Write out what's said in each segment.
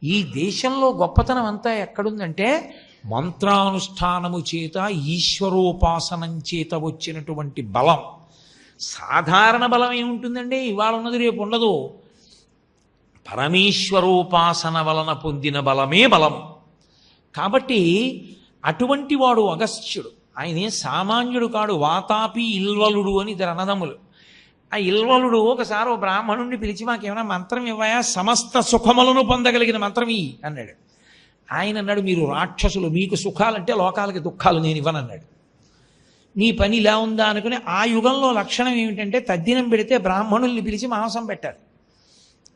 ఈ దేశంలో గొప్పతనం అంతా ఎక్కడుందంటే మంత్రానుష్ఠానము చేత ఈశ్వరోపాసనం చేత వచ్చినటువంటి బలం. సాధారణ బలం ఏముంటుందండి? ఇవాళ ఉన్నది రేపు ఉండదు. పరమేశ్వరోపాసన వలన పొందిన బలమే బలం. కాబట్టి అటువంటి వాడు అగస్త్యుడు. ఆయనే సామాన్యుడు కాడు. వాతాపి ఇల్వలుడు అని ఇద్దరు అన్నదమ్ములు. ఆ ఇల్వలుడు ఒకసారి ఓ బ్రాహ్మణుడిని పిలిచి, మాకేమైనా మంత్రం ఇవ్వయా, సమస్త సుఖములను పొందగలిగిన మంత్రం ఇయ్యి అన్నాడు. ఆయన అన్నాడు, మీరు రాక్షసులు, మీకు సుఖాలంటే లోకాలకి దుఃఖాలు నేను ఇవ్వనన్నాడు. నీ పని ఇలా ఉందా అనుకుని, ఆ యుగంలో లక్షణం ఏమిటంటే తద్దినం పెడితే బ్రాహ్మణుల్ని పిలిచి మాంసం పెట్టాలి.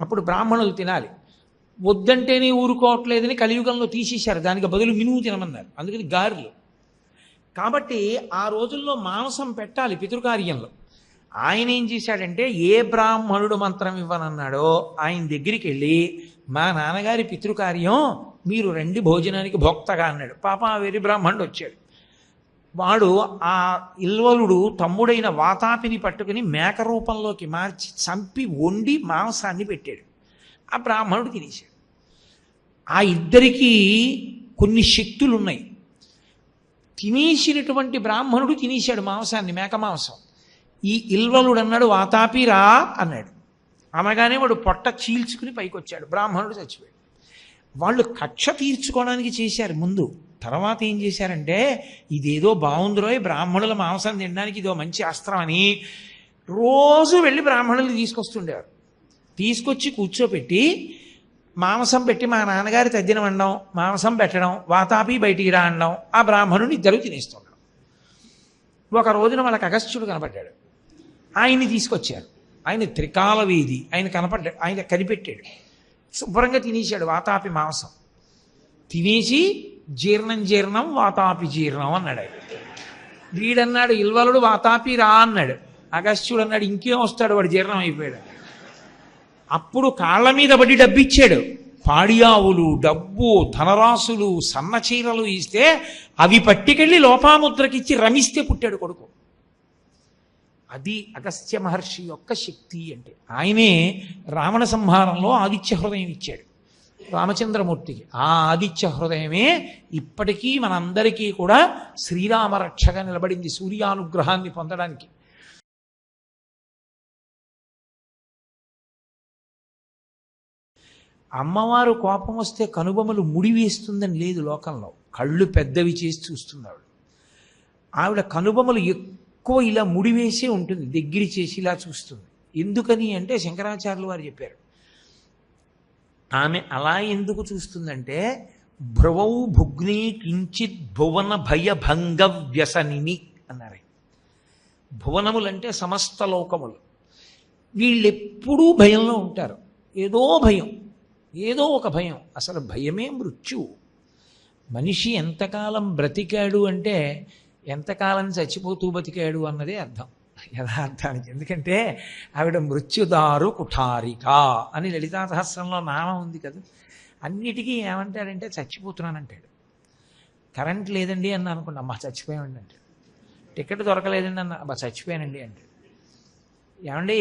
అప్పుడు బ్రాహ్మణులు తినాలి. వద్దంటేనే ఊరుకోవట్లేదని కలియుగంలో తీసేశారు. దానికి బదులు మినుము తినమన్నారు. అందుకని గారెలు. కాబట్టి ఆ రోజుల్లో మాంసం పెట్టాలి పితృకార్యంలో. ఆయన ఏం చేశాడంటే, ఏ బ్రాహ్మణుడు మంత్రం ఇవ్వనన్నాడో ఆయన దగ్గరికి వెళ్ళి, మా నాన్నగారి పితృకార్యం, మీరు రండి భోజనానికి భోక్తగా అన్నాడు. పాపం ఆ వేరే బ్రాహ్మణుడు వచ్చాడు. వాడు ఆ ఇల్వలుడు తమ్ముడైన వాతాపిని పట్టుకుని మేక రూపంలోకి మార్చి చంపి వండి మాంసాన్ని పెట్టాడు. ఆ బ్రాహ్మణుడు తినేశాడు. ఆ ఇద్దరికీ కొన్ని శక్తులు ఉన్నాయి. తినేసినటువంటి బ్రాహ్మణుడు తినేశాడు మాంసాన్ని, మేక మాంసం. ఈ ఇల్వలుడు అన్నాడు, వాతాపి రా అన్నాడు. అనగానే వాడు పొట్ట చీల్చుకుని పైకి వచ్చాడు. బ్రాహ్మణుడు చచ్చిపోయాడు. వాళ్ళు కక్ష తీర్చుకోవడానికి చేశారు ముందు. తర్వాత ఏం చేశారంటే, ఇదేదో బాగుందిరోయ్, బ్రాహ్మణుల మాంసం తినడానికి ఇదో మంచి అస్త్రం అని రోజు వెళ్ళి బ్రాహ్మణులు తీసుకొస్తుండేవారు. తీసుకొచ్చి కూర్చోపెట్టి మాంసం పెట్టి, మా నాన్నగారి తద్దినం అనడం, మాంసం పెట్టడం, వాతాపి బయటికి రా అనడం, ఆ బ్రాహ్మణుని ఇద్దరు తినేస్తుండడం. ఒక రోజున వాళ్ళకి అగస్త్యుడు కనపడ్డాడు. ఆయన్ని తీసుకొచ్చారు. ఆయన త్రికాలవేది. ఆయన కనిపెట్టాడు. శుభ్రంగా తినేశాడు వాతాపి మాంసం. తినేసి జీర్ణం వాతాపి జీర్ణం అన్నాడు ఆయన. వీడన్నాడు, ఇల్వలుడు వాతాపి రా అన్నాడు. అగస్త్యుడు అన్నాడు, ఇంకేం వస్తాడు, వాడు జీర్ణం అయిపోయాడు. అప్పుడు కాళ్ళ మీద పడి డబ్బిచ్చాడు. పాడియావులు, డబ్బు, ధనరాశులు, సన్నచీరలు ఇస్తే అవి పట్టుకెళ్ళి లోపాముద్రకిచ్చి రమిస్తే పుట్టాడు కొడుకు. అది అగస్త్య మహర్షి యొక్క శక్తి అంటే. ఆయనే రావణ సంహారంలో ఆదిత్య హృదయం ఇచ్చాడు రామచంద్రమూర్తికి. ఆ ఆదిత్య హృదయమే ఇప్పటికీ మనందరికీ కూడా శ్రీరామ రక్షగా నిలబడింది సూర్యానుగ్రహాన్ని పొందడానికి. అమ్మవారు కోపం వస్తే కనుబొమలు ముడివేస్తుందని లేదు లోకంలో. కళ్ళు పెద్దవి చేసి చూస్తుంది ఆవిడ కనుబొమలు ఎక్కువ ఇలా ముడివేసే ఉంటుంది, దగ్గర చేసి ఇలా చూస్తుంది. ఎందుకని అంటే శంకరాచార్యులు వారు చెప్పారు. ఆమె అలా ఎందుకు చూస్తుందంటే, భ్రువౌ భుగ్ని కించిత్ భువన భయభంగ వ్యసనిని అన్నారు. భువనములంటే సమస్త లోకములు. వీళ్ళెప్పుడూ భయంలో ఉంటారు. ఏదో భయం, ఏదో ఒక భయం. అసలు భయమే మృత్యువు. మనిషి ఎంతకాలం బ్రతికాడు అంటే ఎంతకాలం చచ్చిపోతూ బతికాడు అన్నదే అర్థం, యథార్థానికి. ఎందుకంటే ఆవిడ మృత్యుదారు కుఠారిక అని లలితా సహస్రంలో నామం ఉంది కదా. అన్నిటికీ ఏమంటారంటే చచ్చిపోతున్నానంటాడు. కరెంట్ లేదండి అన్న అనుకోండి, అమ్మ చచ్చిపోయామండి అంటాడు. టికెట్ దొరకలేదండి అన్న, అబ్బా చచ్చిపోయానండి అంటాడు. ఏమండి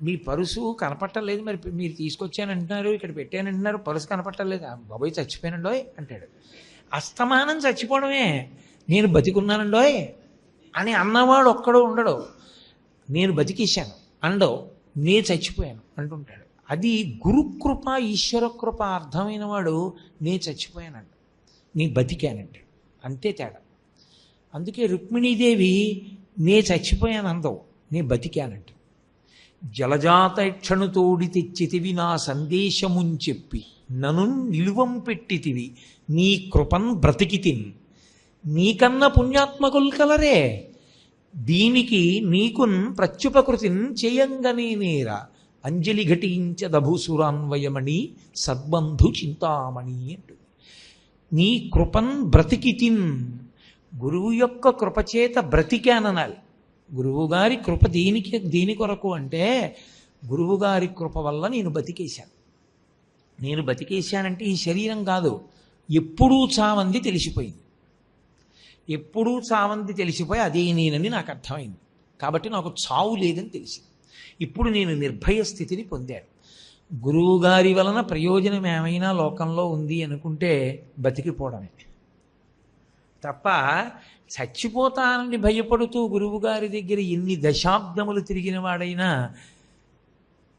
మీ పరుసు కనపట్టలేదు, మరి మీరు తీసుకొచ్చానంటున్నారు, ఇక్కడ పెట్టానంటున్నారు, పరుసు కనపట్టలేదు, బాబోయ్ చచ్చిపోయానండోయ్ అంటాడు. అస్తమానం చచ్చిపోవడమే. నేను బతికున్నానండోయ్ అని అన్నవాడు ఒక్కడో ఉండడు. నేను బతికేశాను అండో, నే చచ్చిపోయాను అంటుంటాడు. అది గురుకృప ఈశ్వర కృప అర్థమైన వాడు నే చచ్చిపోయానంట, నీ బతికానంటాడు. అంతే తేడా. అందుకే రుక్మిణీదేవి నే చచ్చిపోయాను అందవు, నే బతికానంట. జలజాతక్షణుతోడి తెచ్చితివి నా సందేశముంచెప్పి నను నిలువం పెట్టితివి నీ కృపన్ బ్రతికితిన్ నీకన్న పుణ్యాత్మకులు కలరే దీనికి నీకున్ ప్రత్యుపకృతిన్ చేయంగనే నేరా అంజలి ఘటించదభూసురాన్వయమణి సద్బంధు చింతామణి అంటు. నీ కృపన్ బ్రతికితిన్, గురువు యొక్క కృపచేత బ్రతికాననాలి. గురువుగారి కృప దేని కొరకు అంటే, గురువుగారి కృప వల్ల నేను బతికేశాను. నేను బతికేశానంటే ఈ శరీరం కాదు, ఎప్పుడూ చావంది తెలిసిపోయింది. ఎప్పుడూ చావంది తెలిసిపోయి అదే నేనని నాకు అర్థమైంది. కాబట్టి నాకు చావు లేదని తెలిసింది. ఇప్పుడు నేను నిర్భయ స్థితిని పొందాను. గురువుగారి వలన ప్రయోజనం ఏమైనా లోకంలో ఉంది అనుకుంటే బతికిపోవడమే తప్ప చచ్చిపోతానని భయపడుతూ గురువుగారి దగ్గర ఎన్ని దశాబ్దములు తిరిగిన వాడైనా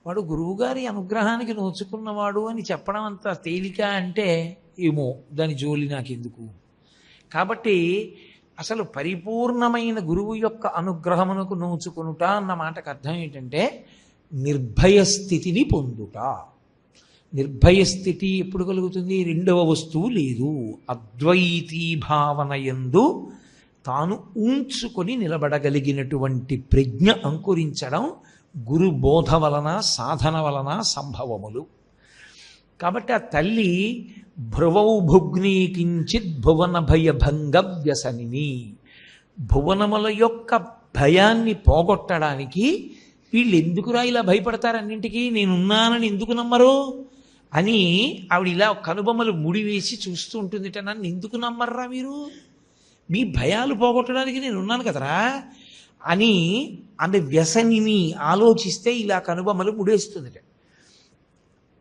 వాడు గురువుగారి అనుగ్రహానికి నోచుకున్నవాడు అని చెప్పడం అంత తేలిక అంటే ఏమో దాని జోలి నాకెందుకు. కాబట్టి అసలు పరిపూర్ణమైన గురువు యొక్క అనుగ్రహమునకు నోచుకొనుట అన్న మాటకు అర్థం ఏంటంటే నిర్భయ స్థితిని పొందుట. నిర్భయ స్థితి ఎప్పుడు కలుగుతుంది? రెండవ వస్తువు లేదు, అద్వైతీ భావన యందు తాను ఉంచుకొని నిలబడగలిగినటువంటి ప్రజ్ఞ అంకురించడం గురు బోధ వలన సాధన వలన సంభవములు. కాబట్టి ఆ తల్లి భ్రువౌ భుగ్నీ కించిత్ భువన భయభంగ వ్యసనిని, భువనముల యొక్క భయాన్ని పోగొట్టడానికి వీళ్ళు ఎందుకురా ఇలా భయపడతారు అన్నింటికీ, నేనున్నానని ఎందుకు నమ్మరు అని ఆవిడ ఇలా కనుబొమ్మలు ముడివేసి చూస్తూ ఉంటుందిట. నన్ను ఎందుకు నమ్మర్రా మీరు, మీ భయాలు పోగొట్టడానికి నేను ఉన్నాను కదరా అని ఆమె వ్యసనిని ఆలోచిస్తే ఇలా కనుబొమ్మలు ముడేస్తుందిట.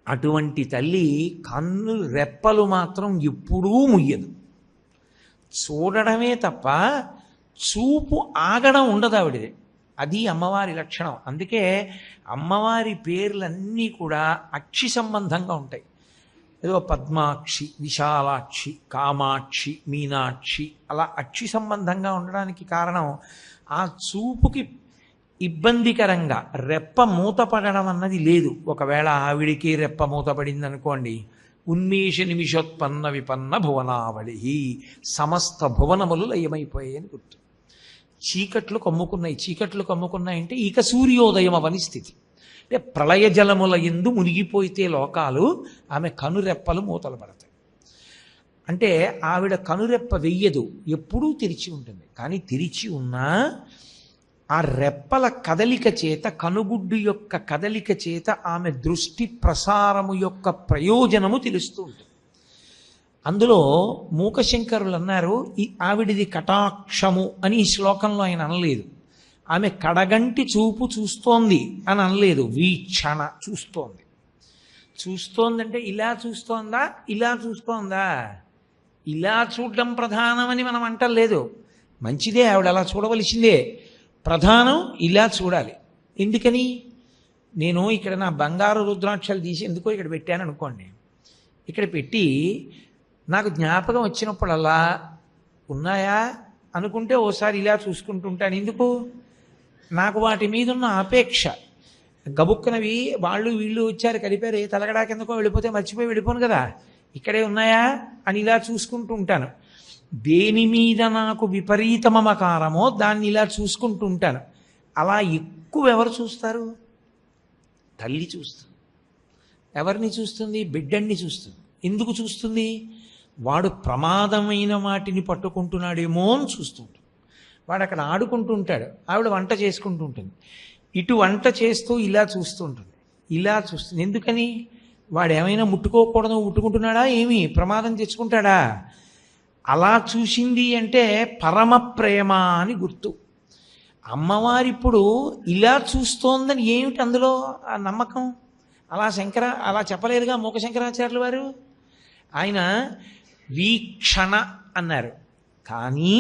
అటువంటి తల్లి కన్ను రెప్పలు మాత్రం ఎప్పుడూ ముయ్యదు, చూడడమే తప్ప చూపు ఆగడం ఉండదు ఆవిడది. అది అమ్మవారి లక్షణం. అందుకే అమ్మవారి పేర్లన్నీ కూడా అక్షి సంబంధంగా ఉంటాయి. ఏదో పద్మాక్షి, విశాలాక్షి, కామాక్షి, మీనాక్షి అలా అక్షి సంబంధంగా ఉండడానికి కారణం ఆ చూపుకి ఇబ్బందికరంగా రెప్ప మూతపడడం అన్నది లేదు. ఒకవేళ ఆవిడికి రెప్ప మూతపడింది అనుకోండి, ఉన్మేష నిమిషోత్పన్న విపన్న భువనావళి, సమస్త భువనములు లయమైపోయాయని గుర్తు. చీకట్లు కమ్ముకున్నాయి. చీకట్లు కమ్ముకున్నాయంటే ఇక సూర్యోదయం అవని స్థితి. అంటే ప్రళయ జలముల యందు మునిగిపోయితే లోకాలు, ఆమె కనురెప్పలు మూతలు పడతాయి. అంటే ఆవిడ కనురెప్ప వెయ్యదు, ఎప్పుడూ తెరిచి ఉంటుంది. కానీ తెరిచి ఉన్నా ఆ రెప్పల కదలిక చేత, కనుగుడ్డు యొక్క కదలిక చేత ఆమె దృష్టి ప్రసారము యొక్క ప్రయోజనము తెలుస్తూ ఉంటుంది. అందులో మూకశంకరులు అన్నారు, ఈ ఆవిడిది కటాక్షము అని ఈ శ్లోకంలో ఆయన అనలేదు. ఆమె కడగంటి చూపు చూస్తోంది అని అనలేదు, వీక్షణ చూస్తోంది. చూస్తోందంటే ఇలా చూస్తోందా, ఇలా చూస్తోందా? ఇలా చూడడం ప్రధానమని మనం అంటలేదు. మంచిదే, ఆవిడ అలా చూడవలసిందే. ప్రధానం ఇలా చూడాలి. ఎందుకని? నేను ఇక్కడ నా బంగారు రుద్రాక్షలు తీసి ఎందుకో ఇక్కడ పెట్టాను అనుకోండి. ఇక్కడ పెట్టి నాకు జ్ఞాపకం వచ్చినప్పుడల్లా ఉన్నాయా అనుకుంటే ఓసారి ఇలా చూసుకుంటుంటాను. ఎందుకు? నాకు వాటి మీద ఉన్న అపేక్ష. గబుక్కనవి వాళ్ళు వీళ్ళు వచ్చారు కలిపారు, తలగడా కిందకో వెళ్ళిపోతే మర్చిపోయి వెళ్ళిపోను కదా, ఇక్కడే ఉన్నాయా అని ఇలా చూసుకుంటూ ఉంటాను. దేని మీద నాకు విపరీత మమకారమో దాన్ని ఇలా చూసుకుంటూ ఉంటాను. అలా ఎక్కువ ఎవరు చూస్తారు? తల్లి చూస్తుంది. ఎవరిని చూస్తుంది? బిడ్డన్ని చూస్తుంది. ఎందుకు చూస్తుంది? వాడు ప్రమాదమైన వాటిని పట్టుకుంటున్నాడేమో అని చూస్తుంటాడు. వాడు అక్కడ ఆడుకుంటూ ఉంటాడు, ఆవిడ వంట చేసుకుంటూ ఉంటుంది. ఇటు వంట చేస్తూ ఇలా చూస్తూ ఉంటుంది, ఇలా చూస్తుంది. ఎందుకని? వాడు ఏమైనా ముట్టుకోకూడదు, ముట్టుకుంటున్నాడా, ఏమి ప్రమాదం తెచ్చుకుంటాడా? అలా చూసింది అంటే పరమ ప్రేమ అని గుర్తు. అమ్మవారి ఇప్పుడు ఇలా చూస్తోందని ఏమిటి అందులో ఆ నమ్మకం? అలా చెప్పలేరుగా మూక శంకరాచార్యుల వారు. ఆయన వీక్షణ అన్నారు, కానీ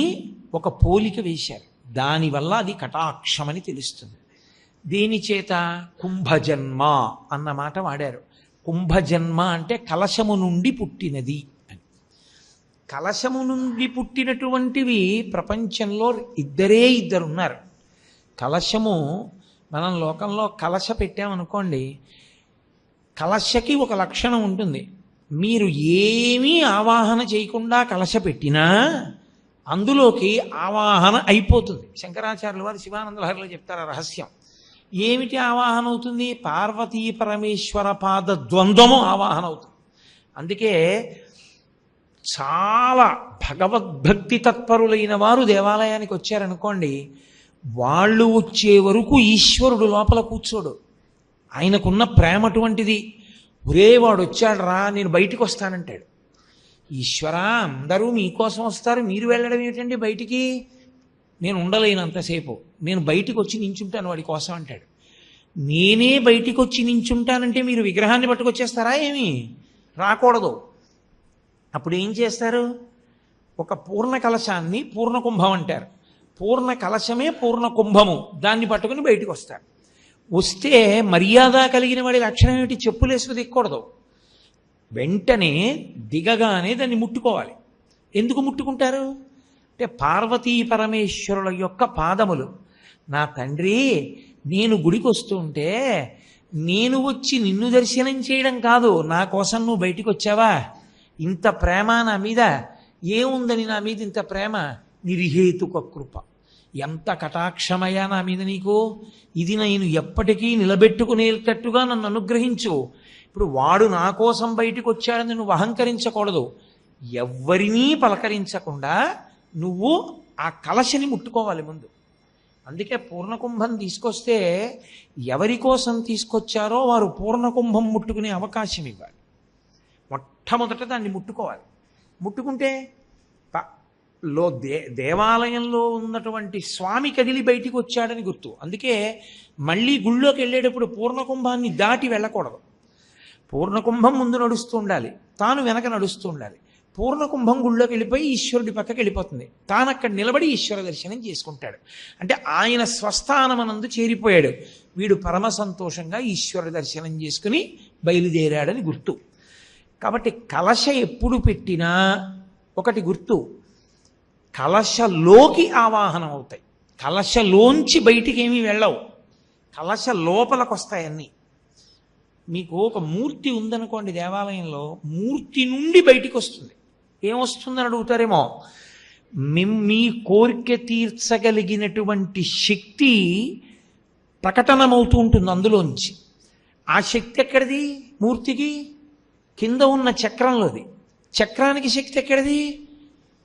ఒక పోలిక వేశారు. దానివల్ల అది కటాక్షమని తెలుస్తుంది. దేని చేత? కుంభజన్మ అన్న మాట వాడారు. కుంభజన్మ అంటే కలశము నుండి పుట్టినది అని. కలశము నుండి పుట్టినటువంటివి ప్రపంచంలో ఇద్దరు ఉన్నారు. కలశము, మనం లోకంలో కలశ పెట్టామనుకోండి, కలశకి ఒక లక్షణం ఉంటుంది. మీరు ఏమీ ఆవాహన చేయకుండా కలశ పెట్టినా అందులోకి ఆవాహన అయిపోతుంది. శంకరాచార్యుల వారు శివానంద లహరిలో చెప్తారు ఆ రహస్యం. ఏమిటి ఆవాహన అవుతుంది? పార్వతీ పరమేశ్వర పాద ద్వంద్వము ఆవాహన అవుతుంది. అందుకే చాలా భగవద్భక్తి తత్పరులైన వారు దేవాలయానికి వచ్చారనుకోండి, వాళ్ళు వచ్చే వరకు ఈశ్వరుడు లోపల కూర్చోడు. ఆయనకున్న ప్రేమ అటువంటిది. ఒరే వాడు వచ్చాడు రా, నేను బయటికి వస్తానంటాడు. ఈశ్వరా, అందరూ మీకోసం వస్తారు, మీరు వెళ్ళడం ఏమిటండి బయటికి? నేను ఉండలేనంతసేపు, నేను బయటికి వచ్చి నించుంటాను వాడి కోసం అంటాడు. నేనే బయటికి వచ్చి నించుంటానంటే మీరు విగ్రహాన్ని పట్టుకొచ్చేస్తారా ఏమి? రాకూడదు. అప్పుడు ఏం చేస్తారు? ఒక పూర్ణ కలశాన్ని పూర్ణ కుంభం అంటారు. పూర్ణ కలశమే పూర్ణ కుంభము, దాన్ని పట్టుకుని బయటికి వస్తారు. వస్తే మర్యాద కలిగిన వాడి లక్షణం ఏమిటి? చెప్పులేసుకు దిక్కకూడదు. వెంటనే దిగగానే దాన్ని ముట్టుకోవాలి. ఎందుకు ముట్టుకుంటారు అంటే పార్వతీ పరమేశ్వరుల యొక్క పాదములు. నా తండ్రి, నేను గుడికి వస్తుంటే నేను వచ్చి నిన్ను దర్శనం చేయడం కాదు, నా కోసం నువ్వు బయటికి వచ్చావా? ఇంత ప్రేమ నా మీద ఏముందని? నా మీద ఇంత ప్రేమ? నిర్హేతుక కృప. ఎంత కటాక్షమయ్యా నా మీద నీకు! ఇది నేను ఎప్పటికీ నిలబెట్టుకునేటట్టుగా నన్ను అనుగ్రహించు. ఇప్పుడు వాడు నా కోసం బయటికి వచ్చాడని నువ్వు అహంకరించకూడదు. ఎవ్వరినీ పలకరించకుండా నువ్వు ఆ కలశని ముట్టుకోవాలి ముందు. అందుకే పూర్ణకుంభం తీసుకొస్తే ఎవరి కోసం తీసుకొచ్చారో వారు పూర్ణకుంభం ముట్టుకునే అవకాశం ఇవ్వాలి. మొట్టమొదట దాన్ని ముట్టుకోవాలి. ముట్టుకుంటే దేవాలయంలో ఉన్నటువంటి స్వామి కదిలి బయటికి వచ్చాడని గుర్తు. అందుకే మళ్ళీ గుళ్ళోకి వెళ్ళేటప్పుడు పూర్ణకుంభాన్ని దాటి వెళ్ళకూడదు. పూర్ణకుంభం ముందు నడుస్తూ ఉండాలి, తాను వెనక నడుస్తూ ఉండాలి. పూర్ణకుంభం గుళ్ళోకి వెళ్ళిపోయి ఈశ్వరుడి పక్కకి వెళ్ళిపోతుంది. తాను అక్కడ నిలబడి ఈశ్వర దర్శనం చేసుకుంటాడు. అంటే ఆయన స్వస్థానమనందు చేరిపోయాడు. వీడు పరమ సంతోషంగా ఈశ్వర దర్శనం చేసుకుని బయలుదేరాడని గుర్తు. కాబట్టి కలశ ఎప్పుడు పెట్టినా ఒకటి గుర్తు, కలశలోకి ఆవాహనం అవుతాయి. కలశలోంచి బయటికి ఏమీ వెళ్ళవు, కలశ లోపలికి వస్తాయన్నీ. మీకు ఒక మూర్తి ఉందనుకోండి దేవాలయంలో, మూర్తి నుండి బయటికి వస్తుంది. ఏమొస్తుందని అడుగుతారేమో. మీ కోరిక తీర్చగలిగినటువంటి శక్తి ప్రకటనమవుతూ ఉంటుంది అందులోంచి. ఆ శక్తి ఎక్కడిది? మూర్తికి కింద ఉన్న చక్రంలోది. చక్రానికి శక్తి ఎక్కడిది?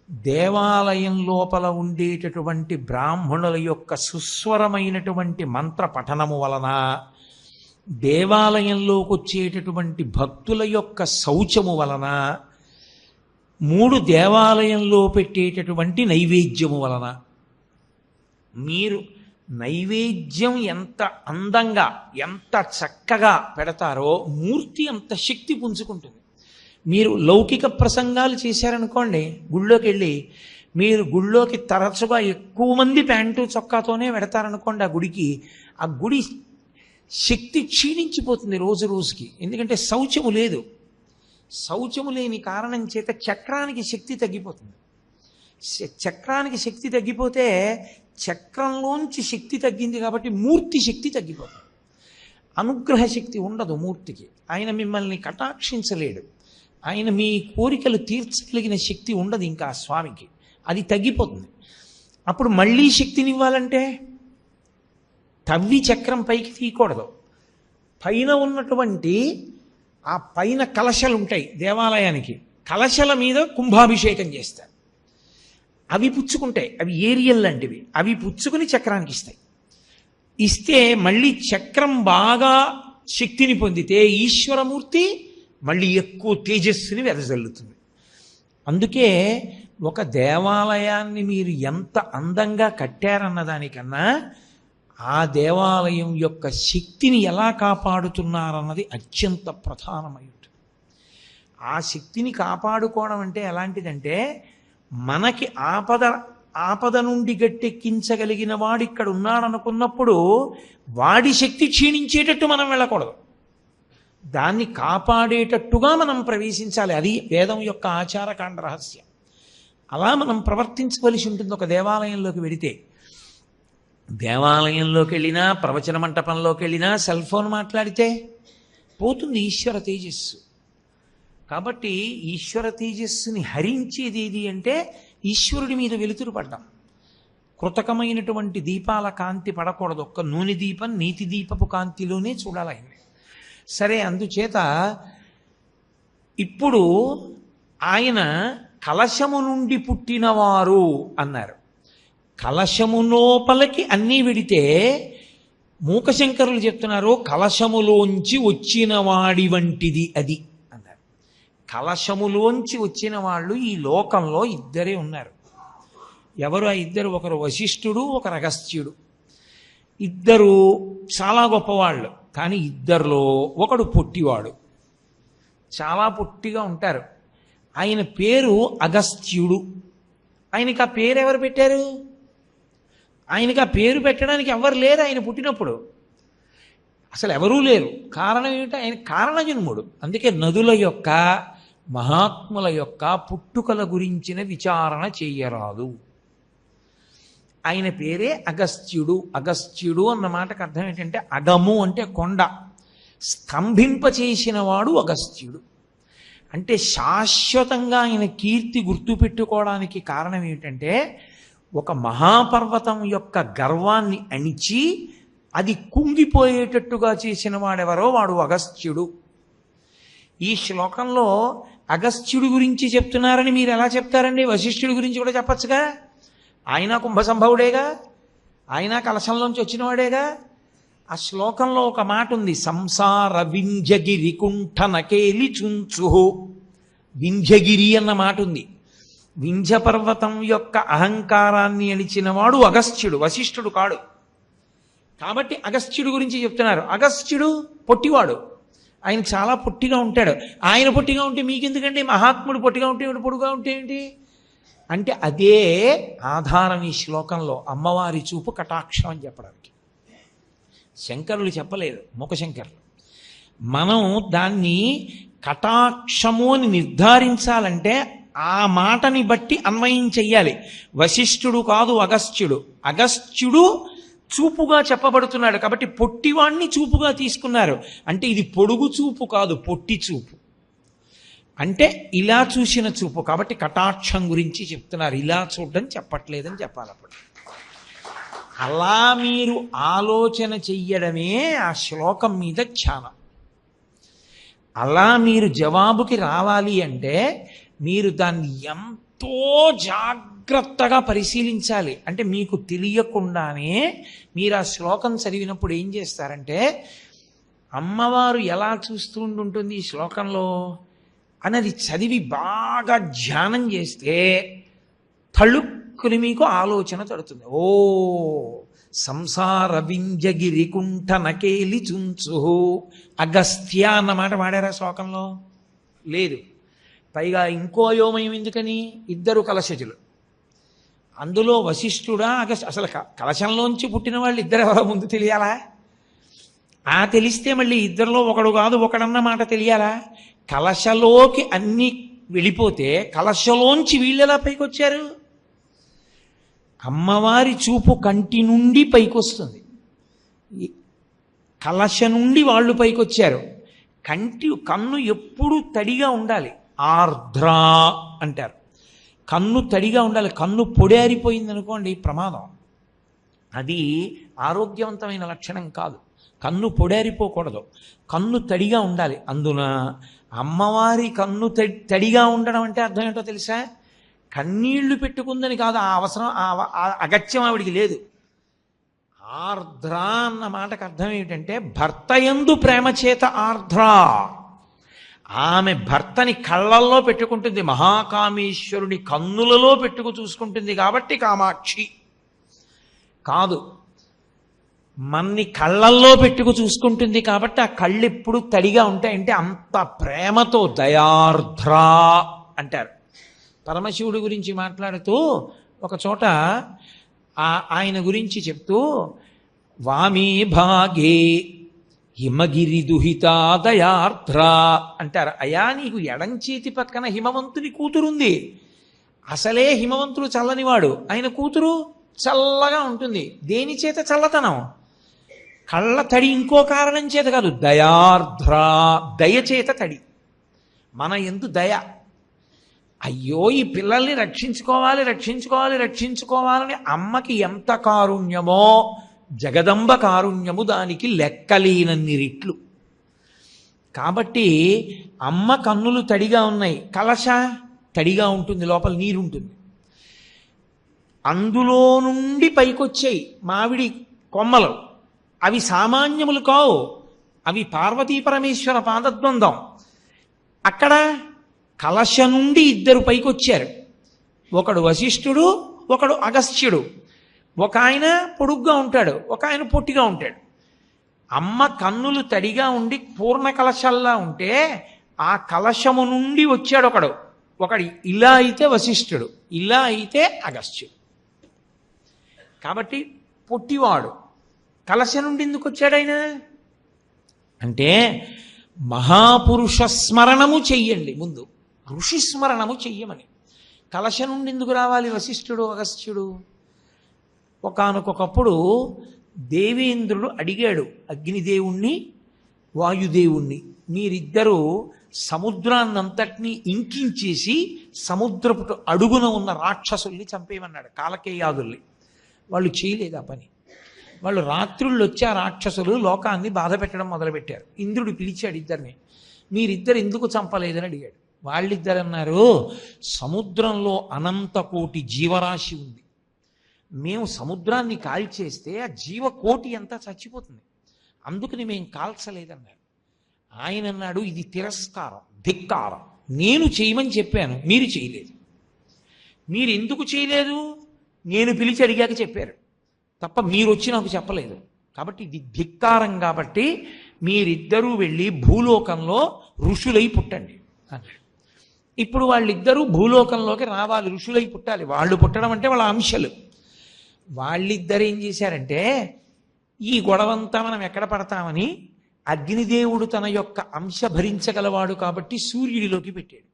దేవాలయం లోపల ఉండేటటువంటి బ్రాహ్మణుల యొక్క సుస్వరమైనటువంటి మంత్ర పఠనము వలన, దేవాలయంలోకి వచ్చేటటువంటి భక్తుల యొక్క శౌచము వలన, 3 దేవాలయంలో పెట్టేటటువంటి నైవేద్యము వలన. మీరు నైవేద్యం ఎంత అందంగా ఎంత చక్కగా పెడతారో మూర్తి అంత శక్తి పుంజుకుంటుంది. మీరు లౌకిక ప్రసంగాలు చేశారనుకోండి, గుళ్ళోకి వెళ్ళి మీరు గుళ్ళోకి తరచుగా ఎక్కువ మంది ప్యాంటు చొక్కాతోనే పెడతారనుకోండి ఆ గుడికి, ఆ గుడి శక్తి క్షీణించిపోతుంది రోజు రోజుకి. ఎందుకంటే శౌచము లేదు. శౌచము లేని కారణం చేత చక్రానికి శక్తి తగ్గిపోతుంది. చక్రానికి శక్తి తగ్గిపోతే చక్రంలోంచి శక్తి తగ్గింది కాబట్టి మూర్తి శక్తి తగ్గిపోతుంది. అనుగ్రహ శక్తి ఉండదు మూర్తికి. ఆయన మిమ్మల్ని కటాక్షించలేడు. ఆయన మీ కోరికలు తీర్చగలిగిన శక్తి ఉండదు ఇంకా ఆ స్వామికి. అది తగ్గిపోతుంది. అప్పుడు మళ్ళీ శక్తినివ్వాలంటే తవ్వి చక్రం పైకి తీయకూడదు. పైన ఉన్నటువంటి ఆ పైన కలశలు ఉంటాయి దేవాలయానికి, కలశల మీద కుంభాభిషేకం చేస్తారు. అవి పుచ్చుకుంటాయి, అవి ఏరియల్ లాంటివి. అవి పుచ్చుకుని చక్రానికి ఇస్తాయి. ఇస్తే మళ్ళీ చక్రం బాగా శక్తిని పొందితే ఈశ్వరమూర్తి మళ్ళీ ఎక్కువ తేజస్సుని వెదజల్లుతుంది. అందుకే ఒక దేవాలయాన్ని మీరు ఎంత అందంగా కట్టారన్న దానికన్నా ఆ దేవాలయం యొక్క శక్తిని ఎలా కాపాడుతున్నారన్నది అత్యంత ప్రధానమై ఉంటుంది. ఆ శక్తిని కాపాడుకోవడం అంటే ఎలాంటిదంటే, మనకి ఆపద నుండి గట్టెక్కించగలిగిన వాడు ఇక్కడ ఉన్నాడనుకున్నప్పుడు వాడి శక్తి క్షీణించేటట్టు మనం వెళ్ళకూడదు. దాన్ని కాపాడేటట్టుగా మనం ప్రవేశించాలి. అది వేదం యొక్క ఆచారకాండ రహస్యం. అలా మనం ప్రవర్తించవలసి ఉంటుంది. ఒక దేవాలయంలోకి వెడితే, దేవాలయంలోకి వెళ్ళినా ప్రవచన మంటపంలోకి వెళ్ళినా సెల్ ఫోన్ మాట్లాడితే పోతుంది ఈశ్వర తేజస్సు. కాబట్టి ఈశ్వర తేజస్సుని హరించేది ఏది అంటే ఈశ్వరుడి మీద వెలుతురు పడ్డాం. కృతకమైనటువంటి దీపాల కాంతి పడకూడదు. ఒక్క నూనె దీపం నీతి దీపపు కాంతిలోనే చూడాలి ఆయన్ని. సరే, అందుచేత ఇప్పుడు ఆయన కలశము నుండి పుట్టినవారు అన్నారు. కలశము లోపలికి అన్నీ విడితే మూకశంకరులు చెప్తున్నారు కలశములోంచి వచ్చిన వాడి వంటిది అది అన్నారు. కలశములోంచి వచ్చిన వాళ్ళు ఈ లోకంలో ఇద్దరే ఉన్నారు. ఎవరు ఆ ఇద్దరు? ఒకరు వశిష్ఠుడు, ఒకరు అగస్త్యుడు. ఇద్దరు చాలా గొప్పవాళ్ళు, కానీ ఇద్దరిలో ఒకడు పొట్టివాడు, చాలా పొట్టిగా ఉంటారు. ఆయన పేరు అగస్త్యుడు. ఆయనకి ఆ పేరు ఎవరు పెట్టారు? ఆయనకి ఆ పేరు పెట్టడానికి ఎవరు లేరు. ఆయన పుట్టినప్పుడు అసలు ఎవరూ లేరు. కారణం ఏమిటి? ఆయన కారణజన్ముడు. అందుకే నదుల యొక్క, మహాత్ముల యొక్క పుట్టుకల గురించిన విచారణ చెయ్యరాదు. ఆయన పేరే అగస్త్యుడు. అగస్త్యుడు అన్న మాటకు అర్థం ఏంటంటే అగము అంటే కొండ, స్తంభింపచేసిన వాడు అగస్త్యుడు. అంటే శాశ్వతంగా ఆయన కీర్తి గుర్తుపెట్టుకోవడానికి కారణం ఏమిటంటే ఒక మహాపర్వతం యొక్క గర్వాన్ని అణిచి అది కుంగిపోయేటట్టుగా చేసిన వాడెవరో వాడు అగస్త్యుడు. ఈ శ్లోకంలో అగస్త్యుడి గురించి చెప్తున్నారని మీరు ఎలా చెప్తారండి? వశిష్ఠుడి గురించి కూడా చెప్పచ్చుగా. ఆయన కుంభసంభవుడేగా, ఆయన కలశంలోంచి వచ్చినవాడేగా. ఆ శ్లోకంలో ఒక మాట ఉంది, సంసార వింధ్యగిరి కుంఠనకేలి చుంచుహు. వింధ్యగిరి అన్న మాట ఉంది. వింధ్య పర్వతం యొక్క అహంకారాన్ని అణిచినవాడు అగస్త్యుడు, వశిష్ఠుడు కాడు. కాబట్టి అగస్త్యుడు గురించి చెప్తున్నారు. అగస్త్యుడు పొట్టివాడు, ఆయన చాలా పొట్టిగా ఉంటాడు. ఆయన పొట్టిగా ఉంటే మీకెందుకండి? మహాత్ముడు పొట్టిగా ఉంటే ఏమిటి, పొడుగా ఉంటే ఏంటి అంటే అదే ఆధారం ఈ శ్లోకంలో. అమ్మవారి చూపు కటాక్షం అని చెప్పడానికి శంకరులు చెప్పలేదు, మూకశంకరులు. మనం దాన్ని కటాక్షము అని నిర్ధారించాలంటే ఆ మాటని బట్టి అన్వయం చెయ్యాలి. వశిష్ఠుడు కాదు అగస్త్యుడు. అగస్త్యుడు చూపుగా చెప్పబడుతున్నాడు కాబట్టి పొట్టివాణ్ణి చూపుగా తీసుకున్నారు. అంటే ఇది పొడుగు చూపు కాదు, పొట్టి చూపు. అంటే ఇలా చూసిన చూపు కాబట్టి కటాక్షం గురించి చెప్తున్నారు. ఇలా చూడడం చెప్పట్లేదని చెప్పాలి. అప్పుడు అలా మీరు ఆలోచన చెయ్యడమే ఆ శ్లోకం మీద ధ్యానం. అలా మీరు జవాబుకి రావాలి అంటే మీరు దాన్ని ఎంతో జాగ్రత్తగా పరిశీలించాలి. అంటే మీకు తెలియకుండానే మీరు ఆ శ్లోకం చదివినప్పుడు ఏం చేస్తారంటే అమ్మవారు ఎలా చూస్తూ ఉంటుంది ఈ శ్లోకంలో అన్నది చదివి బాగా ధ్యానం చేస్తే తళుక్కుని మీకు ఆలోచన తడుతుంది. ఓ సంసార వింజగిరి కుంఠ నకేలి చుంచు అగస్త్య అన్నమాట వాడారా శ్లోకంలో? లేదు. పైగా ఇంకో అయోమయం ఎందుకని? ఇద్దరు కలశజులు, అందులో వశిష్ఠుడా అసలు కలశంలోంచి పుట్టిన వాళ్ళు ఇద్దరు ఎవరో ముందు తెలియాలా? ఆ తెలిస్తే మళ్ళీ ఇద్దరిలో ఒకడు కాదు ఒకడన్న మాట తెలియాలా? కలశలోకి అన్ని వెళ్ళిపోతే కలశలోంచి వీళ్ళెలా పైకొచ్చారు? అమ్మవారి చూపు కంటి నుండి పైకొస్తుంది, కలశ నుండి వాళ్ళు పైకొచ్చారు. కన్ను ఎప్పుడు తడిగా ఉండాలి, ఆర్ద్ర అంటారు. కన్ను తడిగా ఉండాలి. కన్ను పొడేరిపోయింది అనుకోండి ప్రమాదం. అది ఆరోగ్యవంతమైన లక్షణం కాదు. కన్ను పొడేరిపోకూడదు, కన్ను తడిగా ఉండాలి. అందున అమ్మవారి కన్ను తడిగా ఉండడం అంటే అర్థం ఏంటో తెలుసా? కన్నీళ్లు పెట్టుకుందని కాదు, ఆ అవసరం ఆ అగత్యం ఆవిడికి లేదు. ఆర్ద్ర అన్న మాటకు అర్థం ఏమిటంటే భర్త యందు ప్రేమ చేత ఆర్ద్ర. ఆమె భర్తని కళ్ళల్లో పెట్టుకుంటుంది, మహాకామేశ్వరుని కన్నులలో పెట్టుకు చూసుకుంటుంది కాబట్టి కామాక్షి కాదు. మన్ని కళ్ళల్లో పెట్టుకు చూసుకుంటుంది కాబట్టి ఆ కళ్ళు ఎప్పుడు తడిగా ఉంటాయంటే అంత ప్రేమతో దయార్ద్ర అంటారు. పరమశివుడి గురించి మాట్లాడుతూ ఒక చోట ఆయన గురించి చెప్తూ వామీ భాగే హిమగిరి దుహితా దయార్ద్ర అంటారు. అయా నీకు ఎడంచేతి పక్కన హిమవంతుని కూతురుంది. అసలే హిమవంతుడు చల్లనివాడు, ఆయన కూతురు చల్లగా ఉంటుంది. దేని చేత చల్లతనం? కళ్ళ తడి ఇంకో కారణం చేత కాదు, దయార్ద్ర, దయచేత తడి. మన ఎందు దయ. అయ్యో ఈ పిల్లల్ని రక్షించుకోవాలి రక్షించుకోవాలి రక్షించుకోవాలని అమ్మకి ఎంత కారుణ్యమో జగదంబ కారుణ్యము దానికి లెక్కలేనన్ని రెట్లు. కాబట్టి అమ్మ కన్నులు తడిగా ఉన్నాయి, కలశ తడిగా ఉంటుంది, లోపల నీరుంటుంది. అందులో నుండి పైకొచ్చాయి మామిడి కొమ్మలు. అవి సామాన్యములు కావు, అవి పార్వతీ పరమేశ్వర పాదద్వందం. అక్కడ కలశ నుండి ఇద్దరు పైకొచ్చారు, ఒకడు వశిష్ఠుడు ఒకడు అగస్త్యుడు. ఒక ఆయన పొడుగ్గా ఉంటాడు, ఒక ఆయన పొట్టిగా ఉంటాడు. అమ్మ కన్నులు తడిగా ఉండి పూర్ణ కలశల్లా ఉంటే ఆ కలశము నుండి వచ్చాడు ఒకడు ఇలా అయితే వశిష్ఠుడు, ఇలా అయితే అగస్త్యుడు. కాబట్టి పొట్టివాడు కలశ నుండి ఎందుకు వచ్చాడు ఆయన అంటే, మహాపురుష స్మరణము చెయ్యండి ముందు, ఋషి స్మరణము చెయ్యమని. కలశ నుండి ఎందుకు రావాలి వశిష్ఠుడు అగస్త్యుడు? ఒకానొకప్పుడు దేవేంద్రుడు అడిగాడు అగ్నిదేవుణ్ణి వాయుదేవుణ్ణి, మీరిద్దరూ సముద్రాన్నంతటినీ ఇంకించేసి సముద్రపు అడుగున ఉన్న రాక్షసుల్ని చంపేయమన్నాడు, కాలకేయాదుల్ని. వాళ్ళు చేయలేదు ఆ పని. వాళ్ళు రాత్రుళ్ళు వచ్చి ఆ రాక్షసులు లోకాన్ని బాధ పెట్టడం మొదలుపెట్టారు. ఇంద్రుడు పిలిచాడు ఇద్దరిని, మీరిద్దరు ఎందుకు చంపలేదని అడిగాడు. వాళ్ళిద్దరు అన్నారు, సముద్రంలో అనంత కోటి జీవరాశి ఉంది, మేము సముద్రాన్ని కాల్చేస్తే ఆ జీవకోటి అంతా చచ్చిపోతుంది, అందుకని మేము కాల్చలేదన్నారు. ఆయన అన్నాడు, ఇది తిరస్కారం, ధిక్కారం, నేను చేయమని చెప్పాను, మీరు చేయలేదు. మీరు ఎందుకు చేయలేదు? నేను పిలిచి అడిగాక చెప్పారు తప్ప మీరు వచ్చి నాకు చెప్పలేదు, కాబట్టి ఇది ధిక్కారం. కాబట్టి మీరిద్దరూ వెళ్ళి భూలోకంలో ఋషులై పుట్టండి అన్నాడు. ఇప్పుడు వాళ్ళిద్దరూ భూలోకంలోకి రావాలి, ఋషులై పుట్టాలి. వాళ్ళు పుట్టడం అంటే వాళ్ళ అంశలు. వాళ్ళిద్దరు ఏం చేశారంటే, ఈ గొడవంతా మనం ఎక్కడ పడతామని అగ్నిదేవుడు తన యొక్క అంశ భరించగలవాడు కాబట్టి సూర్యుడిలోకి పెట్టాడు,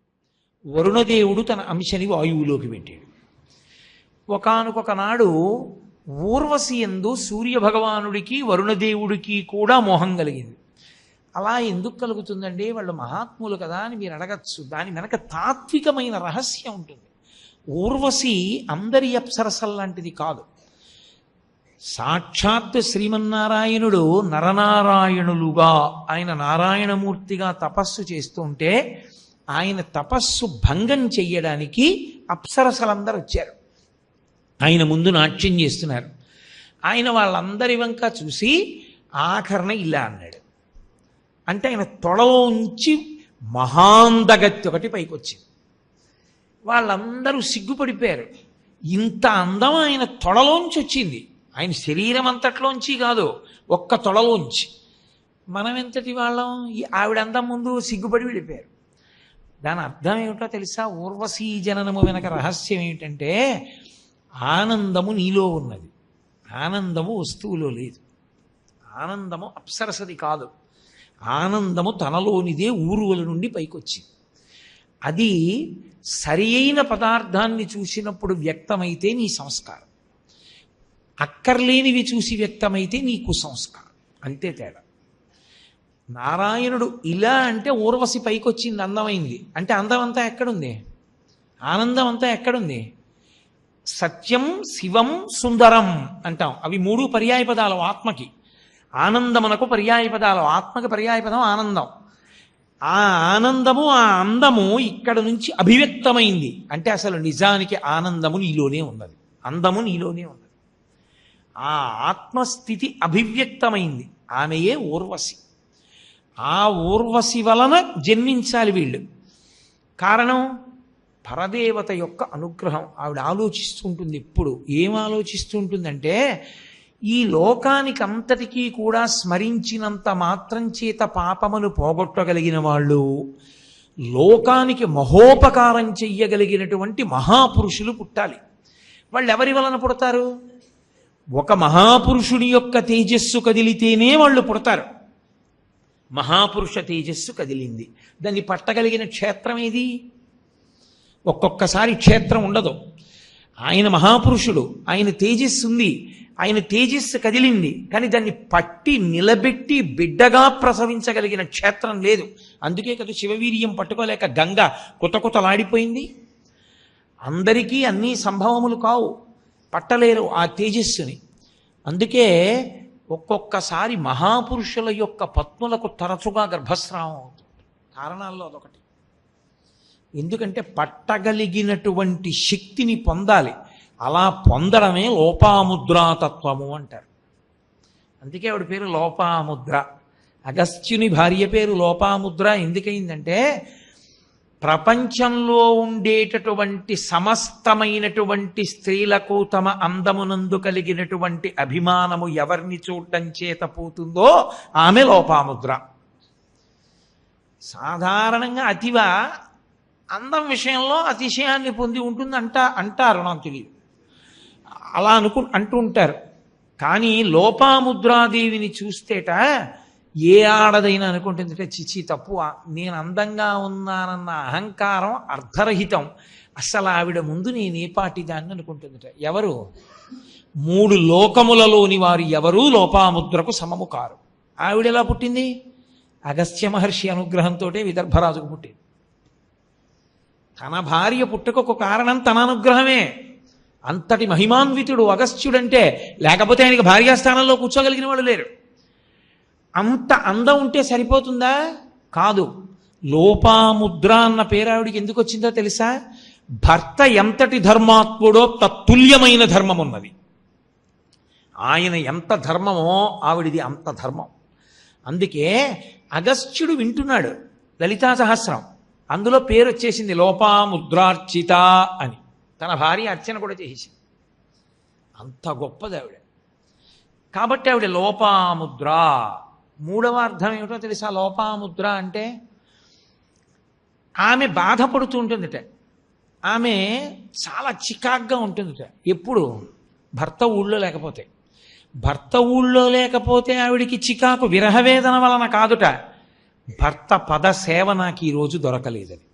వరుణదేవుడు తన అంశని వాయువులోకి పెట్టాడు. ఒకానొక నాడు ఊర్వశి యందు సూర్యభగవానుడికి వరుణదేవుడికి కూడా మోహం కలిగింది. అలా ఎందుకు కలుగుతుందండి? వాళ్ళు మహాత్ములు కదా అని మీరు అడగచ్చు. దాని వెనక తాత్వికమైన రహస్యం ఉంటుంది. ఊర్వశి అందరి అప్సరసల్లాంటిది కాదు. సాక్షాత్ శ్రీమన్నారాయణుడు నరనారాయణులుగా ఆయన నారాయణమూర్తిగా తపస్సు చేస్తుంటే ఆయన తపస్సు భంగం చెయ్యడానికి అప్సరసలందరూ వచ్చారు. ఆయన ముందు నాట్యం చేస్తున్నారు. ఆయన వాళ్ళందరి వంక చూసి ఆఖరణ ఇలా అన్నాడు. అంటే ఆయన తొడలోంచి మహాందగత్తి ఒకటి పైకి వచ్చింది. వాళ్ళందరూ సిగ్గుపడిపోయారు. ఇంత అందం ఆయన తొడలోంచి వచ్చింది, ఆయన శరీరం అంతట్లోంచి కాదు, ఒక్క తొడలోంచి. మనం ఎంతటి వాళ్ళం? ఆవిడ అందం ముందు సిగ్గుపడి వెళ్ళిపోయారు. దాని అర్థం ఏమిటో తెలుసా? ఊర్వశీ జననము వెనక రహస్యం ఏమిటంటే, ఆనందము నీలో ఉన్నది, ఆనందము వస్తువులో లేదు. ఆనందము అప్సరసది కాదు, ఆనందము తనలోనిదే ఊరువల నుండి పైకొచ్చింది. అది సరి అయిన పదార్థాన్ని చూసినప్పుడు వ్యక్తమైతే నీ సంస్కారం, అక్కర్లేనివి చూసి వ్యక్తమైతే నీ కుసంస్కారం, అంతే తేడా. నారాయణుడు ఇలా అంటే ఊర్వశి పైకొచ్చింది, అందమైంది అంటే అందం అంతా ఎక్కడుంది? ఆనందం అంతా ఎక్కడుంది? సత్యం, శివం, సుందరం అంటాం, అవి మూడు పర్యాయ పదాలు ఆత్మకి. ఆనందమునకు పర్యాయ పదాలు, ఆత్మకి పర్యాయ పదం ఆనందం. ఆ ఆనందము, ఆ అందము ఇక్కడ నుంచి అభివ్యక్తమైంది అంటే అసలు నిజానికి ఆనందము నీలోనే ఉన్నది, అందము నీలోనే ఉన్నది. ఆ ఆత్మస్థితి అభివ్యక్తమైంది, ఆమెయే ఊర్వశి. ఆ ఊర్వశి వలన జన్మించాలి వీళ్ళు. కారణం పరదేవత యొక్క అనుగ్రహం. ఆవిడ ఆలోచిస్తుంటుంది ఎప్పుడు. ఏం ఆలోచిస్తుంటుందంటే, ఈ లోకానికి అంతటికీ కూడా స్మరించినంత మాత్రం చేత పాపమును పోగొట్టగలిగిన వాళ్ళు, లోకానికి మహోపకారం చెయ్యగలిగినటువంటి మహాపురుషులు పుట్టాలి. వాళ్ళు ఎవరి వలన పుడతారు? ఒక మహాపురుషుని యొక్క తేజస్సు కదిలితేనే వాళ్ళు పుడతారు. మహాపురుష తేజస్సు కదిలింది, దాన్ని పట్టగలిగిన క్షేత్రం ఏది? ఒక్కొక్కసారి క్షేత్రం ఉండదు. ఆయన మహాపురుషుడు, ఆయన తేజస్సు ఉంది, ఆయన తేజస్సు కదిలింది, కానీ దాన్ని పట్టి నిలబెట్టి బిడ్డగా ప్రసవించగలిగిన క్షేత్రం లేదు. అందుకే కదా శివవీర్యం పట్టుకోలేక గంగ కుతకుతలాడిపోయింది. అందరికీ అన్నీ సంభవములు కావు, పట్టలేరు ఆ తేజస్సుని. అందుకే ఒక్కొక్కసారి మహాపురుషుల యొక్క పత్నులకు తరచుగా గర్భస్రావం అవుతుంది. కారణాల్లో అదొకటి. ఎందుకంటే పట్టగలిగినటువంటి శక్తిని పొందాలి, అలా పొందడమే లోపాముద్రాతత్వము అంటారు. అందుకే ఆవిడ పేరు లోపాముద్ర. అగస్త్యుని భార్య పేరు లోపాముద్ర ఎందుకయిందంటే, ప్రపంచంలో ఉండేటటువంటి సమస్తమైనటువంటి స్త్రీలకు తమ అందమునందు కలిగినటువంటి అభిమానము ఎవరిని చూడటం చేత పోతుందో ఆమె లోపాముద్ర. సాధారణంగా అతివ అందం విషయంలో అతిశయాన్ని పొంది ఉంటుంది అంటారు, నాకు తెలియదు, అలా అంటూ ఉంటారు. కానీ లోపాముద్రాదేవిని చూస్తేట ఏ ఆడదైనా అనుకుంటుందిట, చిచి తప్పు, నేను అందంగా ఉన్నానన్న అహంకారం అర్ధరహితం, అసలు ఆవిడ ముందు నేను ఏ పాటి దాన్ని అనుకుంటుందిట. ఎవరు? 3 లోకములలోని వారు ఎవరూ లోపాముద్రకు సమము కారు. ఆవిడ ఎలా పుట్టింది? అగస్త్య మహర్షి అనుగ్రహంతో విదర్భరాజుకు పుట్టింది. తన భార్య పుట్టుకకు కారణం తన అనుగ్రహమే. అంతటి మహిమాన్వితుడు అగస్త్యుడంటే, లేకపోతే ఆయనకి భార్యాస్థానంలో కూర్చోగలిగిన వాళ్ళు లేరు. అంత అందం ఉంటే సరిపోతుందా? కాదు. లోపాముద్ర అన్న పేరు ఆవిడికి ఎందుకు వచ్చిందో తెలుసా? భర్త ఎంతటి ధర్మాత్ముడో తత్తుల్యమైన ధర్మం ఉన్నది. ఆయన ఎంత ధర్మమో ఆవిడిది అంత ధర్మం. అందుకే అగస్త్యుడు వింటున్నాడు లలితా సహస్రం, అందులో పేరు వచ్చేసింది లోపాముద్రార్చిత అని. తన భార్య అర్చన కూడా చేసేసింది. అంత గొప్పది ఆవిడ. కాబట్టి ఆవిడ లోపాముద్ర. 3వ అర్థం ఏమిటో తెలుసా? లోపాముద్ర అంటే ఆమె బాధపడుతూ ఉంటుందిట. ఆమె చాలా చికాగ్గా ఉంటుందిట. ఎప్పుడు? భర్త ఊళ్ళో లేకపోతే. భర్త ఊళ్ళో లేకపోతే ఆవిడికి చికాకు విరహవేదన వలన కాదుట, భర్త పద సేవ నాకు ఈరోజు దొరకలేదని.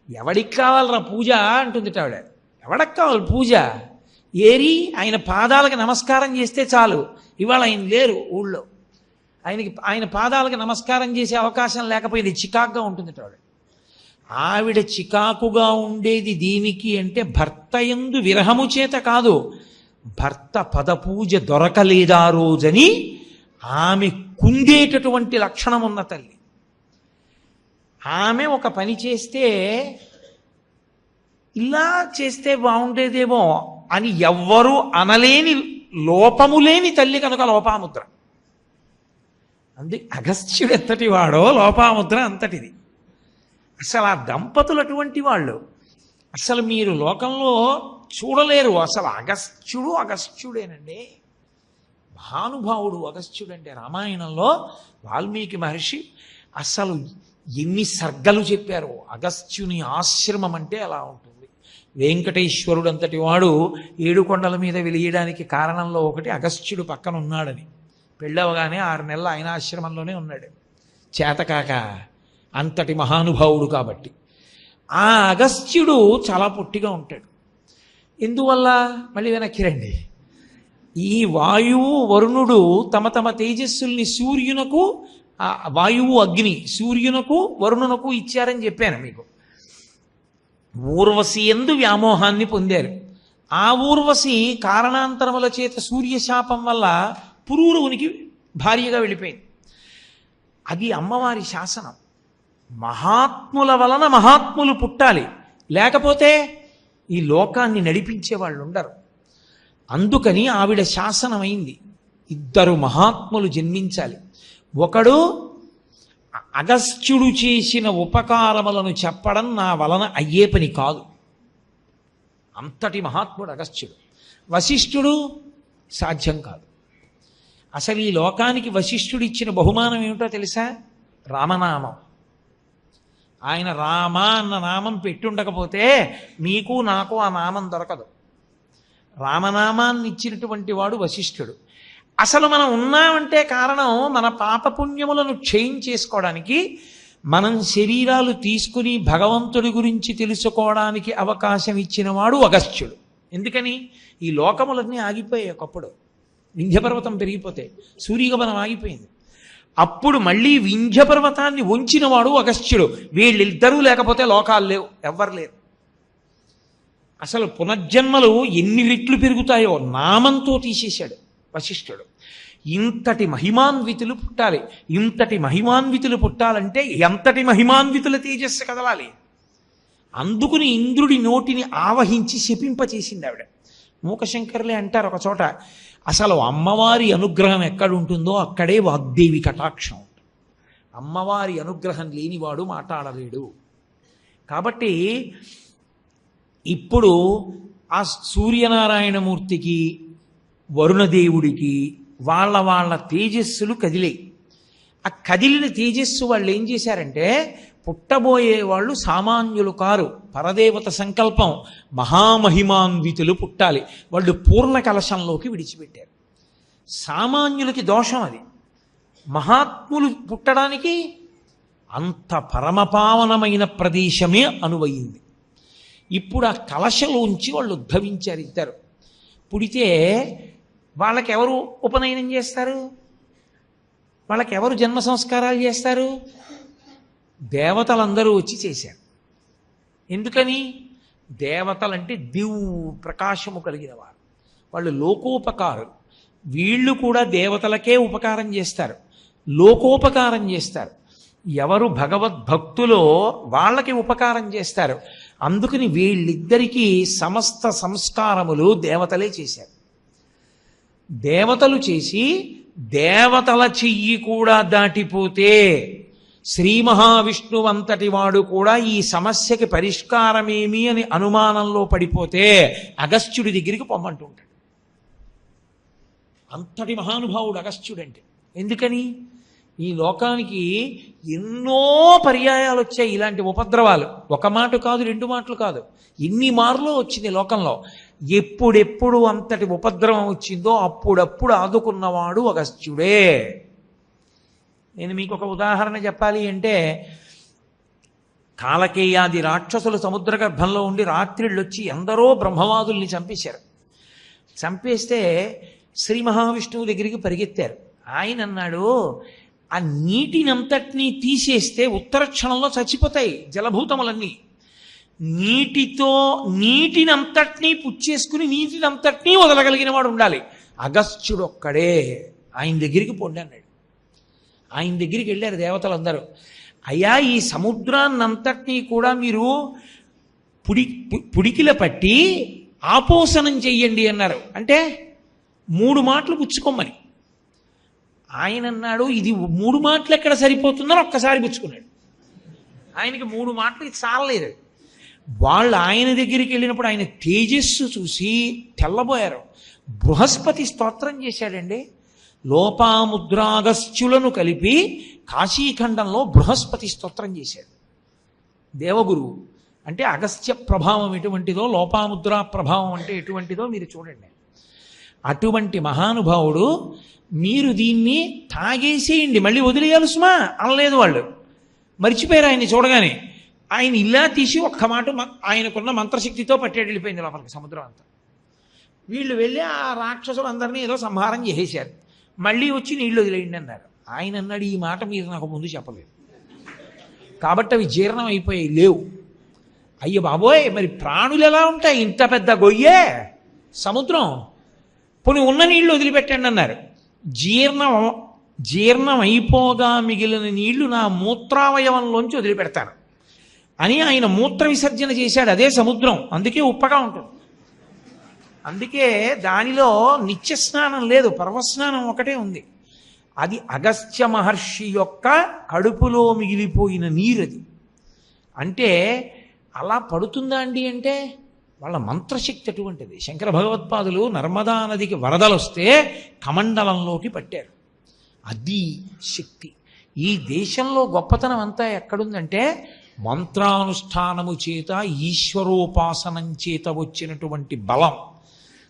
ఎవడికి కావాలరా పూజ అంటుందిట ఆవిడ. ఎవడికి కావాలి పూజ? ఏరి ఆయన పాదాలకు నమస్కారం చేస్తే చాలు. ఇవాళ ఆయన లేరు ఊళ్ళో, ఆయన పాదాలకు నమస్కారం చేసే అవకాశం లేకపోయింది, చికాకుగా ఉంటుంది ఆవిడ. ఆవిడ చికాకుగా ఉండేది దీనికి అంటే భర్త యందు విరహము చేత కాదు, భర్త పదపూజ దొరకలేదా రోజని ఆమె కుందేటటువంటి లక్షణం ఉన్న తల్లి. ఆమె ఒక పని చేస్తే ఇలా చేస్తే బాగుండేదేమో అని ఎవ్వరూ అనలేని లోపము లేని తల్లి కనుక లోపాముద్ర. అందుకే అగస్త్యుడు ఎంతటి వాడో లోపాముద్ర అంతటిది. అసలు ఆ దంపతులు అటువంటి వాళ్ళు అసలు మీరు లోకంలో చూడలేరు. అసలు అగస్త్యుడేనండి, మహానుభావుడు అగస్త్యుడు అంటే. రామాయణంలో వాల్మీకి మహర్షి అసలు ఎన్ని సర్గలు చెప్పారు. అగస్త్యుని ఆశ్రమం అంటే అలా ఉంటుంది. వెంకటేశ్వరుడు అంతటి వాడు 7 కొండల మీద వెలియడానికి కారణంలో ఒకటి అగస్త్యుడు పక్కన ఉన్నాడని. పెళ్ళవగానే 6 నెలలు ఆయన ఆశ్రమంలోనే ఉన్నాడు, చేతకాక. అంతటి మహానుభావుడు కాబట్టి. ఆ అగస్త్యుడు చాలా పొట్టిగా ఉంటాడు. ఎందువల్ల? మళ్ళీ వెనక్కి రండి. ఈ వాయువు వరుణుడు తమ తమ తేజస్సుల్ని సూర్యునకు, వాయువు అగ్ని సూర్యునకు వరుణునకు ఇచ్చారని చెప్పాను మీకు. ఊర్వశి యందు వ్యామోహాన్ని పొందారు. ఆ ఊర్వశి కారణాంతరముల చేత సూర్యశాపం వల్ల పురూరవునికి భార్యగా వెళ్ళిపోయింది. అది అమ్మవారి శాసనం. మహాత్ముల వలన మహాత్ములు పుట్టాలి, లేకపోతే ఈ లోకాన్ని నడిపించే వాళ్ళు ఉండరు. అందుకని ఆవిడ శాసనమైంది, 2 మహాత్ములు జన్మించాలి. ఒకడు అగస్త్యుడు చేసిన ఉపకారములను చెప్పడం నా వలన అయ్యే పని కాదు, అంతటి మహాత్ముడు అగస్త్యుడు. వశిష్ఠుడు సాధ్యం కాదు. అసలు ఈ లోకానికి వశిష్ఠుడు ఇచ్చిన బహుమానం ఏమిటో తెలుసా? రామనామం. ఆయన రామ అన్న నామం పెట్టుండకపోతే మీకు నాకు ఆ నామం దొరకదు. రామనామాన్ని ఇచ్చినటువంటి వాడు వశిష్ఠుడు. అసలు మనం ఉన్నామంటే కారణం మన పాపపుణ్యములను క్షయించేసుకోవడానికి, మనం శరీరాలు తీసుకుని భగవంతుడి గురించి తెలుసుకోవడానికి అవకాశం ఇచ్చిన వాడు అగస్త్యుడు. ఎందుకని? ఈ లోకములన్నీ ఆగిపోయాయి ఒకప్పుడు. వింధ్యపర్వతం పెరిగిపోతే సూర్యగమనం ఆగిపోయింది. అప్పుడు మళ్ళీ వింధ్యపర్వతాన్ని వంచిన వాడు అగస్త్యుడు. వీళ్ళిద్దరూ లేకపోతే లోకాలు లేవు, ఎవ్వరు లేరు. అసలు పునర్జన్మలు ఎన్ని రెట్లు పెరుగుతాయో నామంతో తీసేశాడు వశిష్ఠుడు. ఇంతటి మహిమాన్వితులు పుట్టాలి. ఇంతటి మహిమాన్వితులు పుట్టాలంటే ఎంతటి మహిమాన్వితుల తేజస్సు కదలాలి. అందుకుని ఇంద్రుడి నోటిని ఆవహించి శపింపచేసింది ఆవిడ. మూకశంకరులే అంటారు ఒక చోట, అసలు అమ్మవారి అనుగ్రహం ఎక్కడుంటుందో అక్కడే వాగ్దేవి కటాక్షం ఉంటుంది. అమ్మవారి అనుగ్రహం లేనివాడు మాట్లాడలేడు. కాబట్టి ఇప్పుడు ఆ సూర్యనారాయణమూర్తికి వరుణదేవుడికి వాళ్ళ తేజస్సులు కదిలాయి. ఆ కదిలిన తేజస్సు వాళ్ళు ఏం చేశారంటే, పుట్టబోయే వాళ్ళు సామాన్యులు కారు, పరదేవత సంకల్పం, మహామహిమాన్వితులు పుట్టాలి. వాళ్ళు పూర్ణ కలశంలోకి విడిచిపెట్టారు. సామాన్యులకి దోషం అది. మహాత్ములు పుట్టడానికి అంత పరమపావనమైన ప్రదేశమే అనువయింది. ఇప్పుడు ఆ కలశలోంచి వాళ్ళు ఉద్భవించారు ఇద్దరు. పుడితే వాళ్ళకెవరు ఉపనయనం చేస్తారు? వాళ్ళకెవరు జన్మ సంస్కారాలు చేస్తారు? దేవతలందరూ వచ్చి చేశారు. ఎందుకని? దేవతలంటే దివ్ ప్రకాశము కలిగిన వారు, వాళ్ళు లోకోపకారులు. వీళ్ళు కూడా దేవతలకే ఉపకారం చేస్తారు, లోకోపకారం చేస్తారు. ఎవరు భగవద్భక్తులో వాళ్ళకి ఉపకారం చేస్తారు. అందుకని వీళ్ళిద్దరికీ సమస్త సంస్కారములు దేవతలే చేశారు. దేవతలు చేసి దేవతల చెయ్యి కూడా దాటిపోతే శ్రీ మహావిష్ణువు అంతటి వాడు కూడా ఈ సమస్యకి పరిష్కారమేమి అని అనుమానంలో పడిపోతే అగస్త్యుడి దగ్గరికి పొమ్మంటూ ఉంటాడు. అంతటి మహానుభావుడు అగస్త్యుడంటే. ఎందుకని? ఈ లోకానికి ఎన్నో పర్యాయాలు వచ్చాయి ఇలాంటి ఉపద్రవాలు. ఒక మాట కాదు, రెండు మాటలు కాదు, ఎన్ని మార్లు వచ్చింది లోకంలో. ఎప్పుడెప్పుడు అంతటి ఉపద్రవం వచ్చిందో అప్పుడప్పుడు ఆదుకున్నవాడు అగస్త్యుడే. నేను మీకు ఒక ఉదాహరణ చెప్పాలి అంటే, కాలకేయాది రాక్షసులు సముద్ర గర్భంలో ఉండి రాత్రిళ్ళు వచ్చి ఎందరో బ్రహ్మవాదుల్ని చంపేశారు. చంపేస్తే శ్రీ మహావిష్ణువు దగ్గరికి పరిగెత్తారు. ఆయన అన్నాడు, ఆ నీటినంతటినీ తీసేస్తే ఉత్తర క్షణంలో చచ్చిపోతాయి జలభూతములన్నీ. నీటినంతటినీ పుచ్చేసుకుని నీటినంతటినీ వదలగలిగిన వాడు ఉండాలి. అగస్త్యుడు ఒక్కడే. ఆయన దగ్గరికి పొండి అన్నాడు. ఆయన దగ్గరికి వెళ్ళారు దేవతలందరూ. అయ్యా, ఈ సముద్రాన్నంతటినీ కూడా మీరు పుడికిల పట్టి ఆపోసనం చెయ్యండి అన్నారు. అంటే 3 మాటలు పుచ్చుకోమని. ఆయన అన్నాడు, ఇది 3 మాటలు ఎక్కడ సరిపోతుందని ఒక్కసారి పుచ్చుకున్నాడు. ఆయనకి 3 మాటలు చాలలేదు. వాళ్ళు ఆయన దగ్గరికి వెళ్ళినప్పుడు ఆయన తేజస్సు చూసి తెల్లబోయారు. బృహస్పతి స్తోత్రం చేశాడండి. లోపాముద్రాగస్త్యులను కలిపి కాశీఖండంలో బృహస్పతి స్తోత్రం చేశాడు దేవగురువు. అంటే అగస్త్య ప్రభావం ఎటువంటిదో, లోపాముద్రా ప్రభావం అంటే ఎటువంటిదో మీరు చూడండి. అటువంటి మహానుభావుడు, మీరు దీన్ని తాగేసేయండి, మళ్ళీ వదిలేయాలి సుమా అనలేదు వాళ్ళు. మర్చిపోయారు ఆయన్ని చూడగానే. ఆయన ఇలా తీసి ఒక్క మాట ఆయనకున్న మంత్రశక్తితో పట్టేడు వెళ్ళిపోయింది లోపలికి సముద్రం అంతా. వీళ్ళు వెళ్ళి ఆ రాక్షసులందరినీ ఏదో సంహారం చేసేశారు. మళ్ళీ వచ్చి నీళ్ళు వదిలేయండి అన్నారు. ఆయన అన్నాడు, ఈ మాట మీరు నాకు ముందు చెప్పలేదు కాబట్టి అవి జీర్ణం అయిపోయాయి, లేవు. అయ్యో బాబోయ్, మరి ప్రాణులు ఎలా ఉంటాయి? ఇంత పెద్ద గొయ్యే సముద్రం, పోనీ ఉన్న నీళ్లు వదిలిపెట్టండి అన్నారు. జీర్ణం అయిపోగా మిగిలిన నీళ్లు నా మూత్రావయవంలోంచి వదిలిపెడతాను అని ఆయన మూత్ర విసర్జన చేశాడు. అదే సముద్రం, అందుకే ఉప్పగా ఉంటుంది. అందుకే దానిలో నిత్య స్నానం లేదు, పర్వస్నానం ఒకటే ఉంది. అది అగస్త్య మహర్షి యొక్క కడుపులో మిగిలిపోయిన నీరది. అంటే అలా పడుతుందా అండి అంటే వాళ్ళ మంత్రశక్తి అటువంటిది. శంకర భగవత్పాదులు నర్మదా నదికి వరదలు వస్తే కమండలంలోకి పట్టారు. అది శక్తి. ఈ దేశంలో గొప్పతనం అంతా ఎక్కడుందంటే మంత్రానుష్ఠానము చేత, ఈశ్వరోపాసనం చేత వచ్చినటువంటి బలం.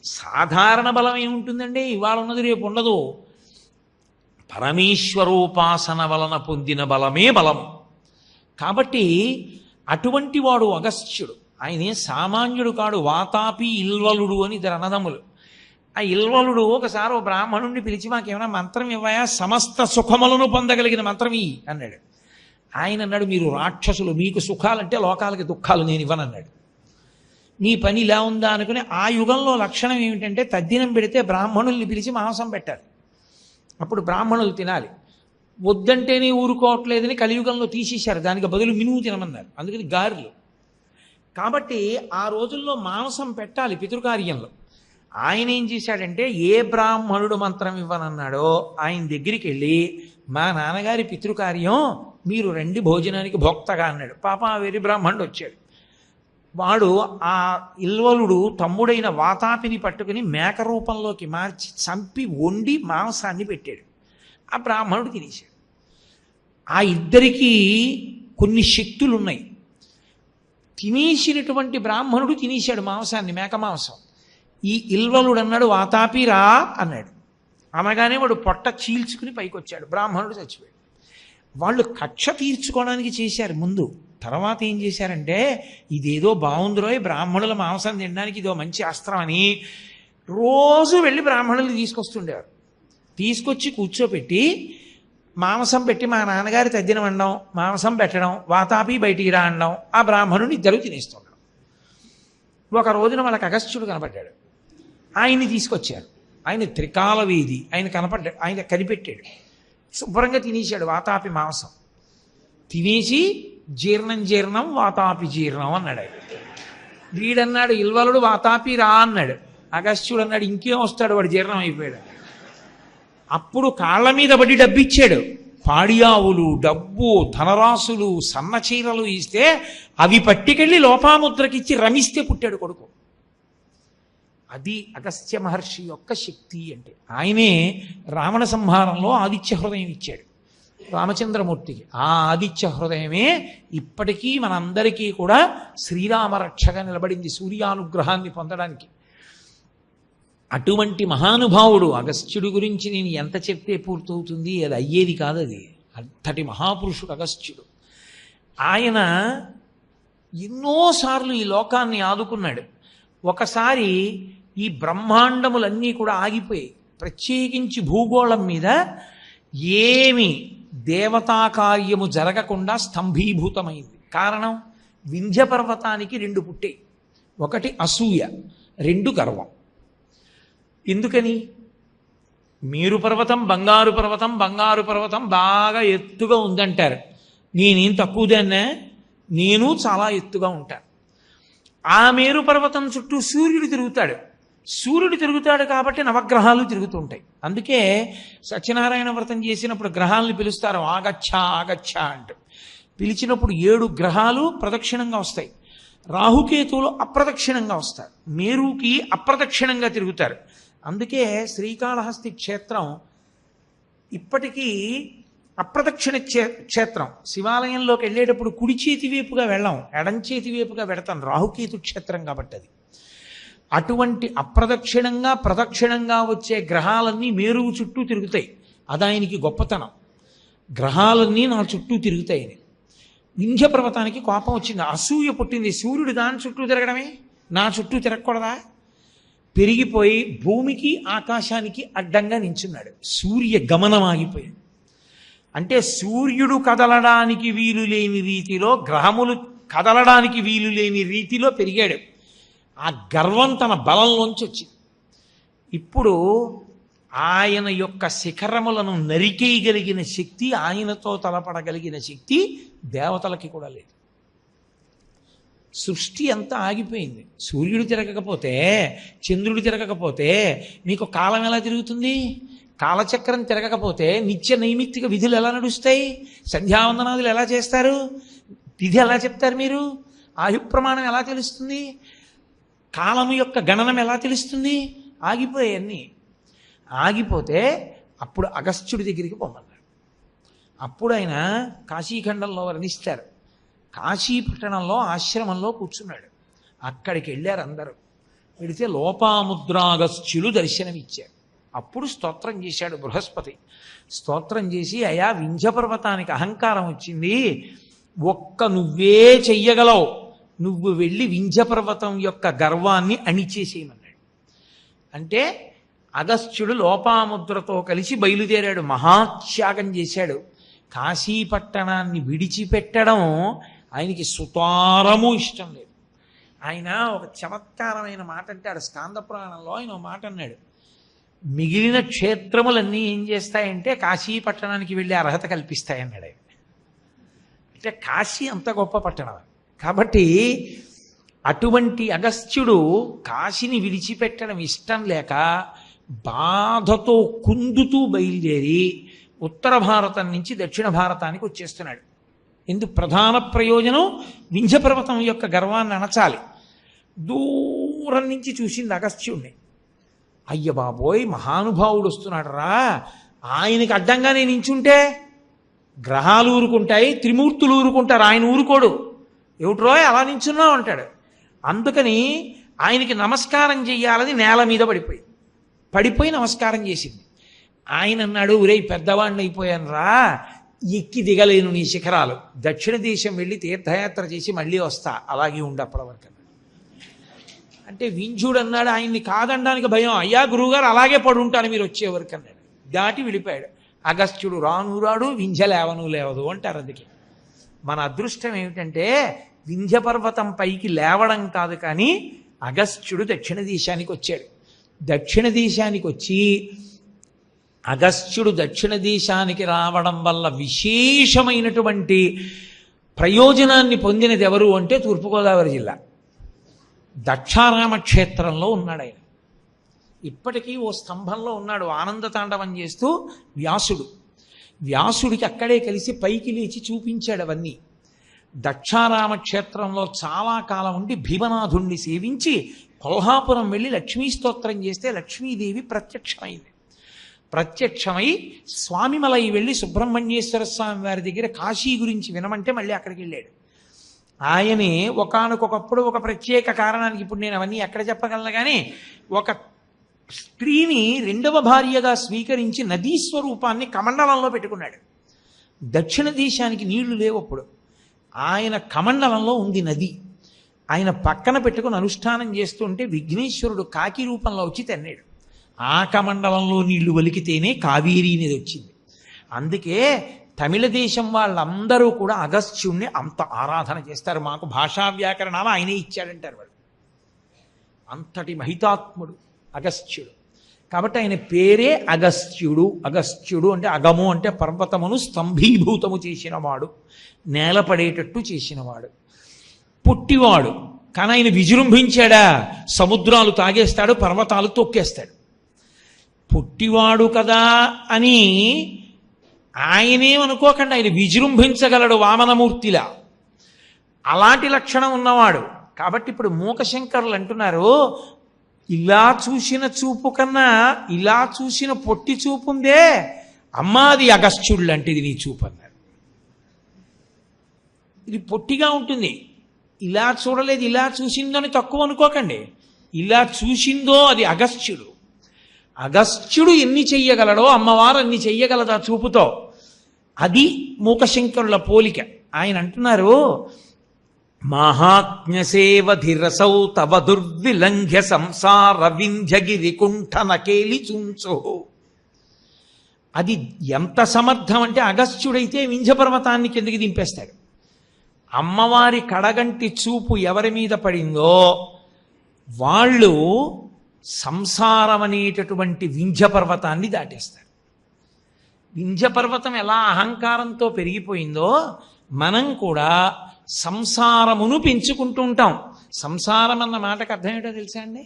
సాధారణ బలం ఏముంటుందండి? ఇవాళ ఉన్నది రేపు ఉండదు. పరమేశ్వరోపాసన వలన పొందిన బలమే బలం. కాబట్టి అటువంటి వాడు అగస్త్యుడు. ఆయనే సామాన్యుడు కాడు. వాతాపి ఇల్వలుడు అని ఇద్దరు అన్నదమ్ములు. ఆ ఇల్వలుడు ఒకసారి ఓ బ్రాహ్మణుడిని పిలిచి, మాకేమైనా మంత్రం ఇవ్వయా, సమస్త సుఖములను పొందగలిగిన మంత్రం ఇయ్యి అన్నాడు. ఆయన అన్నాడు, మీరు రాక్షసులు, మీకు సుఖాలంటే లోకాలకి దుఃఖాలు నేను ఇవ్వనన్నాడు. నీ పని ఇలా ఉందా అనుకుని, ఆ యుగంలో లక్షణం ఏమిటంటే తద్దినం పెడితే బ్రాహ్మణుల్ని పిలిచి మాంసం పెట్టాలి, అప్పుడు బ్రాహ్మణులు తినాలి. వద్దంటేనే ఊరుకోవట్లేదని కలియుగంలో తీసేశారు, దానికి బదులు మినుము తినమన్నారు. అందుకని గారెలు. కాబట్టి ఆ రోజుల్లో మాంసం పెట్టాలి పితృకార్యంలో. ఆయన ఏం చేశాడంటే, ఏ బ్రాహ్మణుడు మంత్రం ఇవ్వనన్నాడో ఆయన దగ్గరికి వెళ్ళి మా నాన్నగారి పితృకార్యం, మీరు రండి భోజనానికి భోక్తగా అన్నాడు. పాపం ఆ వెర్రి బ్రాహ్మణుడు వచ్చాడు. వాడు ఆ ఇల్వలుడు తమ్ముడైన వాతాపిని పట్టుకుని మేక రూపంలోకి మార్చి చంపి వండి మాంసాన్ని పెట్టాడు. ఆ బ్రాహ్మణుడు తినేశాడు. ఆ ఇద్దరికీ కొన్ని శక్తులు ఉన్నాయి. తినేసినటువంటి బ్రాహ్మణుడు తినేశాడు మాంసాన్ని, మేక మాంసం. ఈ ఇల్వలుడు అన్నాడు, వాతాపి రా అన్నాడు. అనగానే వాడు పొట్ట చీల్చుకుని పైకి వచ్చాడు. బ్రాహ్మణుడు చచ్చిపోయాడు. వాళ్ళు కక్ష తీర్చుకోవడానికి చేశారు ముందు. తర్వాత ఏం చేశారంటే, ఇదేదో బాగుందిరోయ్, బ్రాహ్మణుల మాంసం తినడానికి ఇదో మంచి అస్త్రం అని రోజు వెళ్ళి బ్రాహ్మణులు తీసుకొస్తుండేవారు. తీసుకొచ్చి కూర్చోపెట్టి మాంసం పెట్టి మా నాన్నగారి తద్దిన వండడం, మాంసం పెట్టడం, వాతాపి బయటికి రా అనడం, ఆ బ్రాహ్మణుని ఇద్దరు తినేస్తుండడం. ఒక రోజున వాళ్ళకి అగస్త్యుడు కనపడ్డాడు. ఆయన్ని తీసుకొచ్చారు. ఆయన త్రికాలవేది, ఆయన కనపడ్డాడు. ఆయన కనిపెట్టాడు. శుభ్రంగా తినేశాడు వాతాపి మాంసం. తినేసి జీర్ణం వాతాపి జీర్ణం అన్నాడు. వీడన్నాడు, ఇల్వలుడు వాతాపి రా అన్నాడు. అగస్త్యుడు అన్నాడు, ఇంకేం వస్తాడు, వాడు జీర్ణం అయిపోయాడు. అప్పుడు కాళ్ళ మీద పడి డబ్బిచ్చాడు. పాడియావులు, డబ్బు, ధనరాశులు, సన్నచీరలు ఇస్తే అవి పట్టుకెళ్ళి లోపాముద్రకిచ్చి రమిస్తే పుట్టాడు కొడుకు. అది అగస్త్య మహర్షి యొక్క శక్తి అంటే. ఆయనే రావణ సంహారంలో ఆదిత్య హృదయం ఇచ్చాడు రామచంద్రమూర్తికి. ఆ ఆదిత్య హృదయమే ఇప్పటికీ మనందరికీ కూడా శ్రీరామ రక్షగా నిలబడింది సూర్యానుగ్రహాన్ని పొందడానికి. అటువంటి మహానుభావుడు అగస్త్యుడి గురించి నేను ఎంత చెప్తే పూర్తవుతుంది, అది అయ్యేది కాదు. అది అంతటి మహాపురుషుడు అగస్త్యుడు. ఆయన ఎన్నోసార్లు ఈ లోకాన్ని ఆదుకున్నాడు. ఒకసారి ఈ బ్రహ్మాండములన్నీ కూడా ఆగిపోయాయి. ప్రత్యేకించి భూగోళం మీద ఏమి దేవతా కార్యము జరగకుండా స్తంభీభూతమైంది. కారణం, వింధ్య పర్వతానికి రెండు పుట్టాయి. ఒకటి అసూయ, రెండు గర్వం. ఎందుకని? మేరు పర్వతం బంగారు పర్వతం, బంగారు పర్వతం బాగా ఎత్తుగా ఉందంటారు. నేనేం తక్కువదాన్నే, నేను చాలా ఎత్తుగా ఉంటాను. ఆ మేరు పర్వతం చుట్టూ సూర్యుడు తిరుగుతాడు. సూర్యుడు తిరుగుతాడు కాబట్టి నవగ్రహాలు తిరుగుతుంటాయి. అందుకే సత్యనారాయణ వ్రతం చేసినప్పుడు గ్రహాలను పిలుస్తారు, ఆగచ్చ ఆగచ్చ అంటూ. పిలిచినప్పుడు 7 గ్రహాలు ప్రదక్షిణంగా వస్తాయి. రాహుకేతువులు అప్రదక్షిణంగా వస్తారు. మేరుకి అప్రదక్షిణంగా తిరుగుతారు. అందుకే శ్రీకాళహస్తి క్షేత్రం ఇప్పటికీ అప్రదక్షిణ క్షేత్రం. శివాలయంలోకి వెళ్ళేటప్పుడు కుడి చేతి వైపుగా వెళ్ళాం, ఎడం చేతి వైపుగా వెడతాం. రాహుకేతు క్షేత్రం కాబట్టి అది. అటువంటి అప్రదక్షిణంగా ప్రదక్షిణంగా వచ్చే గ్రహాలన్నీ మేరువు చుట్టూ తిరుగుతాయి. అది ఆయనకి గొప్పతనం. గ్రహాలన్నీ నా చుట్టూ తిరుగుతాయని. వింధ్య పర్వతానికి కోపం వచ్చింది, అసూయ పుట్టింది. సూర్యుడు దాని చుట్టూ తిరగడమే, నా చుట్టూ తిరగకూడదా? పెరిగిపోయి భూమికి ఆకాశానికి అడ్డంగా నించున్నాడు. సూర్య గమనం ఆగిపోయింది. అంటే సూర్యుడు కదలడానికి వీలు లేని రీతిలో, గ్రహములు కదలడానికి వీలు లేని రీతిలో పెరిగాడు. ఆ గర్వం తన బలంలోంచి వచ్చింది. ఇప్పుడు ఆయన యొక్క శిఖరములను నరికేయగలిగిన శక్తి, ఆయనతో తలపడగలిగిన శక్తి దేవతలకి కూడా లేదు. సృష్టి అంతా ఆగిపోయింది. సూర్యుడు తిరగకపోతే, చంద్రుడు తిరగకపోతే మీకు కాలం ఎలా తిరుగుతుంది? కాలచక్రం తిరగకపోతే నిత్య నైమిత్తిక విధులు ఎలా నడుస్తాయి? సంధ్యావందనాదులు ఎలా చేస్తారు? విధి ఎలా చెప్తారు మీరు? ఆయు ప్రమాణం ఎలా తెలుస్తుంది? కాలము యొక్క గణనం ఎలా తెలుస్తుంది? ఆగిపోయాయన్నీ. ఆగిపోతే అప్పుడు అగస్త్యుడి దగ్గరికి పొమ్మన్నాడు. అప్పుడు ఆయన కాశీఖండంలో వర్ణిస్తారు. కాశీపట్టణంలో ఆశ్రమంలో కూర్చున్నాడు. అక్కడికి వెళ్ళారు అందరూ. వెళితే లోపాముద్రాగస్త్యులు దర్శనమిచ్చారు. అప్పుడు స్తోత్రం చేశాడు బృహస్పతి. స్తోత్రం చేసి, అయా వింధ్య పర్వతానికి అహంకారం వచ్చింది, ఒక్క నువ్వే చెయ్యగలవు, నువ్వు వెళ్ళి వింధ్య పర్వతం యొక్క గర్వాన్ని అణిచేసేయమన్నాడు. అంటే అగస్త్యుడు లోపాముద్రతో కలిసి బయలుదేరాడు. మహాత్యాగం చేశాడు. కాశీపట్టణాన్ని విడిచిపెట్టడం ఆయనకి సుతారము ఇష్టం లేదు. ఆయన ఒక చమత్కారమైన మాట అంటాడు స్కాంద పురాణంలో. ఆయన ఒక మాట అన్నాడు, మిగిలిన క్షేత్రములన్నీ ఏం చేస్తాయంటే కాశీపట్టణానికి వెళ్ళే అర్హత కల్పిస్తాయన్నాడు ఆయన. అంటే కాశీ అంత గొప్ప పట్టణం కాబట్టి అటువంటి అగస్త్యుడు కాశీని విడిచిపెట్టడం ఇష్టం లేక బాధతో కుందుతూ బయలుదేరి ఉత్తర భారతం నుంచి దక్షిణ భారతానికి వచ్చేస్తున్నాడు. ఎందుకు ప్రధాన ప్రయోజనం వింధ్య పర్వతం యొక్క గర్వాన్ని అణచాలి. దూరం నుంచి చూసింది అగస్త్యుణ్ణి. అయ్య బాబోయ్, మహానుభావుడు వస్తున్నాడు రా, ఆయనకి అడ్డంగా నేను నించుంటే గ్రహాలు ఊరుకుంటాయి, త్రిమూర్తులు ఊరుకుంటారు, ఆయన ఊరుకోడు. ఏమిట్రోయ్ అలా నించున్నావు అంటాడు. అందుకని ఆయనకి నమస్కారం చెయ్యాలని నేల మీద పడిపోయి నమస్కారం చేసింది. ఆయన అన్నాడు, ఒరే పెద్దవాడిని అయిపోయాను రా, ఎక్కి దిగలేను నీ శిఖరాలు, దక్షిణ దేశం వెళ్ళి తీర్థయాత్ర చేసి మళ్ళీ వస్తా, అలాగే ఉండి అప్పటి వరకు. అంటే వింధ్యుడు అన్నాడు, ఆయన్ని కాదనడానికి భయం, అయ్యా గురువుగారు అలాగే పడుంటాను మీరు వచ్చేవరకు అన్నాడు. దాటి వెళ్ళిపోయాడు. అగస్త్యుడు రాను రాడు, వింధ్య లేవను లేవదు అంటారు. అందుకే మన అదృష్టం ఏమిటంటే వింధ్య పర్వతం పైకి లేవడం కాదు, కానీ అగస్త్యుడు దక్షిణ దేశానికి వచ్చాడు. దక్షిణ దేశానికి వచ్చి అగస్త్యుడు దక్షిణ దేశానికి రావడం వల్ల విశేషమైనటువంటి ప్రయోజనాన్ని పొందినది ఎవరు అంటే తూర్పుగోదావరి జిల్లా దక్షారామ క్షేత్రంలో ఉన్నాడు ఆయన. ఇప్పటికీ ఓ స్తంభంలో ఉన్నాడు ఆనంద తాండవం చేస్తూ వ్యాసుడికి అక్కడే కలిసి పైకి లేచి చూపించాడు అవన్నీ. దక్షారామ క్షేత్రంలో చాలా కాలం ఉండి భీమనాథుణ్ణి సేవించి కొల్హాపురం వెళ్ళి లక్ష్మీ స్తోత్రం చేస్తే లక్ష్మీదేవి ప్రత్యక్షమై స్వామిమలై వెళ్ళి సుబ్రహ్మణ్యేశ్వర స్వామి వారి దగ్గర కాశీ గురించి వినమంటే మళ్ళీ అక్కడికి వెళ్ళాడు. ఆయనే ఒకానొకప్పుడు ఒక ప్రత్యేక కారణానికి, ఇప్పుడు నేను అవన్నీ ఎక్కడ చెప్పగలను, కానీ ఒక స్త్రీని రెండవ భార్యగా స్వీకరించి నదీ స్వరూపాన్ని కమండలంలో పెట్టుకున్నాడు. దక్షిణ దేశానికి నీళ్లు లేవు అప్పుడు, ఆయన కమండలంలో ఉంది నది. ఆయన పక్కన పెట్టుకుని అనుష్ఠానం చేస్తుంటే విఘ్నేశ్వరుడు కాకి రూపంలో వచ్చి తన్నాడు. ఆ కమండలంలో నీళ్లు వలికితేనే కావేరీ నది వచ్చింది. అందుకే తమిళ దేశం వాళ్ళందరూ కూడా అగస్త్యుణ్ణి అంత ఆరాధన చేస్తారు. మాకు భాషా వ్యాకరణాలు ఆయనే ఇచ్చాడంటారు వాళ్ళు. అంతటి మహితాత్ముడు అగస్త్యుడు. కాబట్టి ఆయన పేరే అగస్త్యుడు. అగస్త్యుడు అంటే అగము అంటే పర్వతమును స్తంభీభూతము చేసినవాడు, నేలపడేటట్టు చేసినవాడు. పుట్టివాడు, కానీ ఆయన విజృంభించాడా, సముద్రాలు తాగేస్తాడు, పర్వతాలు తొక్కేస్తాడు. పుట్టివాడు కదా అని ఆయనేమనుకోకండి, ఆయన విజృంభించగలడు వామనమూర్తిలా. అలాంటి లక్షణం ఉన్నవాడు. కాబట్టి ఇప్పుడు మూకశంకరులు అంటున్నారు, ఇలా చూసిన చూపు కన్నా ఇలా చూసిన పొట్టి చూపు ఉందే అమ్మాది అగస్త్యుడు లాంటిది నీ చూపు అన్నారు. ఇది పొట్టిగా ఉంటుంది, ఇలా చూడలేదు, ఇలా చూసిందని తక్కువ అనుకోకండి. ఇలా చూసిందో అది అగస్త్యుడు. అగస్త్యుడు ఎన్ని చెయ్యగలడో అమ్మవారు అన్ని చెయ్యగలదా చూపుతో. అది మూకశంకరుల పోలిక. ఆయన అంటున్నారు, మహాజ్ఞసేవధిరసౌ తవ దుర్విలంఘ్య సంసార వింధ్యగిరి కుంఠన కేలి చూంచో. అది ఎంత సమర్థం అంటే అగస్త్యుడైతే వింధ్య పర్వతాన్ని కిందకి దింపేస్తాడు. అమ్మవారి కడగంటి చూపు ఎవరి మీద పడిందో వాళ్ళు సంసారం అనేటటువంటి వింధ్య పర్వతాన్ని దాటేస్తారు. వింధ్య పర్వతం ఎలా అహంకారంతో పెరిగిపోయిందో మనం కూడా సంసారమును పెంచుకుంటూ ఉంటాం. సంసారం అన్న మాటకు అర్థం ఏంటో తెలుసా అండి?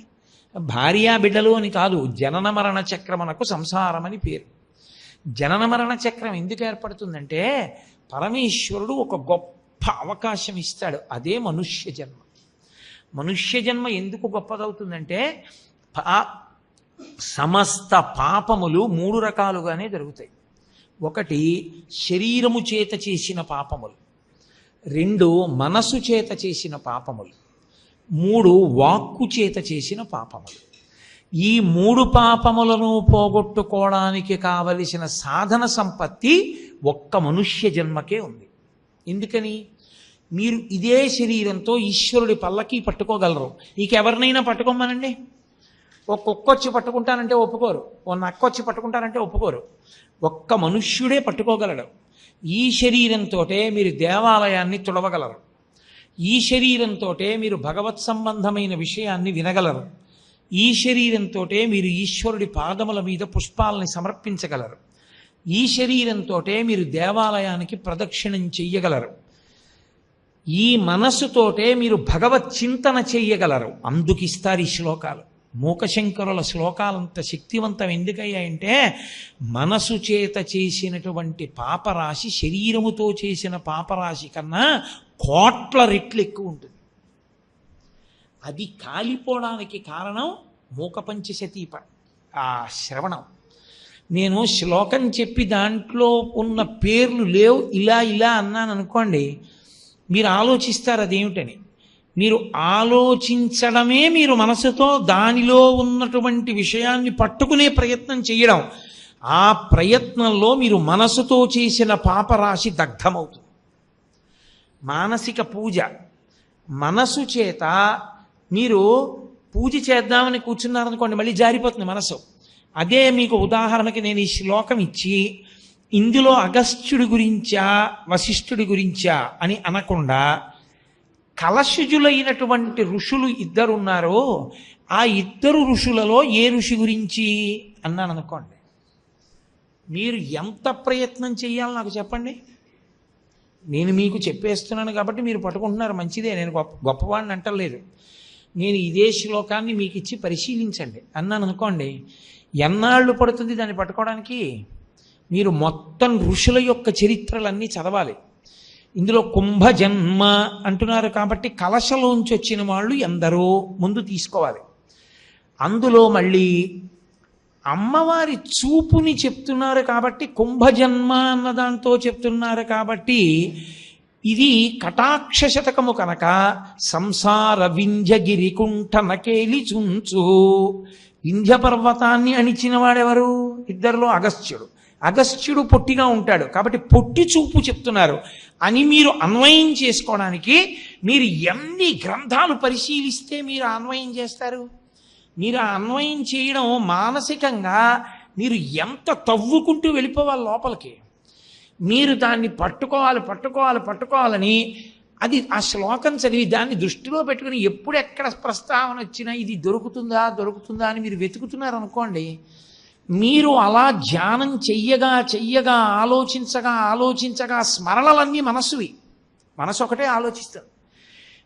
భార్యా బిడ్డలు అని కాదు, జనన మరణ చక్రమునకు సంసారం అని పేరు. జనన మరణ చక్రం ఎందుకు ఏర్పడుతుందంటే పరమేశ్వరుడు ఒక గొప్ప అవకాశం ఇస్తాడు, అదే మనుష్య జన్మ. మనుష్య జన్మ ఎందుకు గొప్పదవుతుందంటే సమస్త పాపములు 3 రకాలుగానే జరుగుతాయి. ఒకటి శరీరము చేత చేసిన పాపములు, 2 మనసు చేత చేసిన పాపములు, 3 వాక్కు చేత చేసిన పాపములు. ఈ 3 పాపములను పోగొట్టుకోవడానికి కావలసిన సాధన సంపత్తి ఒక్క మనుష్య జన్మకే ఉంది. ఎందుకని? మీరు ఇదే శరీరంతో ఈశ్వరుడి పల్లకి పట్టుకోగలరు. ఎవరినైనా పట్టుకోమనండి, ఓ కుక్కొచ్చి పట్టుకుంటానంటే ఒప్పుకోరు, ఓ నక్కొచ్చి పట్టుకుంటానంటే ఒప్పుకోరు. ఒక్క మనుష్యుడే పట్టుకోగలడు. ఈ శరీరంతో మీరు దేవాలయాన్ని తుడవగలరు. ఈ శరీరంతో మీరు భగవత్ సంబంధమైన విషయాన్ని వినగలరు. ఈ శరీరంతో మీరు ఈశ్వరుడి పాదముల మీద పుష్పాలని సమర్పించగలరు. ఈ శరీరంతో మీరు దేవాలయానికి ప్రదక్షిణం చెయ్యగలరు. ఈ మనస్సుతోటే మీరు భగవత్ చింతన చెయ్యగలరు. అందుకిస్తారు ఈ శ్లోకాలు. మూకశంకరుల శ్లోకాలంత శక్తివంతం ఎందుకయ్యాయంటే మనసు చేత చేసినటువంటి పాపరాశి శరీరముతో చేసిన పాపరాశి కన్నా కోట్ల రెట్లు ఎక్కువ ఉంటుంది. అది కాలిపోవడానికి కారణం మూక పంచశతి ఆ శ్రవణం. నేను శ్లోకం చెప్పి దాంట్లో ఉన్న పేర్లు లేవు ఇలా ఇలా అన్నాను అనుకోండి, మీరు ఆలోచిస్తారు అదేమిటని. మీరు ఆలోచించడమే మీరు మనసుతో దానిలో ఉన్నటువంటి విషయాన్ని పట్టుకునే ప్రయత్నం చేయడం. ఆ ప్రయత్నంలో మీరు మనసుతో చేసిన పాపరాశి దగ్ధమవుతుంది. మానసిక పూజ, మనసు చేత మీరు పూజ చేద్దామని కూర్చున్నారనుకోండి, మళ్ళీ జారిపోతుంది మనసు. అదే మీకు ఉదాహరణకి నేను ఈ శ్లోకం ఇచ్చి ఇందులో అగస్త్యుడి గురించా వశిష్ఠుడి గురించా అని అనకుండా కలశజులైనటువంటి ఋషులు ఇద్దరున్నారో ఆ ఇద్దరు ఋషులలో ఏ ఋషి గురించి అన్నాను అనుకోండి, మీరు ఎంత ప్రయత్నం చేయాలో నాకు చెప్పండి. నేను మీకు చెప్పేస్తున్నాను కాబట్టి మీరు పట్టుకుంటున్నారు, మంచిదే, నేను గొప్పవాడిని అంటలేదు. నేను ఇదే శ్లోకాన్ని మీకు ఇచ్చి పరిశీలించండి అన్నాను అనుకోండి, ఎన్నాళ్ళు పడుతుంది దాన్ని పట్టుకోవడానికి? మీరు మొత్తం ఋషుల యొక్క చరిత్రలన్నీ చదవాలి. ఇందులో కుంభజన్మ అంటున్నారు కాబట్టి కలశలోంచి వచ్చిన వాళ్ళు ఎందరో ముందు తీసుకోవాలి. అందులో మళ్ళీ అమ్మవారి చూపుని చెప్తున్నారు కాబట్టి కుంభజన్మ అన్న దాంతో చెప్తున్నారు కాబట్టి ఇది కటాక్ష శతకము కనుక సంసార వింధ్యగిరికుంఠ నకేలి చుంచు. వింధ్య పర్వతాన్ని అణిచిన వాడెవరు? ఇద్దరిలో అగస్త్యుడు పొట్టిగా ఉంటాడు కాబట్టి పొట్టి చూపు చెప్తున్నారు అని మీరు అన్వయం చేసుకోవడానికి మీరు ఎన్ని గ్రంథాలు పరిశీలిస్తే మీరు అన్వయం చేస్తారు? మీరు ఆ అన్వయం చేయడం మానసికంగా మీరు ఎంత తవ్వుకుంటూ వెళ్ళిపోవాలి లోపలికి. మీరు దాన్ని పట్టుకోవాలని అది ఆ శ్లోకం చదివి దాన్ని దృష్టిలో పెట్టుకుని ఎప్పుడు ఎక్కడ ప్రస్తావన వచ్చినా ఇది దొరుకుతుందా అని మీరు వెతుకుతున్నారు అనుకోండి, మీరు అలా ధ్యానం చెయ్యగా ఆలోచించగా స్మరణలన్నీ మనసు ఒకటే ఆలోచిస్తారు.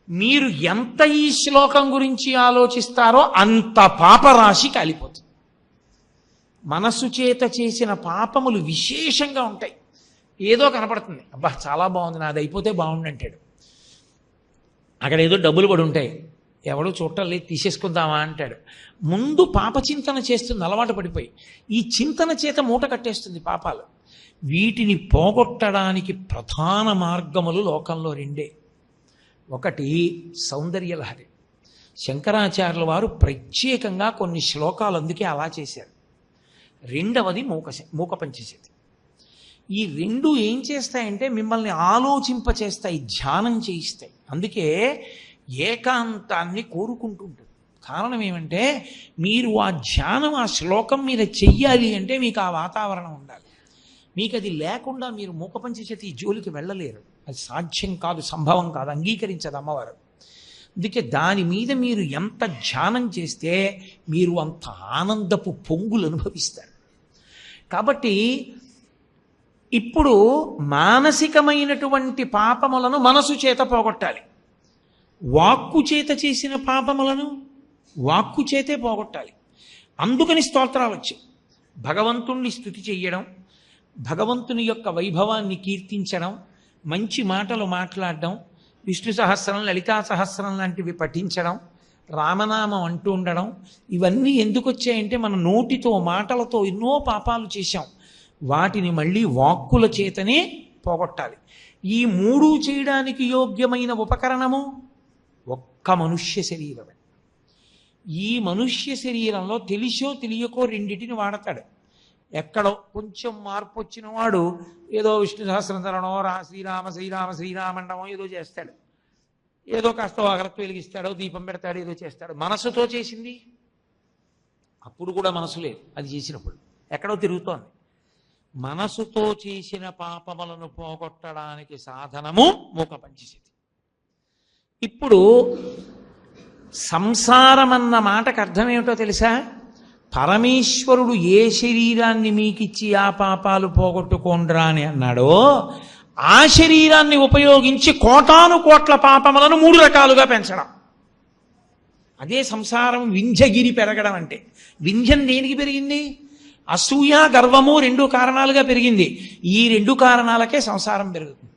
మీరు ఎంత ఈ శ్లోకం గురించి ఆలోచిస్తారో అంత పాపరాశి కాలిపోతుంది. మనసు చేత చేసిన పాపములు విశేషంగా ఉంటాయి. ఏదో కనపడుతుంది, అబ్బా చాలా బాగుంది, నాది అయిపోతే బాగుండు అంటాడు. అక్కడ ఏదో డబ్బులు పడి ఉంటాయి, ఎవడో చూడటం లేదు, తీసేసుకుందామా అంటాడు. ముందు పాపచింతన చేస్తుంది అలవాటు పడిపోయి. ఈ చింతన చేత మూట కట్టేస్తుంది పాపాలు. వీటిని పోగొట్టడానికి ప్రధాన మార్గములు లోకంలో రెండే. ఒకటి సౌందర్యలహరి. శంకరాచార్యుల వారు ప్రత్యేకంగా కొన్ని శ్లోకాలు అందుకే అలా చేశారు. రెండవది మూక పంచశతి. ఈ రెండు ఏం చేస్తాయంటే మిమ్మల్ని ఆలోచింపచేస్తాయి, ధ్యానం చేయిస్తాయి. అందుకే ఏకాంతాన్ని కోరుకుంటుంటుంది. కారణం ఏమంటే మీరు ఆ ధ్యానం ఆ శ్లోకం మీద చెయ్యాలి అంటే మీకు ఆ వాతావరణం ఉండాలి. మీకు అది లేకుండా మీరు మూక పంచశతి జోలికి వెళ్ళలేరు. అది సాధ్యం కాదు, సంభవం కాదు, అంగీకరించదు అమ్మవారు. అందుకే దాని మీద మీరు ఎంత ధ్యానం చేస్తే మీరు అంత ఆనందపు పొంగులు అనుభవిస్తారు. కాబట్టి ఇప్పుడు మానసికమైనటువంటి పాపములను మనసు చేత పోగొట్టాలి. వాక్కు చేత చేసిన పాపములను వాక్కు చేతే పోగొట్టాలి. అందుకని స్తోత్రాలు వచ్చాయి. భగవంతుణ్ణి స్తుతి చెయ్యడం, భగవంతుని యొక్క వైభవాన్ని కీర్తించడం, మంచి మాటలు మాట్లాడడం, విష్ణు సహస్రం లలితా సహస్రం లాంటివి పఠించడం, రామనామం అంటూ ఉండడం, ఇవన్నీ ఎందుకు వచ్చాయంటే మన నోటితో మాటలతో ఎన్నో పాపాలు చేశాం. వాటిని మళ్ళీ వాక్కుల చేతనే పోగొట్టాలి. ఈ మూడు చేయడానికి యోగ్యమైన ఉపకరణము ఒక్క మనుష్య శరీరమే. ఈ మనుష్య శరీరంలో తెలిసో తెలియకో రెండిటిని వాడతాడు. ఎక్కడో కొంచెం మార్పు వచ్చిన వాడు ఏదో విష్ణు సహస్రం తరణో శ్రీరామండమో ఏదో చేస్తాడు, ఏదో కాస్త అగరత్తు వెలిగిస్తాడో దీపం పెడతాడు, ఏదో చేస్తాడు. మనసుతో చేసింది అప్పుడు కూడా మనసు లేదు, అది చేసినప్పుడు ఎక్కడో తిరుగుతోంది. మనసుతో చేసిన పాపములను పోగొట్టడానికి సాధనము మూక పంచశతి. ఇప్పుడు సంసారం అన్న మాటకు అర్థం ఏమిటో తెలుసా? పరమేశ్వరుడు ఏ శరీరాన్ని మీకిచ్చి ఆ పాపాలు పోగొట్టుకోండ్రా అని అన్నాడో ఆ శరీరాన్ని ఉపయోగించి కోటాను కోట్ల పాపములను 3 రకాలుగా పెంచడం. అదే సంసారం వింధ్యగిరి పెరగడం అంటే. వింధ్యం దేనికి పెరిగింది? అసూయ గర్వము 2 కారణాలుగా పెరిగింది. ఈ 2 కారణాలకే సంసారం పెరుగుతుంది.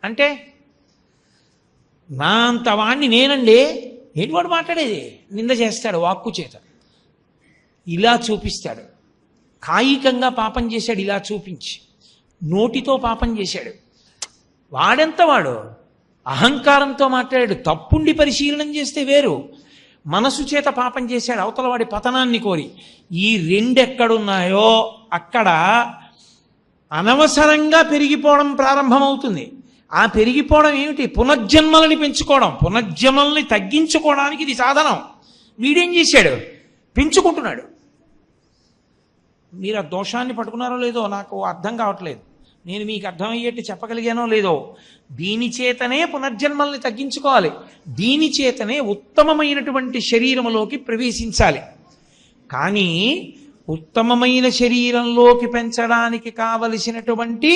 అంటే నా అంత వాణ్ణి నేనండి, ఏంటి వాడు మాట్లాడేది? నింద చేస్తాడు వాక్కు చేత, ఇలా చూపిస్తాడు. కాయికంగా పాపం చేశాడు ఇలా చూపించి, నోటితో పాపం చేశాడు. వాడెంత వాడు అహంకారంతో మాట్లాడాడు. తప్పుండి పరిశీలనం చేస్తే వేరు, మనసు చేత పాపం చేశాడు అవతల వాడి పతనాన్ని కోరి. ఈ 2 ఎక్కడున్నాయో అక్కడ అనవసరంగా పెరిగిపోవడం ప్రారంభమవుతుంది. ఆ పెరిగిపోవడం ఏమిటి? పునర్జన్మలని పెంచుకోవడం, పునర్జన్మల్ని తగ్గించుకోవడానికి ఇది సాధనం. వీడేం చేశాడు? పెంచుకుంటున్నాడు. మీరు ఆ దోషాన్ని పట్టుకున్నారో లేదో నాకు అర్థం కావట్లేదు. నేను మీకు అర్థమయ్యేట్టు చెప్పగలిగానో లేదో. దీని చేతనే పునర్జన్మల్ని తగ్గించుకోవాలి, దీని చేతనే ఉత్తమమైనటువంటి శరీరములోకి ప్రవేశించాలి. కానీ ఉత్తమమైన శరీరంలోకి పెంచడానికి కావలసినటువంటి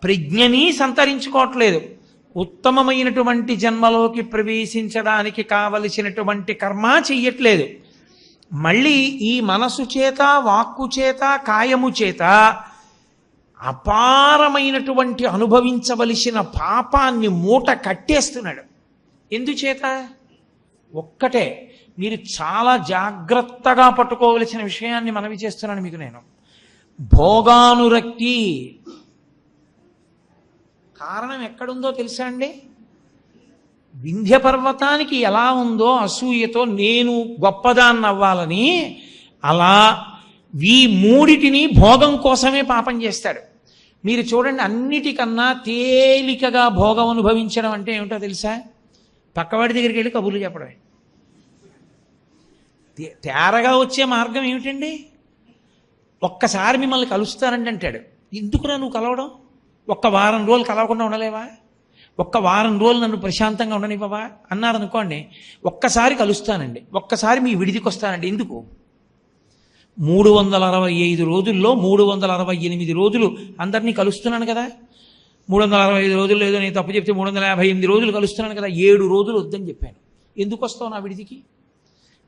ప్రజ్ఞని సంతరించుకోవట్లేదు, ఉత్తమమైనటువంటి జన్మలోకి ప్రవేశించడానికి కావలసినటువంటి కర్మ చెయ్యట్లేదు. మళ్ళీ ఈ మనసు చేత, వాక్కు చేత, కాయము చేత అపారమైనటువంటి అనుభవించవలసిన పాపాన్ని మూట కట్టేస్తున్నాడు. ఎందుచేత? ఒక్కటే, మీరు చాలా జాగ్రత్తగా పట్టుకోవలసిన విషయాన్ని మనవి చేస్తున్నాను మీకు నేను. భోగానురక్తి. కారణం ఎక్కడుందో తెలుసా అండి? వింధ్య పర్వతానికి ఎలా ఉందో అసూయతో నేను గొప్పదాన్ని అవ్వాలని, అలా ఈ 3టిని భోగం కోసమే పాపం చేస్తాడు. మీరు చూడండి, అన్నిటికన్నా తేలికగా భోగం అనుభవించడం అంటే ఏమిటో తెలుసా? పక్కవాడి దగ్గరికి వెళ్ళి కబుర్లు చెప్పడమే. తేరగా వచ్చే మార్గం ఏమిటండి? ఒక్కసారి మిమ్మల్ని కలుస్తానండి అంటాడు. ఎందుకురా నువ్వు కలవడం? ఒక్క వారం రోజులు కలవకుండా ఉండలేవా? ఒక్క వారం రోజులు నన్ను ప్రశాంతంగా ఉండనివ్వవా అన్నారనుకోండి, ఒక్కసారి కలుస్తానండి, ఒక్కసారి మీ విడిదికి వస్తానండి. ఎందుకు? 365 రోజుల్లో 368 రోజులు అందరినీ కలుస్తున్నాను కదా. 365 రోజులు లేదో నేను తప్పు చెప్తే 358 రోజులు కలుస్తున్నాను కదా. 7 రోజులు వద్దని చెప్పాను. ఎందుకు వస్తావు నా విడిదికి?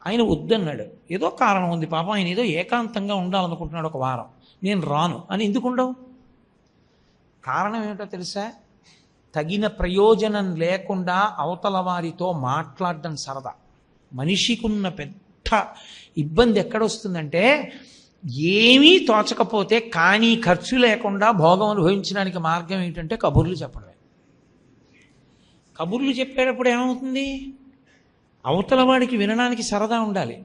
ఆయన వద్దన్నాడు. ఏదో కారణం ఉంది పాపం, ఆయన ఏదో ఏకాంతంగా ఉండాలనుకుంటున్నాడు ఒక వారం. నేను రాను అని ఎందుకు ఉండవు? కారణం ఏమిటో తెలుసా? తగిన ప్రయోజనం లేకుండా అవతల వారితో మాట్లాడడం సరదా. మనిషికున్న పెద్ద ఇబ్బంది ఎక్కడొస్తుందంటే, ఏమీ తోచకపోతే కానీ ఖర్చు లేకుండా భోగం అనుభవించడానికి మార్గం ఏంటంటే కబుర్లు చెప్పడమే. కబుర్లు చెప్పేటప్పుడు ఏమవుతుంది? అవతల వాడికి వినడానికి సరదా ఉండాలి.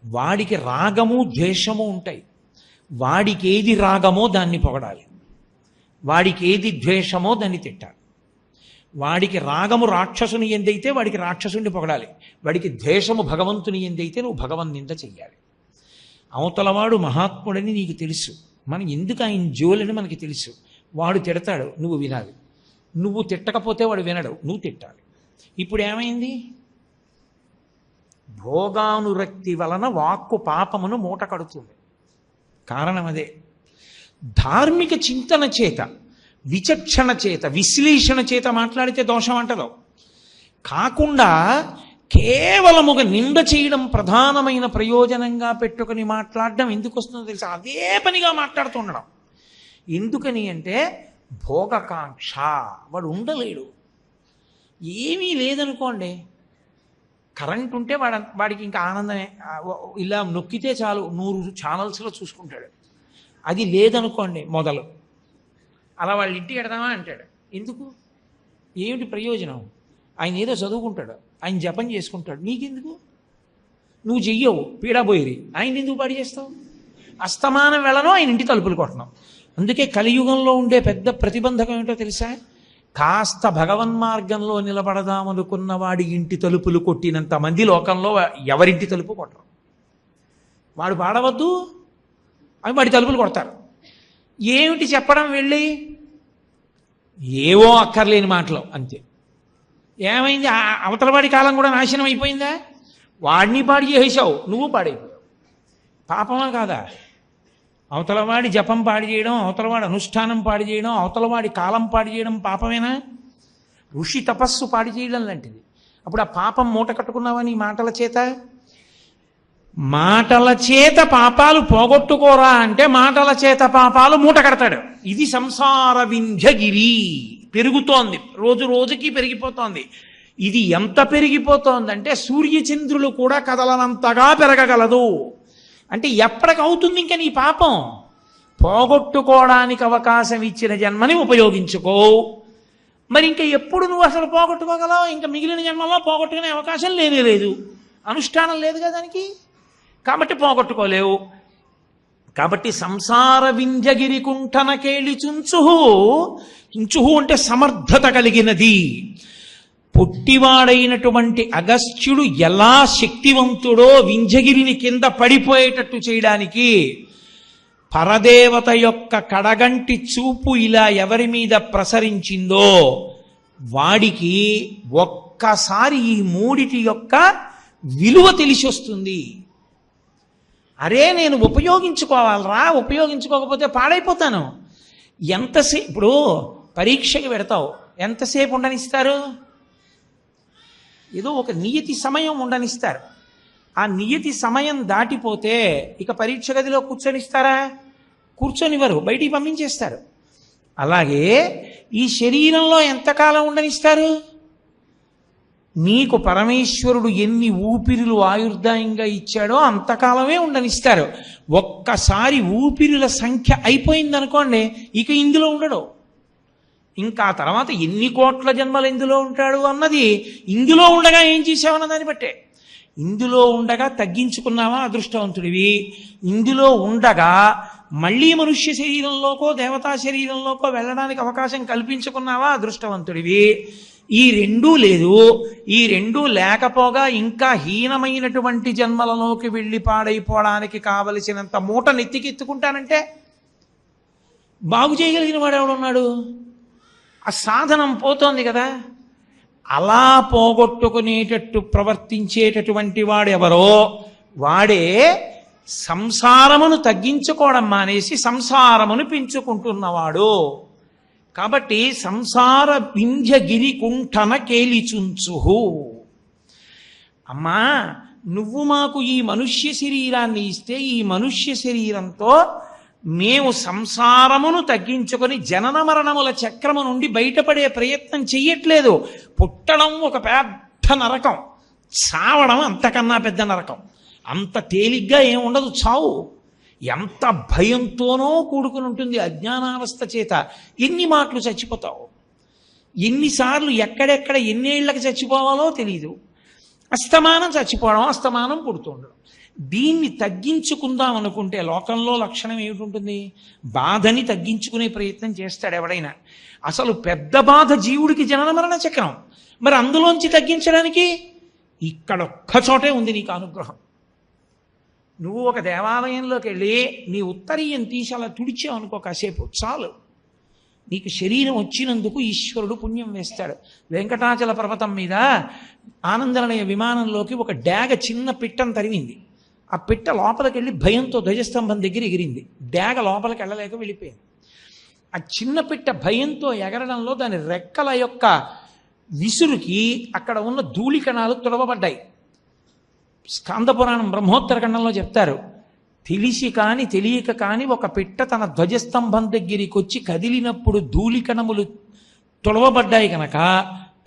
వాడికి రాగము ద్వేషము ఉంటాయి. వాడికి ఏది రాగమో దాన్ని పొగడాలి, వాడికి ఏది ద్వేషమో దాన్ని తిట్టాలి. వాడికి రాగము రాక్షసుని ఎందైతే వాడికి రాక్షసుని పొగడాలి, వాడికి ద్వేషము భగవంతుని ఎందైతే నువ్వు భగవన్ నింద చెయ్యాలి. అవతలవాడు మహాత్ముడని నీకు తెలుసు, మనం ఎందుకు ఆయన జోలని మనకి తెలుసు. వాడు తిడతాడు, నువ్వు వినాలి. నువ్వు తిట్టకపోతే వాడు వినడు, నువ్వు తిట్టాలి. ఇప్పుడు ఏమైంది? భోగానురక్తి వలన వాక్కు పాపమును మూట కడుతుంది. కారణం అదే. ధార్మిక చింతన చేత, విచక్షణ చేత, విశ్లేషణ చేత మాట్లాడితే దోషం అంటదో కాకుండా కేవలముగా నింద చేయడం ప్రధానమైన ప్రయోజనంగా పెట్టుకుని మాట్లాడడం ఎందుకు వస్తుందో తెలుసా? అదే పనిగా మాట్లాడుతుండడం. ఎందుకని అంటే భోగకాంక్ష. వాడు ఉండలేడు. ఏమీ లేదనుకోండి, కరెంట్ ఉంటే వాడికి ఇంకా ఆనందమే. ఇలా నొక్కితే చాలు 100 ఛానల్స్లో చూసుకుంటాడు. అది లేదనుకోండి మొదలు, అలా వాళ్ళ ఇంటికి ఎడదామా అంటాడు. ఎందుకు? ఏమిటి ప్రయోజనం? ఆయన ఏదో చదువుకుంటాడు, ఆయన జపం చేసుకుంటాడు, నీకెందుకు? నువ్వు చెయ్యవు, పీడాబోయిరి, ఆయన ఎందుకు పాడి చేస్తావు? అస్తమానం వెళ్ళను, ఆయన ఇంటి తలుపులు కొట్టడం. అందుకే కలియుగంలో ఉండే పెద్ద ప్రతిబంధకం ఏమిటో తెలుసా? కాస్త భగవన్మార్గంలో నిలబడదామనుకున్న వాడి ఇంటి తలుపులు కొట్టినంత మంది లోకంలో ఎవరింటి తలుపు కొట్టరు. వాడు పాడవద్దు అవి వాడి తలుపులు కొడతారు. ఏమిటి చెప్పడం? వెళ్ళి ఏవో అక్కర్లేని మాటలు అంతే. ఏమైంది? అవతలవాడి కాలం కూడా నాశనం అయిపోయిందా? వాడిని పాడి చేసావు, నువ్వు పాడైపోయావు. పాపమా కాదా? అవతలవాడి జపం పాడి చేయడం, అవతలవాడి అనుష్ఠానం పాడి చేయడం, అవతలవాడి కాలం పాడి చేయడం పాపమేనా? ఋషి తపస్సు పాడి చేయడం లాంటిది. అప్పుడు ఆ పాపం మూట కట్టుకున్నావా నీ మాటల చేత? మాటల చేత పాపాలు పోగొట్టుకోరా అంటే మాటల చేత పాపాలు మూట కడతాడు. ఇది సంసార వింధ్యగిరి. పెరుగుతోంది, రోజు రోజుకి పెరిగిపోతోంది. ఇది ఎంత పెరిగిపోతోందంటే సూర్యచంద్రులు కూడా కదలనంతగా పెరగగలదు. అంటే ఎప్పటికవుతుంది ఇంకా నీ పాపం? పోగొట్టుకోవడానికి అవకాశం ఇచ్చిన జన్మని ఉపయోగించుకో. మరి ఇంకా ఎప్పుడు నువ్వు అసలు పోగొట్టుకోగలవు? ఇంకా మిగిలిన జన్మలో పోగొట్టుకునే అవకాశం లేనే లేదు, అనుష్ఠానం లేదు కదా దానికి, కాబట్టి పోగొట్టుకోలేవు. కాబట్టి సంసార వింధ్యగిరి కుంఠన కేళి చుంచుహు. చుంచుహు అంటే సమర్థత కలిగినది. పొట్టివాడైనటువంటి అగస్త్యుడు ఎలా శక్తివంతుడో వింధ్యగిరిని కింద పడిపోయేటట్టు చేయడానికి పరదేవత యొక్క కడగంటి చూపు ఇలా ఎవరి మీద ప్రసరించిందో వాడికి ఒక్కసారి ఈ మూడిటి యొక్క విలువ తెలిసి వస్తుంది. అరే నేను ఉపయోగించుకోవాలరా, ఉపయోగించుకోకపోతే పాడైపోతాను. ఎంతసేపు ఇప్పుడు పరీక్షకి పెడతావు, ఎంతసేపు ఉండనిస్తారు? ఏదో ఒక నియతి సమయం ఉండనిస్తారు. ఆ నియతి సమయం దాటిపోతే ఇక పరీక్ష గదిలో కూర్చొనిస్తారా? కూర్చొనివ్వరు, బయటికి పంపించేస్తారు. అలాగే ఈ శరీరంలో ఎంతకాలం ఉండనిస్తారు? నీకు పరమేశ్వరుడు ఎన్ని ఊపిరులు ఆయుర్దాయంగా ఇచ్చాడో అంతకాలమే ఉండనిస్తారు. ఒక్కసారి ఊపిరుల సంఖ్య అయిపోయిందనుకోండి, ఇక ఇందులో ఉండడు. ఇంకా తర్వాత ఎన్ని కోట్ల జన్మలు ఇందులో ఉంటాడు అన్నది ఇందులో ఉండగా ఏం చేసావన్న దాన్ని బట్టే. ఇందులో ఉండగా తగ్గించుకున్నావా అదృష్టవంతుడివి. ఇందులో ఉండగా మళ్ళీ మనుష్య శరీరంలోకో దేవతా శరీరంలోకో వెళ్ళడానికి అవకాశం కల్పించుకున్నావా అదృష్టవంతుడివి. ఈ రెండూ లేదు. ఈ రెండూ లేకపోగా ఇంకా హీనమైనటువంటి జన్మలలోకి వెళ్ళి పాడైపోవడానికి కావలసినంత మూట నెత్తికెత్తుకుంటానంటే బాగు చేయగలిగిన వాడు ఎవడున్నాడు? ఆ సాధనం పోతోంది కదా. అలా పోగొట్టుకునేటట్టు ప్రవర్తించేటటువంటి వాడెవరో వాడే సంసారమును తగ్గించుకోవడం మానేసి సంసారమును పెంచుకుంటున్నవాడు. కాబట్టి సంసార వింధ్యగిరి కుంఠన కేలిచుంచుహు. అమ్మా, నువ్వు మాకు ఈ మనుష్య శరీరాన్ని ఇస్తే ఈ మనుష్య శరీరంతో మేము సంసారమును తగ్గించుకొని జనన మరణముల చక్రము నుండి బయటపడే ప్రయత్నం చెయ్యట్లేదు. పుట్టడం ఒక పెద్ద నరకం, చావడం అంతకన్నా పెద్ద నరకం. అంత తేలిగ్గా ఏముండదు చావు. ఎంత భయంతోనో కూడుకుని ఉంటుంది అజ్ఞానావస్థ చేత. ఎన్ని మాటలు చచ్చిపోతావు, ఎన్నిసార్లు ఎక్కడెక్కడ ఎన్నేళ్లకు చచ్చిపోవాలో తెలియదు. అస్తమానం చచ్చిపోవడం, అస్తమానం పుడుతుండడం. దీన్ని తగ్గించుకుందాం అనుకుంటే లోకంలో లక్షణం ఏమిటి? బాధని తగ్గించుకునే ప్రయత్నం చేస్తాడు ఎవడైనా. అసలు పెద్ద బాధ జీవుడికి జనన మరణ చక్రం. మరి అందులోంచి తగ్గించడానికి ఇక్కడొక్క చోటే ఉంది నీకు అనుగ్రహం. నువ్వు ఒక దేవాలయంలోకి వెళ్ళి నీ ఉత్తరీయం తీసి అలా తుడిచావు అనుకో, కాసేపు చాలు. నీకు శరీరం వచ్చినందుకు ఈశ్వరుడు పుణ్యం వేస్తాడు. వెంకటాచల పర్వతం మీద ఆనందనిలయ విమానంలోకి ఒక డాగ చిన్న పిట్టను తరిమింది. ఆ పిట్ట లోపలికి వెళ్ళి భయంతో ధ్వజస్తంభం దగ్గర ఎగిరింది. డాగ లోపలికి వెళ్ళలేక వెళ్ళిపోయింది. ఆ చిన్న పిట్ట భయంతో ఎగరడంలో దాని రెక్కల యొక్క విసురుకి అక్కడ ఉన్న ధూళి కణాలు తుడవబడ్డాయి. స్కాందపురాణం బ్రహ్మోత్తర ఖండంలో చెప్తారు, తెలిసి కాని తెలియక కాని ఒక పిట్ట తన ధ్వజస్తంభం దగ్గరికి వచ్చి కదిలినప్పుడు ధూళికణములు తొడవబడ్డాయి కనుక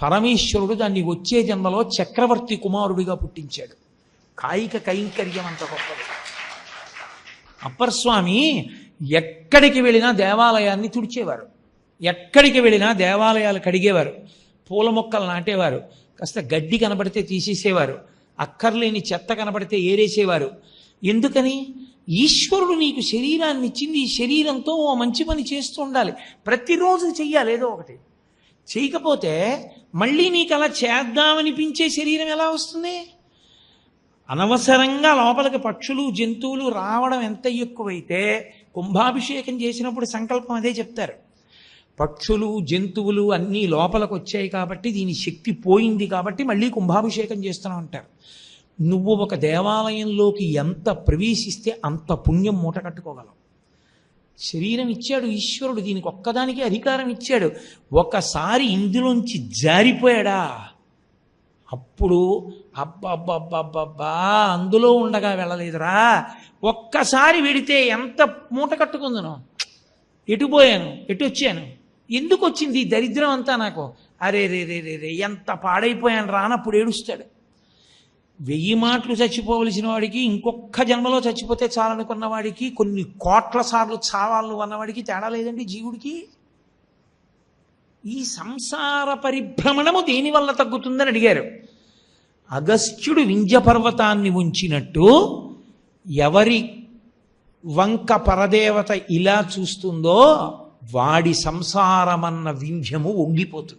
పరమేశ్వరుడు దాన్ని వచ్చే జన్మలో చక్రవర్తి కుమారుడిగా పుట్టించాడు. కాయిక కైంకర్యం అంత గొప్పది. అప్పర్స్వామి ఎక్కడికి వెళ్ళినా దేవాలయాన్ని తుడిచేవారు, ఎక్కడికి వెళ్ళినా దేవాలయాలు కడిగేవారు, పూల మొక్కలు నాటేవారు, కాస్త గడ్డి కనబడితే తీసేసేవారు, అక్కర్లేని చెత్త కనబడితే ఏరేసేవారు. ఎందుకని? ఈశ్వరుడు నీకు శరీరాన్ని ఇచ్చింది, ఈ శరీరంతో ఓ మంచి పని చేస్తూ ఉండాలి. ప్రతిరోజు చెయ్యాలి ఏదో ఒకటి. చేయకపోతే మళ్ళీ నీకు అలా చేద్దామనిపించే శరీరం ఎలా వస్తుంది? అనవసరంగా లోపలికి పక్షులు జంతువులు రావడం ఎంత ఎక్కువైతే కుంభాభిషేకం చేసినప్పుడు సంకల్పం అదే చెప్తారు. పక్షులు జంతువులు అన్నీ లోపలికి వచ్చాయి కాబట్టి దీని శక్తి పోయింది కాబట్టి మళ్ళీ కుంభాభిషేకం చేస్తున్నాం అంటారు. నువ్వు ఒక దేవాలయంలోకి ఎంత ప్రవేశిస్తే అంత పుణ్యం మూట కట్టుకోగలవు. శరీరం ఇచ్చాడు ఈశ్వరుడు, దీనికి ఒక్కదానికి అధికారం ఇచ్చాడు. ఒకసారి ఇందులోంచి జారిపోయాడా అప్పుడు అబ్బబ్బబ్బబ్బబ్బా అందులో ఉండగా వెళ్ళలేదురా, ఒక్కసారి వెడితే ఎంత మూట కట్టుకుందును, ఎటు పోయాను, ఎటు వచ్చాను, ఎందుకు వచ్చింది ఈ దరిద్రం అంతా నాకు, అరే రే రే రే రే ఎంత పాడైపోయాను రానప్పుడు ఏడుస్తాడు. 1000 మాటలు చచ్చిపోవలసిన వాడికి ఇంకొక జన్మలో చచ్చిపోతే చాలనుకున్న వాడికి కొన్ని కోట్ల సార్లు చావాళ్ళు అన్నవాడికి తేడా లేదండి జీవుడికి. ఈ సంసార పరిభ్రమణము దేనివల్ల తగ్గుతుందని అడిగారు. అగస్త్యుడు వింధ్య పర్వతాన్ని ఉంచినట్టు ఎవరి వంక పరదేవత ఇలా చూస్తుందో వాడి సంసారమన్న వింధ్యము వంగిపోతుంది.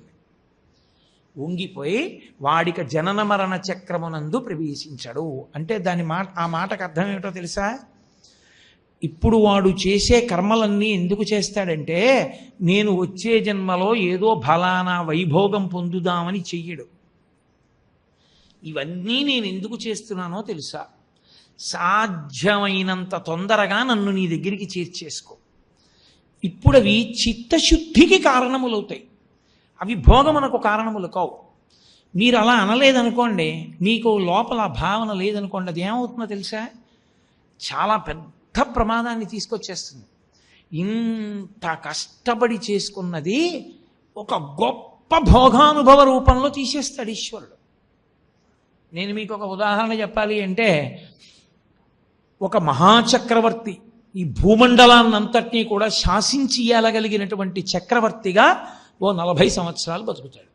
వంగిపోయి వాడిక జనన మరణ చక్రమునందు ప్రవేశించడు. అంటే ఆ మాటకు అర్థం ఏమిటో తెలుసా? ఇప్పుడు వాడు చేసే కర్మలన్నీ ఎందుకు చేస్తాడంటే నేను వచ్చే జన్మలో ఏదో ఫలానా వైభోగం పొందుదామని చెయ్యడు. ఇవన్నీ నేను ఎందుకు చేస్తున్నానో తెలుసా? సాధ్యమైనంత తొందరగా నన్ను నీ దగ్గరికి చేర్చేసుకో. ఇప్పుడు అవి చిత్తశుద్ధికి కారణములవుతాయి, అవి భోగమునకు కారణములు కావు. మీరు అలా అనలేదనుకోండి, మీకు లోపల భావన లేదనుకోండి, అది ఏమవుతుందో తెలుసా? చాలా పెద్ద ప్రమాదాన్ని తీసుకొచ్చేస్తుంది. ఇంత కష్టపడి చేసుకున్నది ఒక గొప్ప భోగానుభవ రూపంలో తీసేస్తాడు ఈశ్వరుడు. నేను మీకు ఒక ఉదాహరణ చెప్పాలి అంటే, ఒక మహాచక్రవర్తి ఈ భూమండలాన్నంతటినీ కూడా శాసించి ఇయ్యగలిగినటువంటి చక్రవర్తిగా ఓ 40 సంవత్సరాలు బతుకుతాడు.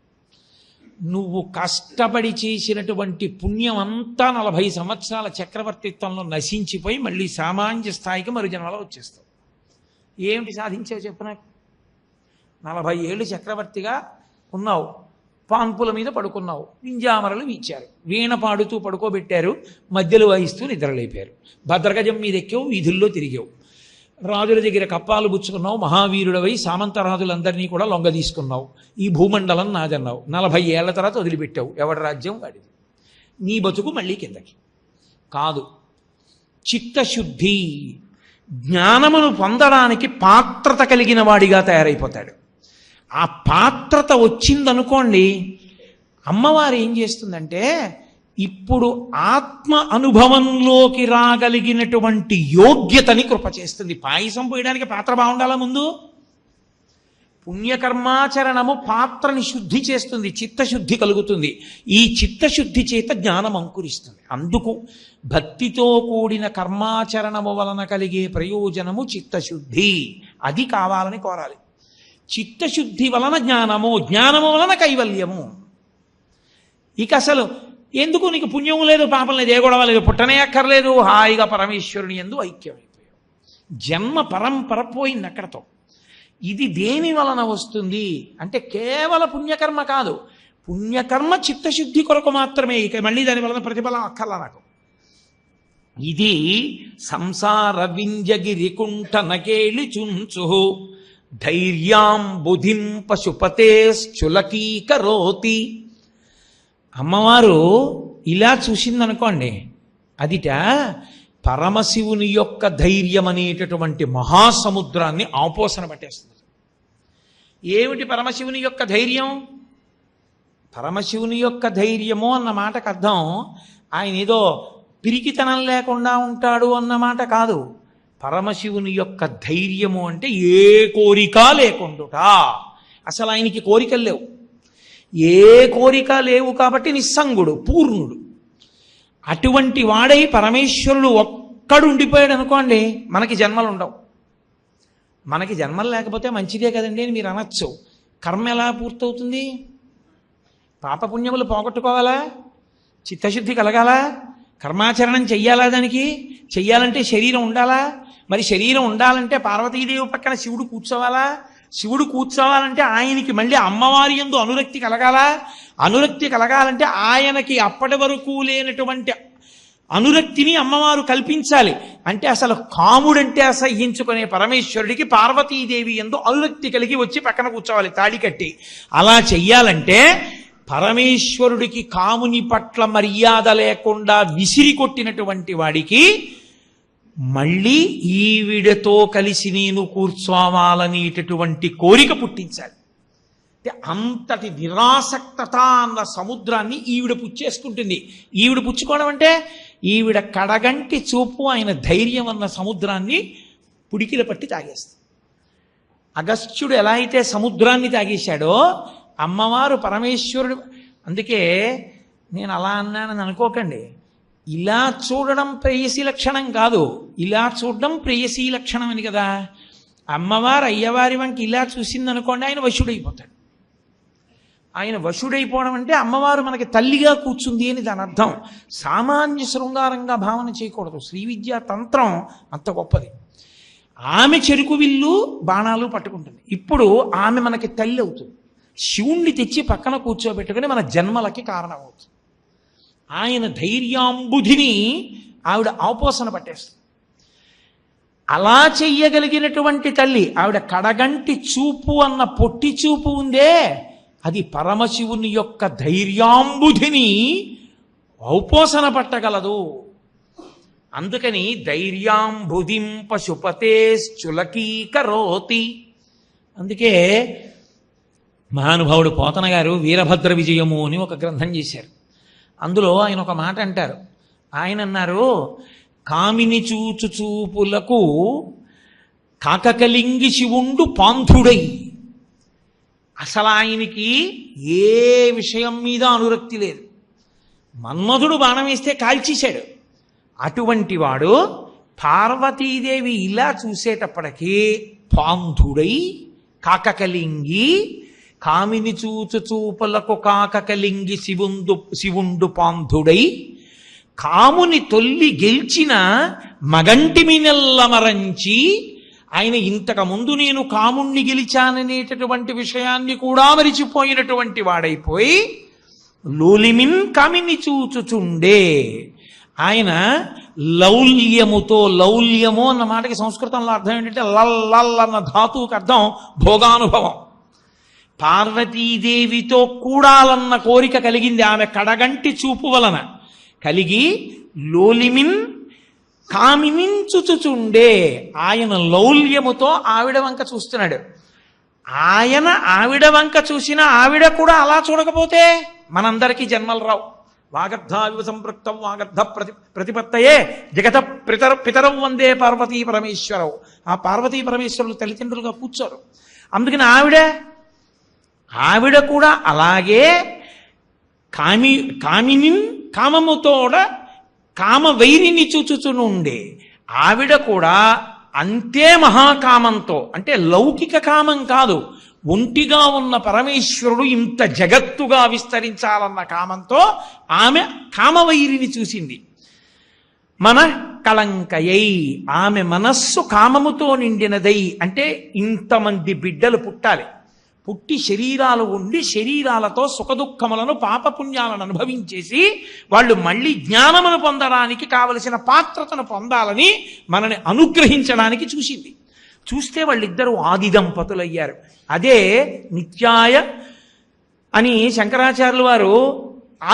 నువ్వు కష్టపడి చేసినటువంటి పుణ్యం అంతా 40 సంవత్సరాల చక్రవర్తిత్వంలో నశించిపోయి మళ్ళీ సామాన్య స్థాయికి మరు జన్మలో వచ్చేస్తావు. ఏమిటి సాధించావు చెప్పు నాకు? 40 ఏళ్ళు చక్రవర్తిగా ఉన్నావు, పాన్పుల మీద పడుకున్నావు, వింజామరలు వీచారు, వీణ పాడుతూ పడుకోబెట్టారు, మధ్యలో వాయిస్తూ నిద్రలేపారు, భద్రగజం మీద ఎక్కావు, వీధుల్లో తిరిగావు, రాజుల దగ్గర కప్పాలు పుచ్చుకున్నావు, మహావీరుడవై సామంతరాజులందరినీ కూడా లొంగ తీసుకున్నావు, ఈ భూమండలం నాదన్నావు, 40 ఏళ్ల తర్వాత వదిలిపెట్టావు, ఎవడి రాజ్యం వాడిది. నీ బతుకు మళ్ళీ కిందకి కాదు. చిత్తశుద్ధి, జ్ఞానమును పొందడానికి పాత్రత కలిగిన వాడిగా తయారైపోతాడు. ఆ పాత్రత వచ్చిందనుకోండి, అమ్మవారు ఏం చేస్తుందంటే ఇప్పుడు ఆత్మ అనుభవంలోకి రాగలిగినటువంటి యోగ్యతని కృప చేస్తుంది. పాయసం పోయడానికి పాత్ర బాగుండాలా ముందు? పుణ్యకర్మాచరణము పాత్రని శుద్ధి చేస్తుంది, చిత్తశుద్ధి కలుగుతుంది. ఈ చిత్తశుద్ధి చేత జ్ఞానం అంకురిస్తుంది. అందుకు భక్తితో కూడిన కర్మాచరణము వలన కలిగే ప్రయోజనము చిత్తశుద్ధి. అది కావాలని కోరాలి. చిత్తశుద్ధి వలన జ్ఞానము, జ్ఞానము వలన కైవల్యము. ఇక అసలు ఎందుకు నీకు పుణ్యం లేదు, పాపం లేదు, ఏ గొడవ లేదు, పుట్టనే అక్కర్లేదు, హాయిగా పరమేశ్వరుని యందు ఐక్యమైపోయావు. జన్మ పరంపర పోయింది అక్కడతో. ఇది దేని వలన వస్తుంది అంటే కేవల పుణ్యకర్మ కాదు, పుణ్యకర్మ చిత్తశుద్ధి కొరకు మాత్రమే. ఇక మళ్ళీ దాని వలన ప్రతిఫలం అక్కర్లా నాకు. ఇది సంసార వింజగిరి కుంఠ నకేళి చుంచు ధైర్యాం బుధిం పశుపతేశ్చులకీకరోతి. అమ్మవారు ఇలా చూసిందనుకోండి, అదిట పరమశివుని యొక్క ధైర్యం అనేటటువంటి మహాసముద్రాన్ని ఆపోసన పట్టేస్తుంది. ఏమిటి పరమశివుని యొక్క ధైర్యం? పరమశివుని యొక్క ధైర్యము అన్న మాటకు అర్థం ఆయన ఏదో పిరికితనం లేకుండా ఉంటాడు అన్న మాట కాదు. పరమశివుని యొక్క ధైర్యము అంటే ఏ కోరిక లేకుండుటా. అసలు ఆయనకి కోరికలు లేవు, ఏ కోరిక లేవు కాబట్టి నిస్సంగుడు, పూర్ణుడు. అటువంటి వాడై పరమేశ్వరుడు ఒక్కడు ఉండిపోయాడు అనుకోండి, మనకి జన్మలు ఉండవు. మనకి జన్మలు లేకపోతే మంచిదే కదండి అని మీరు అనొచ్చు. కర్మ ఎలా పూర్తవుతుంది? పాపపుణ్యములు పోగొట్టుకోవాలా, చిత్తశుద్ధి కలగాలా, కర్మాచరణం చెయ్యాలా, దానికి చెయ్యాలంటే శరీరం ఉండాలా. మరి శరీరం ఉండాలంటే పార్వతీదేవి పక్కన శివుడు కూర్చోవాలా. శివుడు కూర్చోవాలంటే ఆయనకి మళ్ళీ అమ్మవారి యందు అనురక్తి కలగాల. అనురక్తి కలగాలంటే ఆయనకి అప్పటి వరకు లేనటువంటి అనురక్తిని అమ్మవారు కల్పించాలి. అంటే అసలు కాముడంటే అసహ్యించుకునే పరమేశ్వరుడికి పార్వతీదేవి యందు అనురక్తి కలిగి వచ్చి పక్కన కూర్చోవాలి తాడి కట్టి. అలా చెయ్యాలంటే పరమేశ్వరుడికి కాముని పట్ల మర్యాద లేకుండా విసిరి కొట్టినటువంటి వాడికి మళ్ళీ ఈవిడతో కలిసి నేను కూర్చోవాలనేటటువంటి కోరిక పుట్టించాలి. అంటే అంతటి నిరాసక్తత అన్న సముద్రాన్ని ఈవిడ పుచ్చేసుకుంటుంది. ఈవిడ పుచ్చుకోవడం అంటే ఈవిడ కడగంటి చూపు ఆయన ధైర్యం అన్న సముద్రాన్ని పుడికిల పట్టి తాగేస్తుంది. అగస్త్యుడు ఎలా అయితే సముద్రాన్ని తాగేశాడో అమ్మవారు పరమేశ్వరుడు. అందుకే నేను అలా అన్నానని అనుకోకండి. ఇలా చూడడం ప్రేయసీ లక్షణం కాదు, ఇలా చూడడం ప్రేయసీ లక్షణం అని కదా. అమ్మవారు అయ్యవారి వంక ఇలా చూసిందనుకోండి, ఆయన వశుడైపోతాడు. ఆయన వశుడైపోవడం అంటే అమ్మవారు మనకి తల్లిగా కూర్చుంది అని దాని అర్థం. సామాన్య శృంగారంగా భావన చేయకూడదు. శ్రీ విద్యా తంత్రం అంత గొప్పది. ఆమె చెరుకు విల్లు బాణాలు పట్టుకుంటుంది. ఇప్పుడు ఆమె మనకి తల్లి అవుతుంది. శివుణ్ణి తెచ్చి పక్కన కూర్చోబెట్టుకుని మన జన్మలకి కారణం అవుతుంది. ఆయన ధైర్యాంబుధిని ఆవిడ ఆపోసన పట్టేస్తుంది. అలా చెయ్యగలిగినటువంటి తల్లి ఆవిడ కడగంటి చూపు అన్న పొట్టి చూపు ఉందే, అది పరమశివుని యొక్క ధైర్యాంబుధిని ఔపోసన పట్టగలదు. అందుకని ధైర్యాంబుధిం పశుపతేశ్చులకీకరోతి. అందుకే మహానుభావుడు పోతన గారు వీరభద్ర విజయము అని ఒక గ్రంథం చేశారు. అందులో ఆయన ఒక మాట అంటారు. ఆయన అన్నారు, కామిని చూచు చూపులకు కాకకలింగి శివుండు పాంధుడై. అసలు ఆయనకి ఏ విషయం మీద అనురక్తి లేదు. మన్మధుడు బాణం వేస్తే కాల్చేశాడు. అటువంటి వాడు పార్వతీదేవి ఇలా చూసేటప్పటికీ పాంధుడై కాకకలింగి, కామిని చూచు చూపులకు కాకకలింగి శివుండు పాంధుడై, కాముని తొల్లి గెల్చిన మగంటిమి నెల్లమరంచి. ఆయన ఇంతకుముందు నేను కాముణ్ణి గెలిచాననేటటువంటి విషయాన్ని కూడా మరిచిపోయినటువంటి వాడైపోయి లోలిమిన్ కామిని చూచుచుండే. ఆయన లౌల్యముతో, లౌల్యము అన్న మాటకి సంస్కృతంలో అర్థం ఏంటంటే లల్ అన్న ధాతువుకి అర్థం భోగానుభవం. పార్వతీదేవితో కూడాలన్న కోరిక కలిగింది ఆమె కడగంటి చూపు వలన కలిగి. లోలిమిన్ కామినించుచుచుండే. ఆయన లౌల్యముతో ఆవిడ వంక చూస్తున్నాడు. ఆయన ఆవిడ వంక చూసిన ఆవిడ కూడా అలా చూడకపోతే మనందరికీ జన్మలు రావు. వాగర్ధావివ సంపృక్తం వాగర్ధ ప్రతిపత్తయే జగత పితరం వందే పార్వతీ పరమేశ్వరవు. ఆ పార్వతీ పరమేశ్వరులు తల్లిదండ్రులుగా కూర్చోరు. అందుకని ఆవిడ కూడా అలాగే కామిని కామముతోడ కామ వైరిని చూచుచునుండే. ఆవిడ కూడా అంతే మహాకామంతో, అంటే లౌకిక కామం కాదు, ఒంటిగా ఉన్న పరమేశ్వరుడు ఇంత జగత్తుగా విస్తరించాలన్న కామంతో ఆమె కామవైరిని చూసింది. మన కళంకయై, ఆమె మనస్సు కామముతో నిండినదై. అంటే ఇంతమంది బిడ్డలు పుట్టాలి, పుట్టి శరీరాలు ఉండి శరీరాలతో సుఖదుఖములను పాపపుణ్యాలను అనుభవించేసి వాళ్ళు మళ్ళీ జ్ఞానమును పొందడానికి కావలసిన పాత్రతను పొందాలని మనని అనుగ్రహించడానికి చూసింది. చూస్తే వాళ్ళిద్దరూ ఆది దంపతులయ్యారు. అదే నిత్యాయ అని శంకరాచార్యుల వారు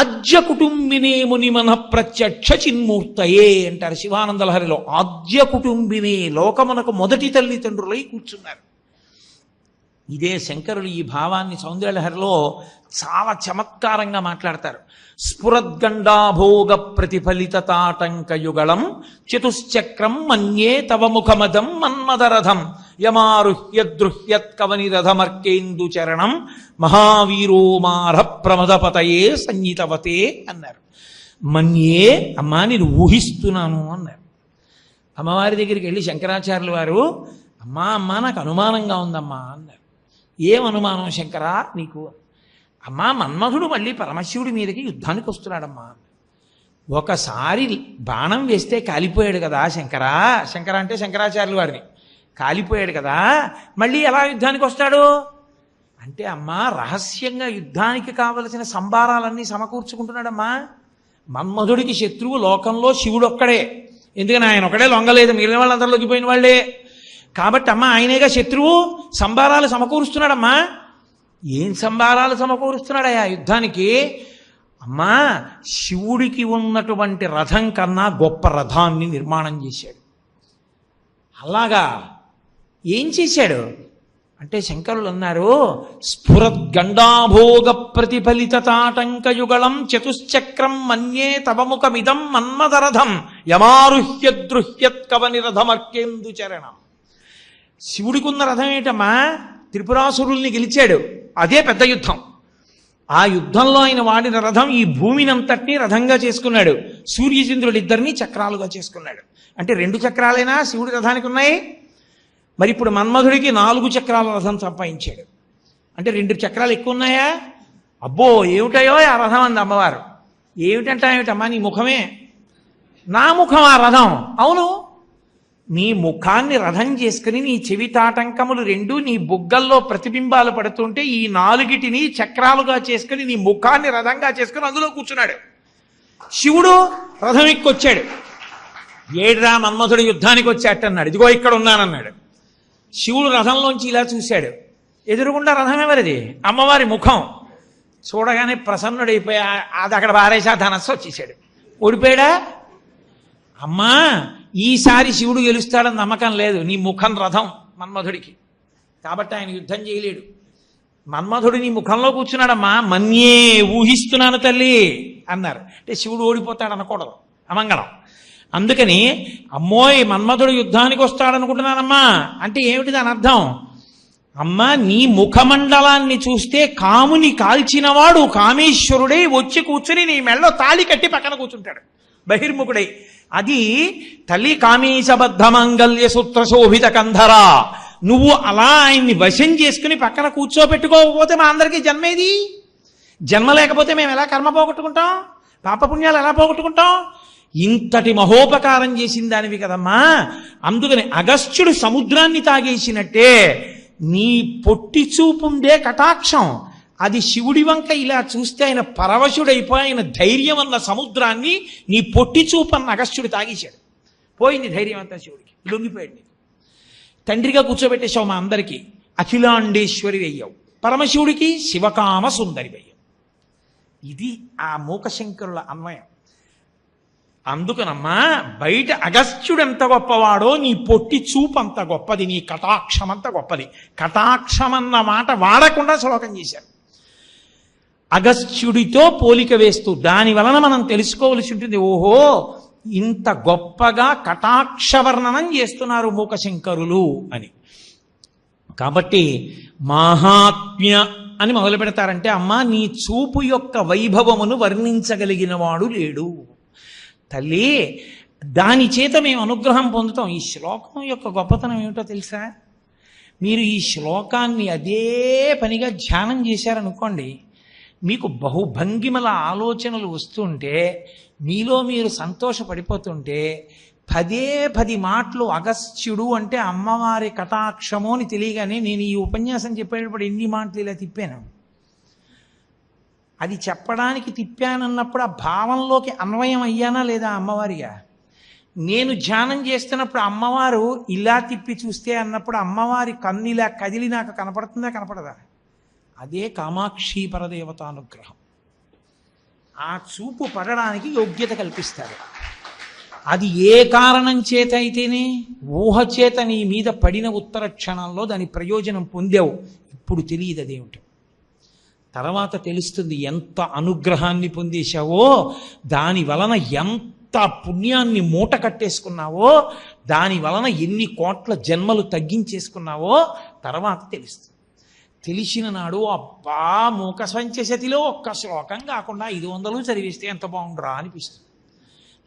ఆద్య కుటుంబినే ముని మన ప్రత్యక్ష చిన్మూర్తయే అంటారు శివానందలహరిలో. ఆద్య కుటుంబినే, లోకమునకు మొదటి తల్లిదండ్రులై కూర్చున్నారు. ఇదే శంకరులు ఈ భావాన్ని సౌందర్యలహరిలో చాలా చమత్కారంగా మాట్లాడతారు. స్ఫురద్గండాభోగ ప్రతిఫలిత తాటంకయుగళం చతుశ్చక్రం మన్యే తవ ముఖమదం మన్మదరథం యమారుహ్యద్రుహ్యత్ కవనిరథమర్కేందు చరణం మహావీరోమార ప్రమదపతయే సంగీతవతే అన్నారు. మన్యే, అమ్మా నేను ఊహిస్తున్నాను అన్నారు. అమ్మవారి దగ్గరికి వెళ్ళి శంకరాచార్యుల వారు, అమ్మా నాకు అనుమానంగా ఉందమ్మా అన్నారు. ఏం అనుమానం శంకరా నీకు? అమ్మా మన్మధుడు మళ్ళీ పరమశివుడి మీదకి యుద్ధానికి వస్తున్నాడమ్మా. ఒకసారి బాణం వేస్తే కాలిపోయాడు కదా శంకర అంటే శంకరాచార్యుల వారిని, కాలిపోయాడు కదా, మళ్ళీ ఎలా యుద్ధానికి వస్తాడు అంటే, అమ్మా రహస్యంగా యుద్ధానికి కావలసిన సంభారాలన్నీ సమకూర్చుకుంటున్నాడమ్మా. మన్మధుడికి శత్రువు లోకంలో శివుడు ఒక్కడే, ఎందుకని ఆయన ఒకడే లొంగలేదు, మిగిలిన వాళ్ళందరూ లొంగిపోయిన వాళ్ళే కాబట్టి అమ్మ ఆయనేగా శత్రువు, సంభారాలు సమకూరుస్తున్నాడమ్మా. ఏం సంభారాలు సమకూరుస్తున్నాడయా యుద్ధానికి? అమ్మా శివుడికి ఉన్నటువంటి రథం కన్నా గొప్ప రథాన్ని నిర్మాణం చేశాడు. అలాగా ఏం చేశాడు? అంటే శంకరులు అన్నారు, స్ఫురద్గండాభోగ ప్రతిఫలిత తాటంకయుగళం చతుశ్చక్రం మన్యే తవముఖమిదం మన్మదరథం యమారుహ్యద్రుహ్యత్ కవనిరథమర్కేందు చరణం. శివుడికున్న రథం ఏంటమ్మా? త్రిపురాసురుల్ని గెలిచాడు, అదే పెద్ద యుద్ధం. ఆ యుద్ధంలో ఆయన వాడిన రథం ఈ భూమినంతటినీ రథంగా చేసుకున్నాడు. సూర్యచంద్రుడిద్దరినీ చక్రాలుగా చేసుకున్నాడు. అంటే 2 చక్రాలైనా శివుడి రథానికి ఉన్నాయి. మరి ఇప్పుడు మన్మధుడికి 4 చక్రాల రథం సంపాదించాడు. అంటే 2 చక్రాలు ఎక్కువ ఉన్నాయా? అబ్బో ఏమిటయో ఆ రథం అంది అమ్మవారు. ఏమిటమ్మా? నీ ముఖమే. నా ముఖం ఆ రథం? అవును, నీ ముఖాన్ని రథం చేసుకుని నీ చెవి తాటంకములు 2 నీ బుగ్గల్లో ప్రతిబింబాలు పడుతుంటే ఈ 4టిని చక్రాలుగా చేసుకుని నీ ముఖాన్ని రథంగా చేసుకుని అందులో కూర్చున్నాడు. శివుడు రథం ఎక్కొచ్చాడు. ఏడ్రా మన్మధుడు యుద్ధానికి వచ్చాటన్నాడు. ఇదిగో ఇక్కడ ఉన్నానన్నాడు. శివుడు రథంలోంచి ఇలా చూశాడు. ఎదురుగుండా రథం ఎవరిది? అమ్మవారి ముఖం. చూడగానే ప్రసన్నుడైపోయి అది అక్కడ పారేసా ధనస్సు వచ్చేసాడు. ఓడిపోయాడా? అమ్మా ఈసారి శివుడు గెలుస్తాడని నమ్మకం లేదు. నీ ముఖం రథం మన్మధుడికి, కాబట్టి ఆయన యుద్ధం చేయలేడు. మన్మధుడు నీ ముఖంలో కూర్చున్నాడమ్మా. మన్యే ఊహిస్తున్నాను తల్లి అన్నారు. అంటే శివుడు ఓడిపోతాడు అనకూడదు, అమంగళం. అందుకని అమ్మోయ్ మన్మధుడు యుద్ధానికి వస్తాడనుకుంటున్నానమ్మా అంటే ఏమిటి దాని అర్థం? అమ్మా నీ ముఖమండలాన్ని చూస్తే కాముని కాల్చినవాడు కామేశ్వరుడే వచ్చి కూర్చుని నీ మెళ్ళో తాళి కట్టి పక్కన కూర్చుంటాడు బహిర్ముఖుడై. అది తల్లి కామేశబద్ధ మంగళ్య సూత్ర శోభిత కంధరా. నువ్వు అలా ఆయన్ని వశం చేసుకుని పక్కన కూర్చోబెట్టుకోకపోతే మా అందరికీ జన్మేది. జన్మ లేకపోతే మేము ఎలా కర్మ పోగొట్టుకుంటాం? పాపపుణ్యాలు ఎలా పోగొట్టుకుంటాం? ఇంతటి మహోపకారం చేసిన దానివి కదమ్మా. అందుకని అగస్త్యుడు సముద్రాన్ని తాగేసినట్టే నీ పొట్టి చూపుండే కటాక్షం అది శివుడి వంక ఇలా చూస్తే ఆయన పరవశుడైపోయి ఆయన ధైర్యం అన్న సముద్రాన్ని నీ పొట్టి చూపు అన్న అగస్త్యుడు తాగేశాడు. పోయింది ధైర్యం అంతా శివుడికి, లొంగిపోయాడు. తండ్రిగా కూర్చోబెట్టేశావు మా అందరికీ. అఖిలాండేశ్వరి వెయ్యవు. పరమశివుడికి శివకామ సుందరి వెయ్యవు. ఇది ఆ మూకశంకరుల అన్వయం. అందుకనమ్మా బయట అగస్త్యుడు ఎంత గొప్పవాడో నీ పొట్టి చూపు అంత గొప్పది, నీ కటాక్షం అంత గొప్పది. కటాక్షమన్న మాట వాడకుండా శ్లోకం చేశారు. అగస్త్యుడితో పోలిక వేస్తూ దాని వలన మనం తెలుసుకోవలసి ఉంటుంది. ఓహో ఇంత గొప్పగా కటాక్షవర్ణనం చేస్తున్నారు మూకశంకరులు అని. కాబట్టి మాహాత్మ్య అని మొదలు పెడతారంటే అమ్మా నీ చూపు యొక్క వైభవమును వర్ణించగలిగిన వాడు లేడు తల్లి. దాని చేత మేము అనుగ్రహం పొందుతాం. ఈ శ్లోకం యొక్క గొప్పతనం ఏమిటో తెలుసా? మీరు ఈ శ్లోకాన్ని అదే పనిగా ధ్యానం చేశారనుకోండి, మీకు బహుభంగిమల ఆలోచనలు వస్తుంటే మీలో మీరు సంతోషపడిపోతుంటే 10 మాటలు అగస్త్యుడు అంటే అమ్మవారి కటాక్షము అని తెలియగానే నేను ఈ ఉపన్యాసం చెప్పేటప్పుడు ఎన్ని మాటలు ఇలా తిప్పాను. అది చెప్పడానికి తిప్పానన్నప్పుడు ఆ భావంలోకి అన్వయం అయ్యానా లేదా అమ్మవారిగా? నేను ధ్యానం చేస్తున్నప్పుడు అమ్మవారు ఇలా తిప్పి చూస్తే అన్నప్పుడు అమ్మవారి కన్నిలా కదిలి నాకు కనపడుతుందా కనపడదా? అదే కామాక్షి పరదేవతానుగ్రహం. ఆ చూపు పడడానికి యోగ్యత కల్పిస్తారు. అది ఏ కారణం చేత అయితేనే ఊహ చేత నీ మీద పడిన ఉత్తర క్షణంలో దాని ప్రయోజనం పొందావు. ఇప్పుడు తెలియదు అదేమిటో, తర్వాత తెలుస్తుంది. ఎంత అనుగ్రహాన్ని పొందేశావో, దాని వలన ఎంత పుణ్యాన్ని మూట కట్టేసుకున్నావో, దాని వలన ఎన్ని కోట్ల జన్మలు తగ్గించేసుకున్నావో తర్వాత తెలుస్తుంది. తెలిసిన నాడు అబ్బా మూక సంచశతిలో ఒక్క శ్లోకం కాకుండా 500 చదివిస్తే ఎంత బాగుండ్రా అనిపిస్తుంది.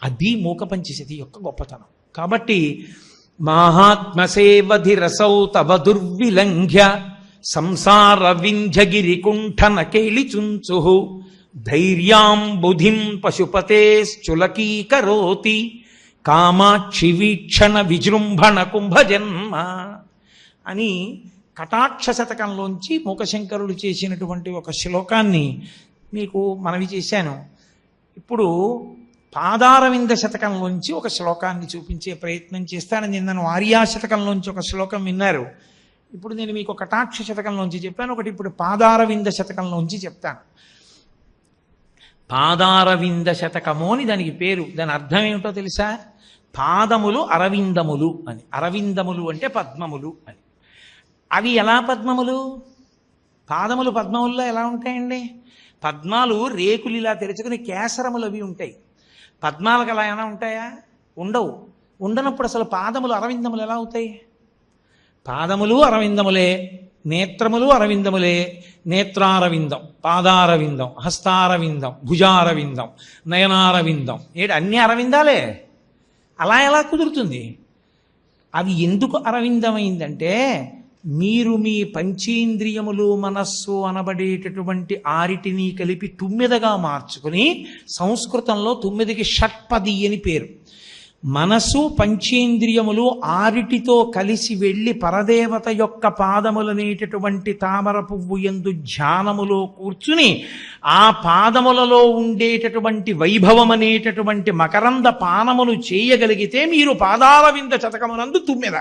అది మూక పంచశతి యొక్క గొప్పతనం. కాబట్టి మాహాత్మసేవధిరసౌ తవ దుర్విలంఘ్య సంసార వింధ్యగిరికుంఠన కేళిచుంచు ధైర్యాం బుధిం పశుపతేశ్చులకీకరోతి కామాక్షి వీక్షణ విజృంభణ కుంభజన్మ అని కటాక్ష శతకంలోంచి మూకశంకరులు చేసినటువంటి ఒక శ్లోకాన్ని మీకు మనవి చేశాను. ఇప్పుడు పాదారవింద శతకంలోంచి ఒక శ్లోకాన్ని చూపించే ప్రయత్నం చేస్తాను. నిన్న ఆర్యాశతకంలోంచి ఒక శ్లోకం విన్నారు. ఇప్పుడు నేను మీకు కటాక్ష శతకంలోంచి చెప్పాను, ఒకటి ఇప్పుడు పాదారవింద శతకంలోంచి చెప్తాను. పాదారవింద శతకము అని దానికి పేరు. దాని అర్థం ఏమిటో తెలుసా? పాదములు అరవిందములు అని. అరవిందములు అంటే పద్మములు అని. అవి ఎలా పద్మములు? పాదములు పద్మముల్లో ఎలా ఉంటాయండి? పద్మాలు రేకులు ఇలా తెరుచుకుని కేసరములు అవి ఉంటాయి. పద్మాలకు అలా ఏమైనా ఉంటాయా? ఉండవు. ఉండనప్పుడు అసలు పాదములు అరవిందములు ఎలా అవుతాయి? పాదములు అరవిందములే, నేత్రములు అరవిందములే. నేత్రారవిందం, పాదారవిందం, హస్తారవిందం, భుజారవిందం, నయనారవిందం. అన్ని అరవిందాలే. అలా ఎలా కుదురుతుంది? అది ఎందుకు అరవిందమైందంటే మీరు మీ పంచేంద్రియములు మనస్సు అనబడేటటువంటి ఆరిటిని కలిపి తుమ్మెదగా మార్చుకుని, సంస్కృతంలో తుమ్మెదకి షట్పది అని పేరు. మనసు పంచేంద్రియములు ఆరిటితో కలిసి వెళ్ళి పరదేవత యొక్క పాదములనేటటువంటి తామర పువ్వు యందు ధ్యానములో కూర్చుని ఆ పాదములలో ఉండేటటువంటి వైభవం అనేటటువంటి మకరంద పానములు చేయగలిగితే మీరు పాదారవింద శతకమునందు తుమ్మెద.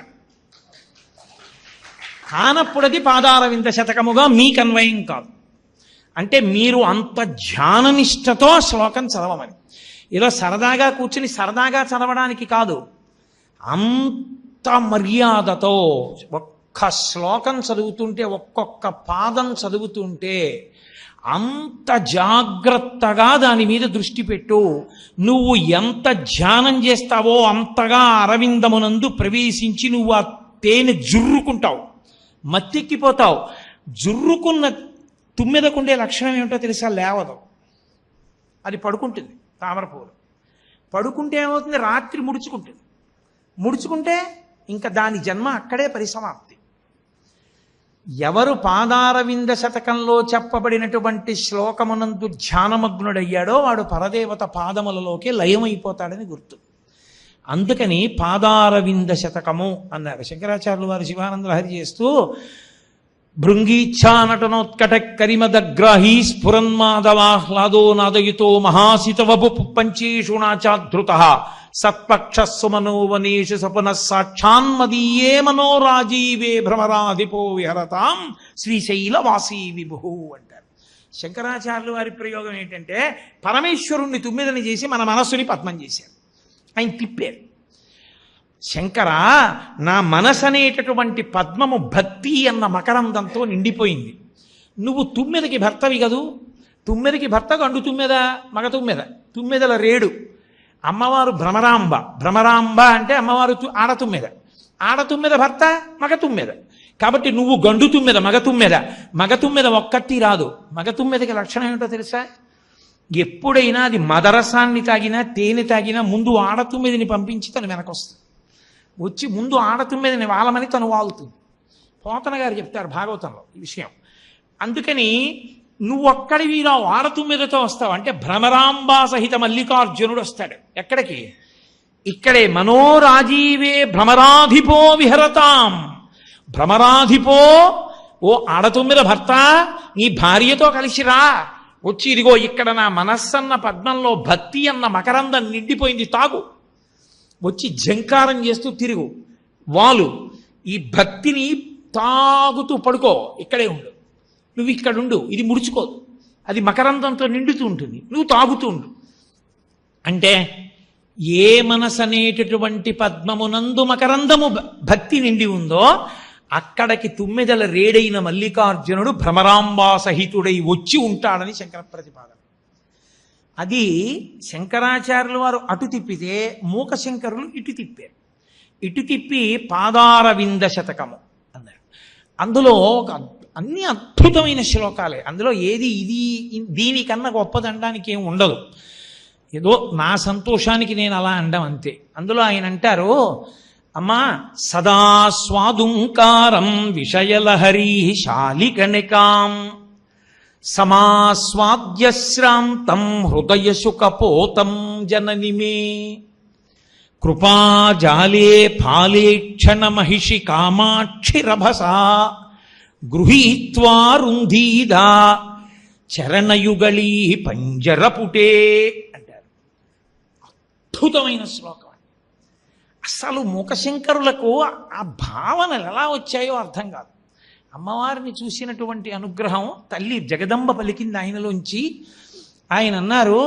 కానప్పుడది పాదారవింద శతకముగా మీకు అన్వయం కాదు. అంటే మీరు అంత ధ్యాననిష్టతో శ్లోకం చదవమని. ఇలా సరదాగా కూర్చుని సరదాగా చదవడానికి కాదు, అంత మర్యాదతో ఒక్క శ్లోకం చదువుతుంటే, ఒక్కొక్క పాదం చదువుతుంటే అంత జాగ్రత్తగా దాని మీద దృష్టి పెట్టు. నువ్వు ఎంత ధ్యానం చేస్తావో అంతగా అరవిందమునందు ప్రవేశించి నువ్వు ఆ తేనె జుర్రుకుంటావు, మత్తెక్కిపోతావు. జుర్రుకున్న తుమ్మెదకుండే లక్షణం ఏమిటో తెలుసా? లేవదు, అది పడుకుంటుంది. తామరపూలు పడుకుంటే ఏమవుతుంది? రాత్రి ముడుచుకుంటుంది. ముడుచుకుంటే ఇంకా దాని జన్మ అక్కడే పరిసమాప్తి. ఎవరు పాదారవింద శతకంలో చెప్పబడినటువంటి శ్లోకమునందు ధ్యానమగ్నుడయ్యాడో వాడు పరదేవత పాదములలోకి లయమైపోతాడని గుర్తు. అందుకని పాదారవింద శతకము అన్నారు శంకరాచార్యులు వారు. శివానంద లహరి చేస్తూ భృంగీచ్ఛానటనోత్కట కరిమదగ్రాహీ స్ఫురన్మాధవాహ్లాదో నాదయుతో మహాసితవపు పంచేషుణాచాధృత సత్పక్షస్సు మనోవనేషు సపునః సాక్షాన్మదీయే మనోరాజీవే భ్రమరాధిపో విహరతాం శ్రీశైలవాసీ విభు అంటారు. శంకరాచార్యులు వారి ప్రయోగం ఏంటంటే పరమేశ్వరుణ్ణి తుమ్మిదని చేసి మన మనస్సుని పద్మం చేశారు. ఆయన తిప్పారు. శంకర, నా మనసు అనేటటువంటి పద్మము భక్తి అన్న మకరందంతో నిండిపోయింది. నువ్వు తుమ్మెదకి భర్తవి కదూ. తుమ్మెదకి భర్త గండు తుమ్మెద, మగ తుమ్మెద, తుమ్మెదల రేడు. అమ్మవారు భ్రమరాంబ. భ్రమరాంబ అంటే అమ్మవారు ఆడతుమ్మెద. ఆడతుమ్మెద భర్త మగ తుమ్మెద. కాబట్టి నువ్వు గండు తుమ్మెద, మగ తుమ్మెద. మగ తుమ్మెద ఒక్కటి రాదు. మగ తుమ్మెదకి లక్షణం ఏమిటో తెలుసా? ఎప్పుడైనా అది మదరసాన్ని తాగినా తేనె తాగినా ముందు ఆడతుమ్మెదని పంపించి తను వెనకొస్తుంది. వచ్చి ముందు ఆడతుమ్మెదని వాలమని తను వాలుతుంది. పోతన గారు చెప్తారు భాగవతంలో ఈ విషయం. అందుకని నువ్వు అక్కడివి రావు, ఆడతుమ్మెదతో వస్తావు. అంటే భ్రమరాంబా సహిత మల్లికార్జునుడు వస్తాడు. ఎక్కడికి? ఇక్కడే మనోరాజీవే భ్రమరాధిపో విహరతాం. భ్రమరాధిపో, ఓ ఆడతుమ్మెద భర్త, నీ భార్యతో కలిసి రా. వచ్చి ఇదిగో ఇక్కడ నా మనస్సన్న పద్మంలో భక్తి అన్న మకరందం నిండిపోయింది, తాగు. వచ్చి జంకారం చేస్తూ తిరుగు, వాలు. ఈ భక్తిని తాగుతూ పడుకో, ఇక్కడే ఉండు. నువ్వు ఇక్కడుండు, ఇది ముడుచుకోదు. అది మకరందంతో నిండుతూ ఉంటుంది, నువ్వు తాగుతూ ఉండు. అంటే ఏ మనసు అనేటటువంటి పద్మమునందు మకరందము భక్తి నిండి ఉందో అక్కడికి తుమ్మెదల రేడైన మల్లికార్జునుడు భ్రమరాంబా సహితుడై వచ్చి ఉంటాడని శంకర ప్రతిపాదన. అది శంకరాచార్యుల వారు అటు తిప్పితే మూక శంకరులు ఇటు తిప్పారు. ఇటు తిప్పి పాదారవింద శతకము అన్నారు. అందులో అన్ని అద్భుతమైన శ్లోకాలే. అందులో ఏది ఇది దీనికన్నా గొప్పదనడానికి ఏం ఉండదు. ఏదో నా సంతోషానికి నేను అలా అండం అంతే. అందులో ఆయన అంటారు, అమ్మా సదా స్వాదుంకారం విషయలహరీ శాలికణికాం సమాస్వాద్యశ్రాంతం హృదయశుకపోతం జననిమే కృపాజాలే ఫాలేక్షణ మహిషి కామాక్షిరభసా గృహీత్వా రుంధీదా చరణయుగళీ పంజరపుటే అంటారు. అద్భుతమైన శ్లోకం. అసలు మూకశంకరులకు ఆ భావనలు ఎలా వచ్చాయో అర్థం కాదు. అమ్మవారిని చూసినటువంటి అనుగ్రహం తల్లి జగదంబ పలికింది ఆయనలోంచి. ఆయన అన్నారు,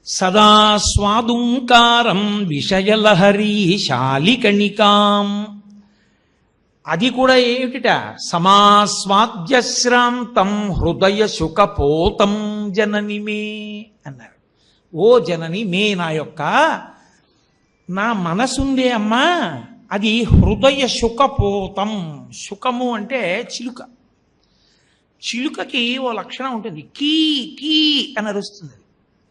సదా స్వాదుంకారం విషయలహరీ శాలికణికాం అది కూడా ఏమిటిట, సమాస్వాద్యశ్రాంతం హృదయ శుకపోతం జనని మే అన్నారు. ఓ జనని మే, నా మనసుందే అమ్మా, అది హృదయ శుకపోతం. శుకము అంటే చిలుక. చిలుకకి ఓ లక్షణం ఉంటుంది, కీ కీ అని అరుస్తుంది.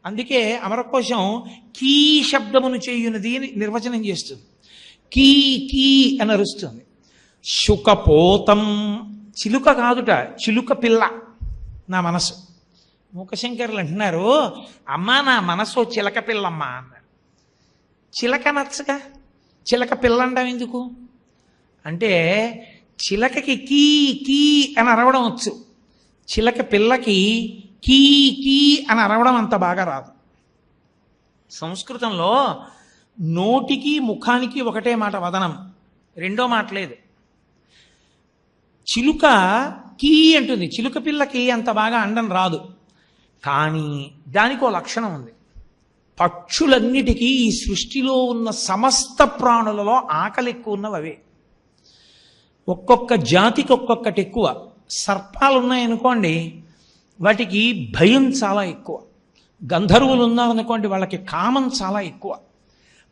అందుకే అమరకోశం కీ శబ్దమును చేయునది అని నిర్వచనం చేస్తుంది. కీ కీ అని అరుస్తుంది. శుకపోతం, చిలుక కాదుట, చిలుక పిల్ల నా మనసు. మూకశంకరులు అంటున్నారు, అమ్మా నా మనసు చిలక పిల్లమ్మా అన్నారు. చిలక నచ్చగా, చిలక పిల్ల అంటాం ఎందుకు అంటే, చిలకకి కీ కీ అని అరవడం వచ్చు, చిలక పిల్లకి కీ కీ అని అరవడం అంత బాగా రాదు. సంస్కృతంలో నోటికి ముఖానికి ఒకటే మాట వదనం, రెండో మాట లేదు. చిలుక కీ అంటుంది, చిలుక పిల్లకి అంత బాగా అండం రాదు. కానీ దానికి ఓ లక్షణం ఉంది. పక్షులన్నిటికీ ఈ సృష్టిలో ఉన్న సమస్త ప్రాణులలో ఆకలి ఎక్కువ ఉన్నవి అవే. ఒక్కొక్క జాతికి ఒక్కొక్కటి ఎక్కువ. సర్పాలు ఉన్నాయనుకోండి, వాటికి భయం చాలా ఎక్కువ. గంధర్వులు ఉన్నారనుకోండి, వాళ్ళకి కామం చాలా ఎక్కువ.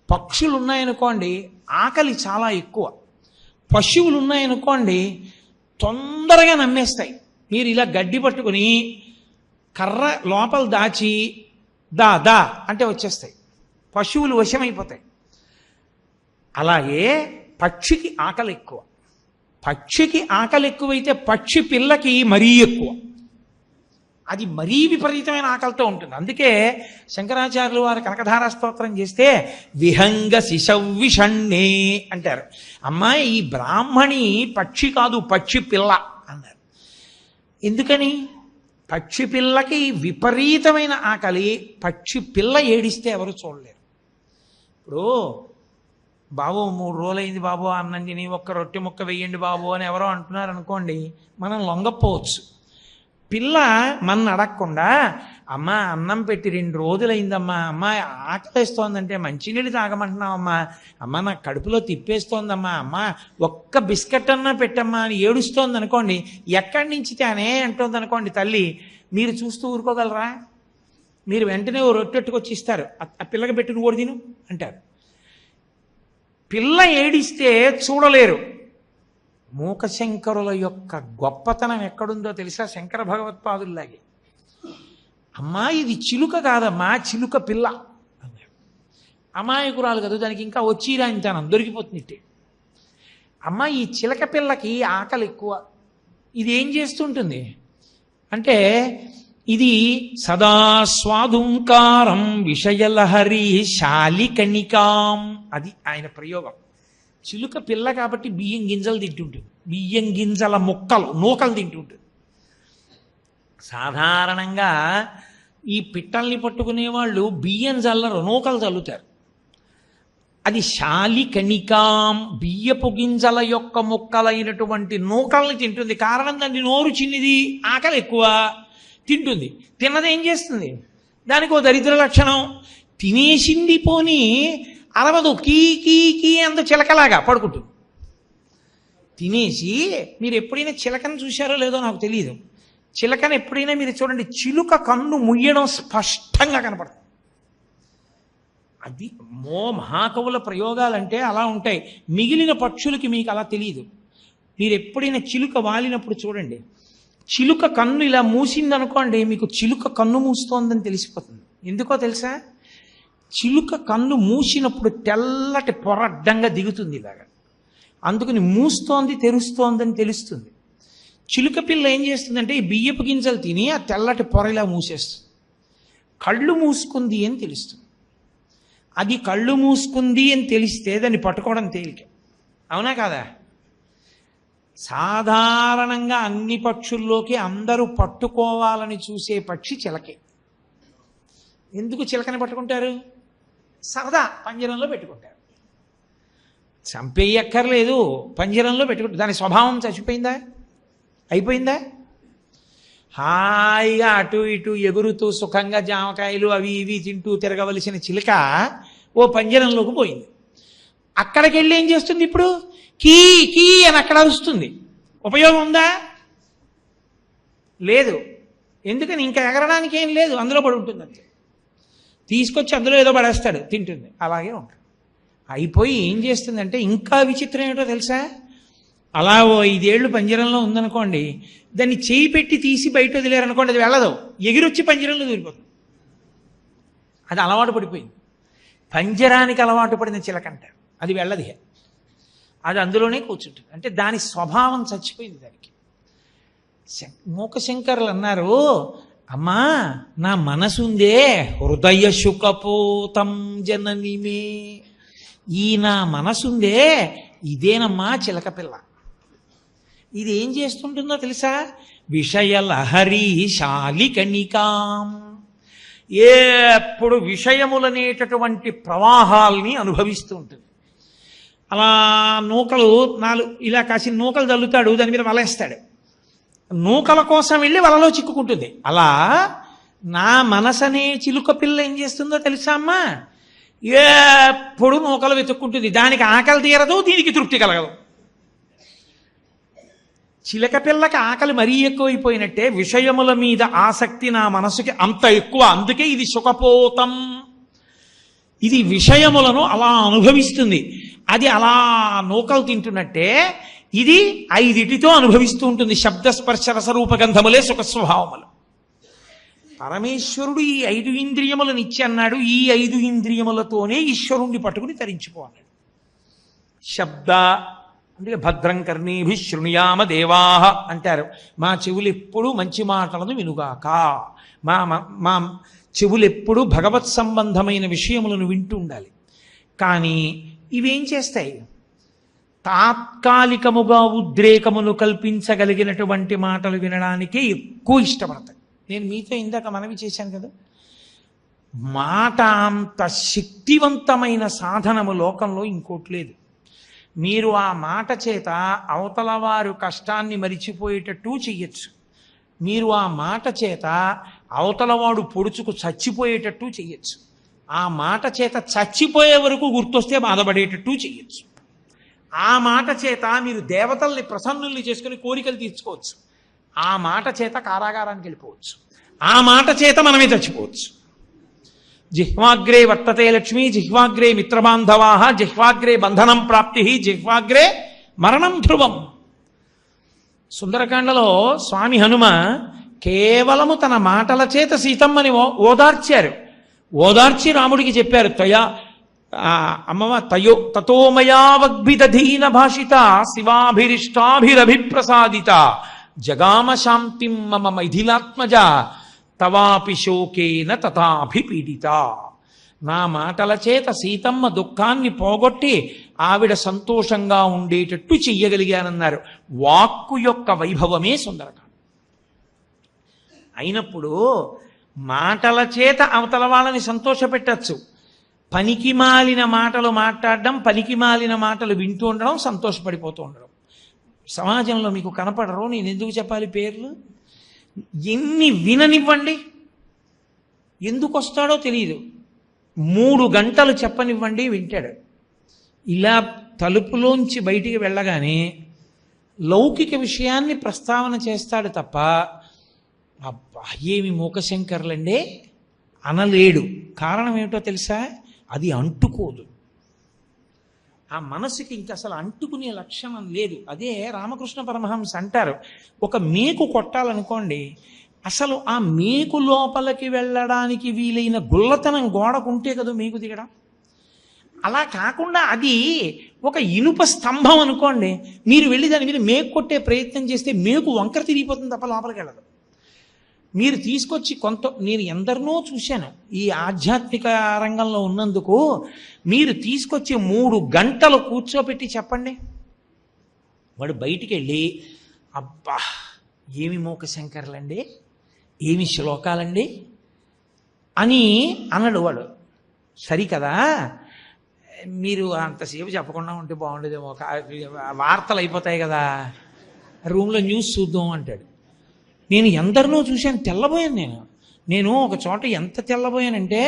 పక్షులు ఉన్నాయనుకోండి, ఆకలి చాలా ఎక్కువ. పశువులు ఉన్నాయనుకోండి, తొందరగా నమ్మేస్తాయి. మీరు ఇలా గడ్డి పట్టుకుని కర్ర లోపల దాచి దా దా అంటే వచ్చేస్తాయి. పశువులు వశమైపోతాయి. అలాగే పక్షికి ఆకలి ఎక్కువ. పక్షికి ఆకలి ఎక్కువైతే పక్షి పిల్లకి మరీ ఎక్కువ. అది మరీ విపరీతమైన ఆకలితో ఉంటుంది. అందుకే శంకరాచార్యులు వారు కనకధారా స్తోత్రం చేస్తే విహంగ శిశవ్విషణ్ణే అంటారు. అమ్మాయి ఈ బ్రాహ్మణి పక్షి కాదు, పక్షి పిల్ల అన్నారు. ఎందుకని? పక్షి పిల్లకి విపరీతమైన ఆకలి. పక్షి పిల్ల ఏడిస్తే ఎవరు చూడలేరు. ఇప్పుడు బాబు 3 రోజులైంది బాబు అన్నం తిని, ఒక్క రొట్టె ముక్క వెయ్యండి బాబు అని ఎవరో అంటున్నారు అనుకోండి, మనం లొంగపోవచ్చు. పిల్ల మన అడగకుండా, అమ్మ అన్నం పెట్టి 2 రోజులైందమ్మా, అమ్మ ఆకలిస్తోందంటే మంచినీళ్ళు తాగమంటున్నావమ్మా, అమ్మ నా కడుపులో తిప్పేస్తోందమ్మా, అమ్మ ఒక్క బిస్కెట్ అన్నా పెట్టమ్మా అని ఏడుస్తోంది అనుకోండి, ఎక్కడి నుంచి తానే అంటోంది అనుకోండి తల్లి, మీరు చూస్తూ ఊరుకోగలరా? మీరు వెంటనే ఓ రొట్టెట్టుకొచ్చి ఇస్తారు, ఆ పిల్లకి పెట్టి నువ్వు తిను అంటారు. పిల్ల ఏడిస్తే చూడలేరు. మూకశంకరుల యొక్క గొప్పతనం ఎక్కడుందో తెలుసా? శంకర భగవత్పాదుల్లాగే, అమ్మా ఇది చిలుక కాదమ్మా, చిలుక పిల్ల అన్నాడు. అమాయకురాలు కదా, దానికి ఇంకా వచ్చిరా ఇంతాను దొరికిపోతుంది. అమ్మ ఈ చిలక పిల్లకి ఆకలి ఎక్కువ. ఇది ఏం చేస్తుంటుంది అంటే, ఇది సదా స్వాదుంకారం విషయలహరి శాలికణికాం, అది ఆయన ప్రయోగం. చిలుక పిల్ల కాబట్టి బియ్యం గింజలు తింటుంటుంది, బియ్యం గింజల నూకలు తింటుంటుంది. సాధారణంగా ఈ పిట్టల్ని పట్టుకునే వాళ్ళు బియ్యం చల్లరు, నూకలు చల్లుతారు. అది శాలికణికాం, బియ్యపు గింజల యొక్క ముక్కలైనటువంటి నూకల్ని తింటుంది. కారణం దాన్ని నోరు చిన్నిది, ఆకలి ఎక్కువ, తింటుంది. తిన్నది ఏం చేస్తుంది? దానికి ఓ దరిద్ర లక్షణం, తినేసింది పోని అరవదు, కీ కీ కీ అంత చిలకలాగా పడుకుంటుంది. తినేసి, మీరు ఎప్పుడైనా చిలకను చూశారో లేదో నాకు తెలియదు, చిలకను ఎప్పుడైనా మీరు చూడండి, చిలుక కన్ను ముయ్యడం స్పష్టంగా కనపడుతుంది. అది మహాకవుల ప్రయోగాలంటే అలా ఉంటాయి. మిగిలిన పక్షులకి మీకు అలా తెలియదు. మీరు ఎప్పుడైనా చిలుక వాలినప్పుడు చూడండి, చిలుక కన్ను ఇలా మూసిందనుకోండి, మీకు చిలుక కన్ను మూస్తోందని తెలిసిపోతుంది. ఎందుకో తెలుసా? చిలుక కన్ను మూసినప్పుడు తెల్లటి పొర అడ్డంగా దిగుతుంది ఇలాగా, అందుకని మూస్తోంది తెరుస్తోందని తెలుస్తుంది. చిలుక పిల్ల ఏం చేస్తుందంటే, ఈ బియ్యపు గింజలు తిని ఆ తెల్లటి పొర ఇలా మూసేస్తుంది. కళ్ళు మూసుకుంది అని తెలుస్తుంది. అది కళ్ళు మూసుకుంది అని తెలిస్తే దాన్ని పట్టుకోవడం తేలిక, అవునా కాదా? సాధారణంగా అన్ని పక్షుల్లోకి అందరూ పట్టుకోవాలని చూసే పక్షి చిలకే. ఎందుకు చిలకని పట్టుకుంటారు? సరదా, పంజరంలో పెట్టుకుంటారు. చంపేయక్కర్లేదు, పంజరంలో పెట్టుకుంటారు. దాని స్వభావం చచ్చిపోయిందా? అయిపోయిందా? హాయిగా అటు ఇటు ఎగురుతూ సుఖంగా జామకాయలు అవి ఇవి తింటూ తిరగవలసిన చిలుక ఓ పంజరంలోకి పోయింది. అక్కడికి వెళ్ళి ఏం చేస్తుంది ఇప్పుడు? కీ కీ అని అక్కడ వస్తుంది. ఉపయోగం ఉందా? లేదు. ఎందుకని? ఇంకా ఎగరడానికి ఏం లేదు, అందులో పడి ఉంటుంది అంతే. తీసుకొచ్చి అందులో ఏదో పడేస్తాడు, తింటుంది, అలాగే ఉంటుంది. అయిపోయి ఏం చేస్తుందంటే ఇంకా విచిత్రం ఏమిటో తెలుసా? అలా ఓ 5 ఏళ్ళు పంజరంలో ఉందనుకోండి, దాన్ని చేయి పెట్టి తీసి బయట వదిలేరనుకోండి, అది వెళ్ళదు, ఎగిరొచ్చి పంజరంలో దూరిపోతుంది. అది అలవాటు పడిపోయింది. పంజరానికి అలవాటు పడిన చిలకంట, అది వెళ్ళదు, అది అందులోనే కూర్చుంటుంది. అంటే దాని స్వభావం చచ్చిపోయింది దానికి. మూకశంకరులు అన్నారు, అమ్మా నా మనసుందే హృదయ శుకపోతం జననిమే, ఈ నా మనసుందే ఇదేనమ్మా చిలక పిల్ల. ఇది ఏం చేస్తుంటుందో తెలుసా? విషయలహరి శాలికణికాం, ఎప్పుడు విషయములనేటటువంటి ప్రవాహాల్ని అనుభవిస్తూ ఉంటుంది. అలా నూకలు 4 ఇలా కాసి నూకలు చల్లుతాడు, దాని మీద వలేస్తాడు, నూకల కోసం వెళ్ళి వలలో చిక్కుకుంటుంది. అలా నా మనసనే చిలుక పిల్ల ఏం చేస్తుందో తెలుసా అమ్మా? ఎప్పుడు నూకలు వెతుక్కుంటుంది. దానికి ఆకలి తీరదు, దీనికి తృప్తి కలగదు. చిలక పిల్లకి ఆకలి మరీ ఎక్కువైపోయినట్టే విషయముల మీద ఆసక్తి నా మనసుకి అంత ఎక్కువ. అందుకే ఇది సుఖపోతం, ఇది విషయములను అలా అనుభవిస్తుంది. అది అలా నూకలు తింటున్నట్టే ఇది 5 అనుభవిస్తూ ఉంటుంది. శబ్దస్పర్శ రసరూపగంధములే సుఖ స్వభావములు. పరమేశ్వరుడు ఈ 5 ఇంద్రియములను ఇచ్చి అన్నాడు, ఈ 5 ఇంద్రియములతోనే ఈశ్వరుణ్ణి పట్టుకుని తరించిపో అన్నాడు. శబ్ద అంటే భద్రం కర్ణీభి శృణుయామ దేవాహ అంటారు. మా చెవులు ఎప్పుడూ మంచి మాటలను వినుగాక, మా చెవులు ఎప్పుడూ భగవత్ సంబంధమైన విషయములను వింటూ ఉండాలి. కానీ ఇవేం చేస్తాయి? తాత్కాలికముగా ఉద్రేకమును కల్పించగలిగినటువంటి మాటలు వినడానికే ఎక్కువ ఇష్టపడతాయి. నేను మీతో ఇందాక మనవి చేశాను కదా, మాట అంత శక్తివంతమైన సాధనము లోకంలో ఇంకోటి లేదు. మీరు ఆ మాట చేత అవతల వారు కష్టాన్ని మరిచిపోయేటట్టు చెయ్యొచ్చు. మీరు ఆ మాట చేత అవతలవాడు పొడుచుకు చచ్చిపోయేటట్టు చెయ్యొచ్చు. ఆ మాట చేత చచ్చిపోయే వరకు గుర్తొస్తే బాధపడేటట్టు చెయ్యొచ్చు. ఆ మాట చేత మీరు దేవతల్ని ప్రసన్నుల్ని చేసుకుని కోరికలు తీర్చుకోవచ్చు. ఆ మాట చేత కారాగారానికి వెళ్ళిపోవచ్చు. ఆ మాట చేత మనమే చచ్చిపోవచ్చు. జిహ్వాగ్రే వర్తతే లక్ష్మి, జిహ్వాగ్రే మిత్రబాంధవా, జిహ్వాగ్రే బంధనం ప్రాప్తి, జిహ్వాగ్రే మరణం ధ్రువం. సుందరకాండలో స్వామి హనుమ కేవలము తన మాటల చేత సీతమ్మని ఓదార్చారు. ఓదార్చి రాముడికి చెప్పారు, తయో తతోమయావగ్భిదధీన భాషిత శివాభిరిష్టాభిరభిప్రసాదిత జగామ శాంతిం మమ మైథిలాత్మజ తవాపి శోకేన తథాభిపీడిత. నా మాటల చేత సీతమ్మ దుఃఖాన్ని పోగొట్టి ఆవిడ సంతోషంగా ఉండేటట్టు చెయ్యగలిగానన్నారు. వాక్కు యొక్క వైభవమే సుందరకాండ. అయినప్పుడు మాటల చేత అవతల వాళ్ళని సంతోషపెట్టచ్చు. పనికి మాలిన మాటలు మాట్లాడడం, పనికి మాలిన మాటలు వింటూ ఉండడం, సంతోషపడిపోతూ ఉండడం. సమాజంలో మీకు కనపడరు, నేను ఎందుకు చెప్పాలి పేర్లు? ఎన్ని విననివ్వండి, ఎందుకు వస్తాడో తెలియదు. 3 గంటలు చెప్పనివ్వండి, వింటాడు. ఇలా తలుపులోంచి బయటికి వెళ్ళగానే లౌకిక విషయాన్ని ప్రస్తావన చేస్తాడు తప్ప అబ్బా ఏమి మూకశంకర్లండే అనలేడు. కారణం ఏమిటో తెలుసా? అది అంటుకోదు. ఆ మనసుకి ఇంక అసలు అంటుకునే లక్షణం లేదు. అదే రామకృష్ణ పరమహంస అంటారు, ఒక మేకు కొట్టాలనుకోండి, అసలు ఆ మేకు లోపలికి వెళ్ళడానికి వీలైన గుల్లతనం గోడకుంటే కదా మేకు దిగడం. అలా కాకుండా అది ఒక ఇనుప స్తంభం అనుకోండి, మీరు వెళ్ళి దాని మీద మేకు కొట్టే ప్రయత్నం చేస్తే మేకు వంకర తిరిగిపోతుంది తప్ప లోపలికి వెళ్ళదు. మీరు తీసుకొచ్చి నేను ఎందరినో చూశాను ఈ ఆధ్యాత్మిక రంగంలో ఉన్నందుకు. మీరు తీసుకొచ్చి 3 గంటలు కూర్చోబెట్టి చెప్పండి, వాడు బయటికి వెళ్ళి అబ్బా ఏమి మూకశంకర్లండి, ఏమి శ్లోకాలండి అని అనడు వాడు. సరికదా, మీరు అంతసేపు చెప్పకుండా ఉంటే బాగుండేదేమో, వార్తలు అయిపోతాయి కదా, రూమ్లో న్యూస్ చూద్దాం అంటాడు. నేను ఎందరినో చూశాను, తెల్లబోయాను. నేను ఒక చోట ఎంత తెల్లబోయానంటే,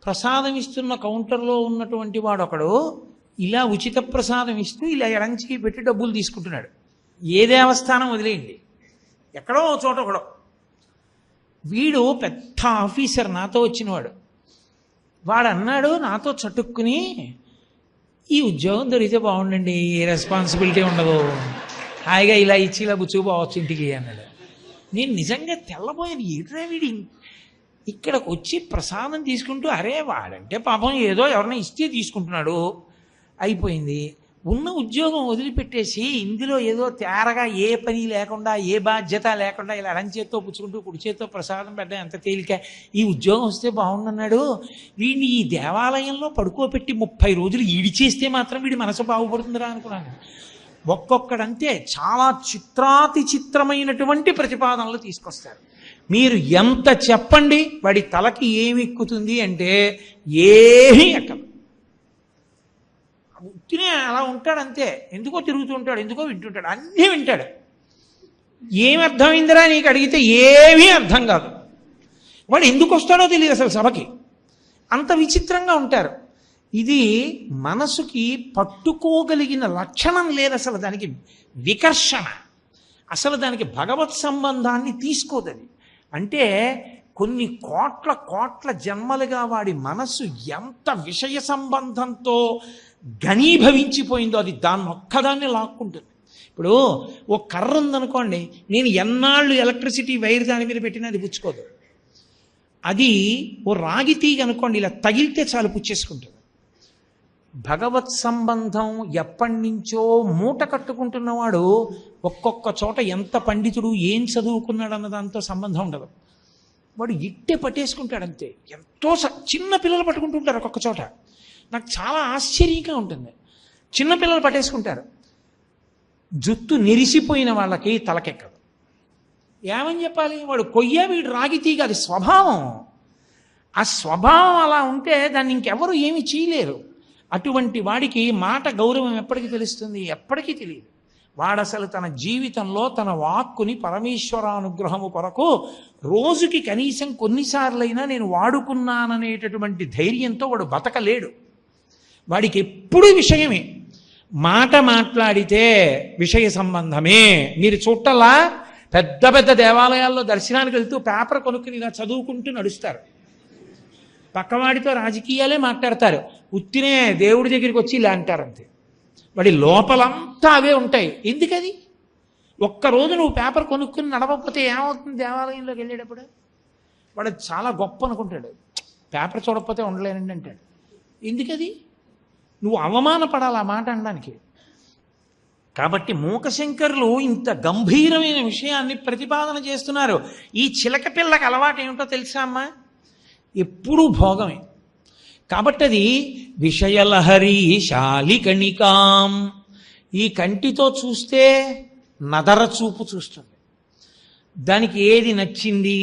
ప్రసాదం ఇస్తున్న కౌంటర్లో ఉన్నటువంటి వాడు ఒకడు ఇలా ఉచిత ప్రసాదం ఇస్తూ ఇలా ఎడంచి పెట్టి డబ్బులు తీసుకుంటున్నాడు. ఏ దేవస్థానం వదిలేయండి, ఎక్కడో చోట ఒకడో. వీడు పెద్ద ఆఫీసర్, నాతో వచ్చినవాడు. వాడు అన్నాడు నాతో చటుక్కుని, ఈ ఉద్యోగం దొరికితే బాగుండండి, ఏ రెస్పాన్సిబిలిటీ ఉండదు, హాయిగా ఇలా ఇచ్చి ఇలా బుచ్చుకుపోవచ్చు ఇంటికి అన్నాడు. నేను నిజంగా తెల్లబోయాను, ఏట్రా వీడి ఇక్కడికి వచ్చి ప్రసాదం తీసుకుంటూ, అరే వాడంటే పాపం ఏదో ఎవరైనా ఇస్తే తీసుకుంటున్నాడు, అయిపోయింది. ఉన్న ఉద్యోగం వదిలిపెట్టేసి ఇందులో ఏదో తేరగా ఏ పని లేకుండా ఏ బాధ్యత లేకుండా ఇలా ఎడం చేత్తో పుచ్చుకుంటూ కుడి చేత్తో ప్రసాదం పెట్టడం ఎంత తేలిక, ఈ ఉద్యోగం వస్తే బాగుందన్నాడు. వీడిని ఈ దేవాలయంలో పడుకోబెట్టి 30 రోజులు ఈడిచేస్తే మాత్రం వీడి మనసు బాగుపడుతుందిరా అనుకున్నాను. ఒక్కొక్కడంతే చాలా చిత్రాతి చిత్రమైనటువంటి ప్రతిపాదనలు తీసుకొస్తారు. మీరు ఎంత చెప్పండి వాడి తలకి ఏమి ఎక్కుతుంది అంటే ఏమీ ఎక్కదు. ఉత్తినే అలా ఉంటాడంతే, ఎందుకో తిరుగుతూ ఉంటాడు, ఎందుకో వింటుంటాడు, అన్నీ వింటాడు. ఏమి అర్థమైందిరా నీకు అడిగితే ఏమీ అర్థం కాదు. వాడు ఎందుకు వస్తాడో తెలియదు అసలు సభకి, అంత విచిత్రంగా ఉంటారు. ఇది మనసుకి పట్టుకోగలిగిన లక్షణం లేదు అసలు, దానికి వికర్షణ, అసలు దానికి భగవత్ సంబంధాన్ని తీసుకోదని. అంటే కొన్ని కోట్ల కోట్ల జన్మలుగా వాడి మనస్సు ఎంత విషయ సంబంధంతో ఘనీభవించిపోయిందో అది దాన్ని ఒక్కదాన్ని లాక్కుంటుంది. ఇప్పుడు ఓ కర్ర ఉందనుకోండి, నేను ఎన్నాళ్ళు ఎలక్ట్రిసిటీ వైర్ దాని మీద పెట్టినా అది పుచ్చుకోదు. అది ఓ రాగి తీగ అనుకోండి, ఇలా తగిలితే చాలు పుచ్చేసుకుంటుంది. భగవత్ సంబంధం ఎప్పటి నుంచో మూట కట్టుకుంటున్నవాడు ఒక్కొక్క చోట ఎంత పండితుడు ఏం చదువుకున్నాడు అన్న దాంతో సంబంధం ఉండదు, వాడు ఇట్టే పట్టేసుకుంటాడు అంతే. ఎంతో చిన్న పిల్లలు పట్టుకుంటుంటారు ఒక్కొక్క చోట, నాకు చాలా ఆశ్చర్యంగా ఉంటుంది. చిన్నపిల్లలు పట్టేసుకుంటారు. జుత్తు నెరిసిపోయిన వాళ్ళకి తలకెక్కదు. ఏమని చెప్పాలి, వాడు కొయ్య వీడు రాగి తీగ, అది స్వభావం. ఆ స్వభావం అలా ఉంటే దాన్ని ఇంకెవరు ఏమి చేయలేరు. అటువంటి వాడికి మాట గౌరవం ఎప్పటికీ తెలుస్తుంది, ఎప్పటికీ తెలియదు. వాడు అసలు తన జీవితంలో తన వాక్కుని పరమేశ్వరానుగ్రహము కొరకు రోజుకి కనీసం కొన్నిసార్లైనా నేను వాడుకున్నాననేటటువంటి ధైర్యంతో వాడు బతకలేడు. వాడికి ఎప్పుడూ విషయమే, మాట మాట్లాడితే విషయ సంబంధమే. మీరు చూడటల్లా పెద్ద పెద్ద దేవాలయాల్లో దర్శనానికి వెళ్తూ పేపర్ కొనుక్కుని ఇలా చదువుకుంటూ నడుస్తారు. పక్కవాడితో రాజకీయాలే మాట్లాడతారు, ఉత్తినే దేవుడి దగ్గరికి వచ్చి ఇలా అంటారు అంతే. వాడి లోపలంతా అవే ఉంటాయి. ఎందుకది? ఒక్కరోజు నువ్వు పేపర్ కొనుక్కుని నడవకపోతే ఏమవుతుంది దేవాలయంలోకి వెళ్ళేటప్పుడు? వాడు చాలా గొప్ప అనుకుంటాడు, పేపర్ చూడకపోతే ఉండలేనండి అంటాడు. ఎందుకది? నువ్వు అవమానపడాలి ఆ మాట అనడానికి. కాబట్టి మూకశంకరులు ఇంత గంభీరమైన విషయాన్ని ప్రతిపాదన చేస్తున్నారు. ఈ చిలక పిల్లకి అలవాటు ఏమిటో తెలుసా అమ్మా? ఎప్పుడూ భోగమే. కాబట్టి అది విషయలహరి శాలికణికాం, ఈ కంటితో చూస్తే నదర చూపు చూస్తుంది. దానికి ఏది నచ్చింది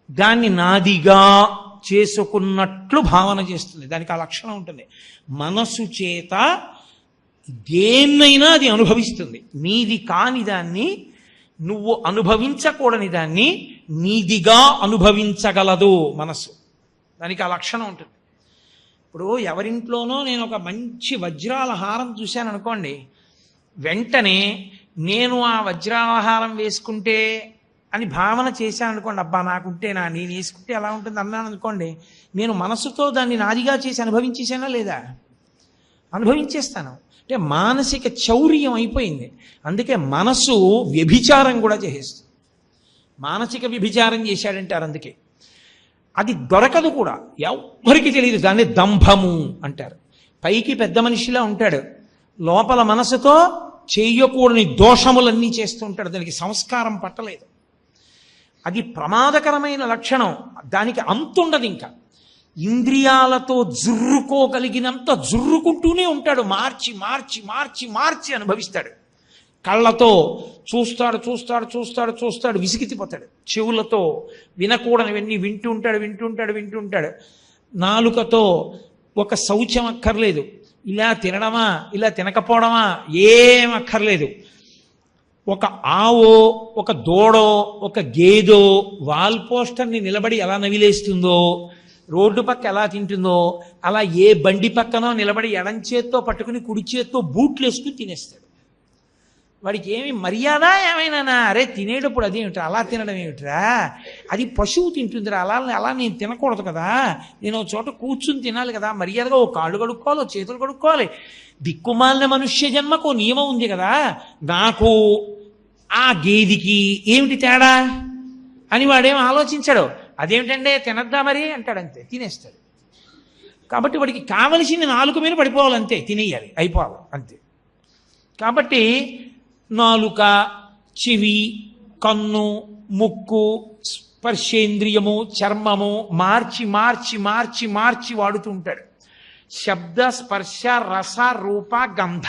దాన్ని నాదిగా చేసుకున్నట్లు భావన చేస్తుంది. దానికి ఆ లక్షణం ఉంటుంది. మనసు చేత దేన్నైనా అది అనుభవిస్తుంది. నీది కాని దాన్ని, నువ్వు అనుభవించకూడని దాన్ని నీదిగా అనుభవించగలదు మనసు. దానికి ఆ లక్షణం ఉంటుంది. ఇప్పుడు ఎవరింట్లోనో నేను ఒక మంచి వజ్రాల హారం చూశాను అనుకోండి, వెంటనే నేను ఆ వజ్రాల హారం వేసుకుంటే అని భావన చేశాను అనుకోండి, అబ్బా నాకుంటేనా, నేను వేసుకుంటే ఎలా ఉంటుంది అన్నాను అనుకోండి, నేను మనసుతో దాన్ని నాదిగా చేసి అనుభవించేసానా లేదా? అనుభవించేస్తాను. అంటే మానసిక చౌర్యం అయిపోయింది. అందుకే మనసు వ్యభిచారం కూడా చేసేస్తుంది. మానసిక వ్యభిచారం చేశాడంటారు. అందుకే అది దొరకదు కూడా, ఎవ్వరికి తెలియదు. దాన్ని దంభము అంటారు. పైకి పెద్ద మనిషిలా ఉంటాడు, లోపల మనసుతో చేయకూడని దోషములన్నీ చేస్తూ ఉంటాడు. దానికి సంస్కారం పట్టలేదు. అది ప్రమాదకరమైన లక్షణం. దానికి అంతుండదు. ఇంకా ఇంద్రియాలతో జుర్రుకోగలిగినంత జుర్రుకుంటూనే ఉంటాడు. మార్చి మార్చి మార్చి మార్చి అనుభవిస్తాడు. కళ్ళతో చూస్తాడు చూస్తాడు చూస్తాడు చూస్తాడు, విసిగితిపోతాడు. చెవులతో వినకూడనివన్నీ వింటుంటాడు. నాలుకతో ఒక శౌచం అక్కర్లేదు, ఇలా తినడమా ఇలా తినకపోవడమా ఏం అక్కర్లేదు. ఒక ఆవో ఒక దూడో ఒక గేదో వాల్ పోస్టర్ని నిలబడి ఎలా నవిలేస్తుందో రోడ్డు పక్క ఎలా తింటుందో అలా ఏ బండి పక్కనో నిలబడి ఎడం చేత్తో పట్టుకుని కుడి చేత్తో బూట్లు వేసుకుని తినేస్తాడు. వాడికి ఏమి మర్యాద ఏమైనా, అరే తినేటప్పుడు అదేమిట్రా అలా తినడం ఏమిట్రా, అది పశువు తింటుందిరా, అలా నేను తినకూడదు కదా, నేను ఒక చోట కూర్చుని తినాలి కదా, మర్యాదగా ఓ కాళ్ళు కడుక్కోవాలి, ఓ చేతులు కడుక్కోవాలి, దిక్కుమాలిన మనుష్య జన్మకు నియమం ఉంది కదా, నాకు ఆ గేదికి ఏమిటి తేడా అని వాడేం ఆలోచించాడు. అదేమిటంటే తినద్దా మరి అంటాడు, అంతే తినేస్తాడు. కాబట్టి వాడికి కావలసింది నాలుక మీద పడిపోవాలంతే, తినేయాలి, అయిపోవాలి అంతే. కాబట్టి నాలుక, చెవి, కన్ను, ముక్కు, స్పర్శేంద్రియము, చర్మము మార్చి మార్చి మార్చి మార్చి వాడుతూ ఉంటాడు. శబ్ద, స్పర్శ, రస, రూప, గంధ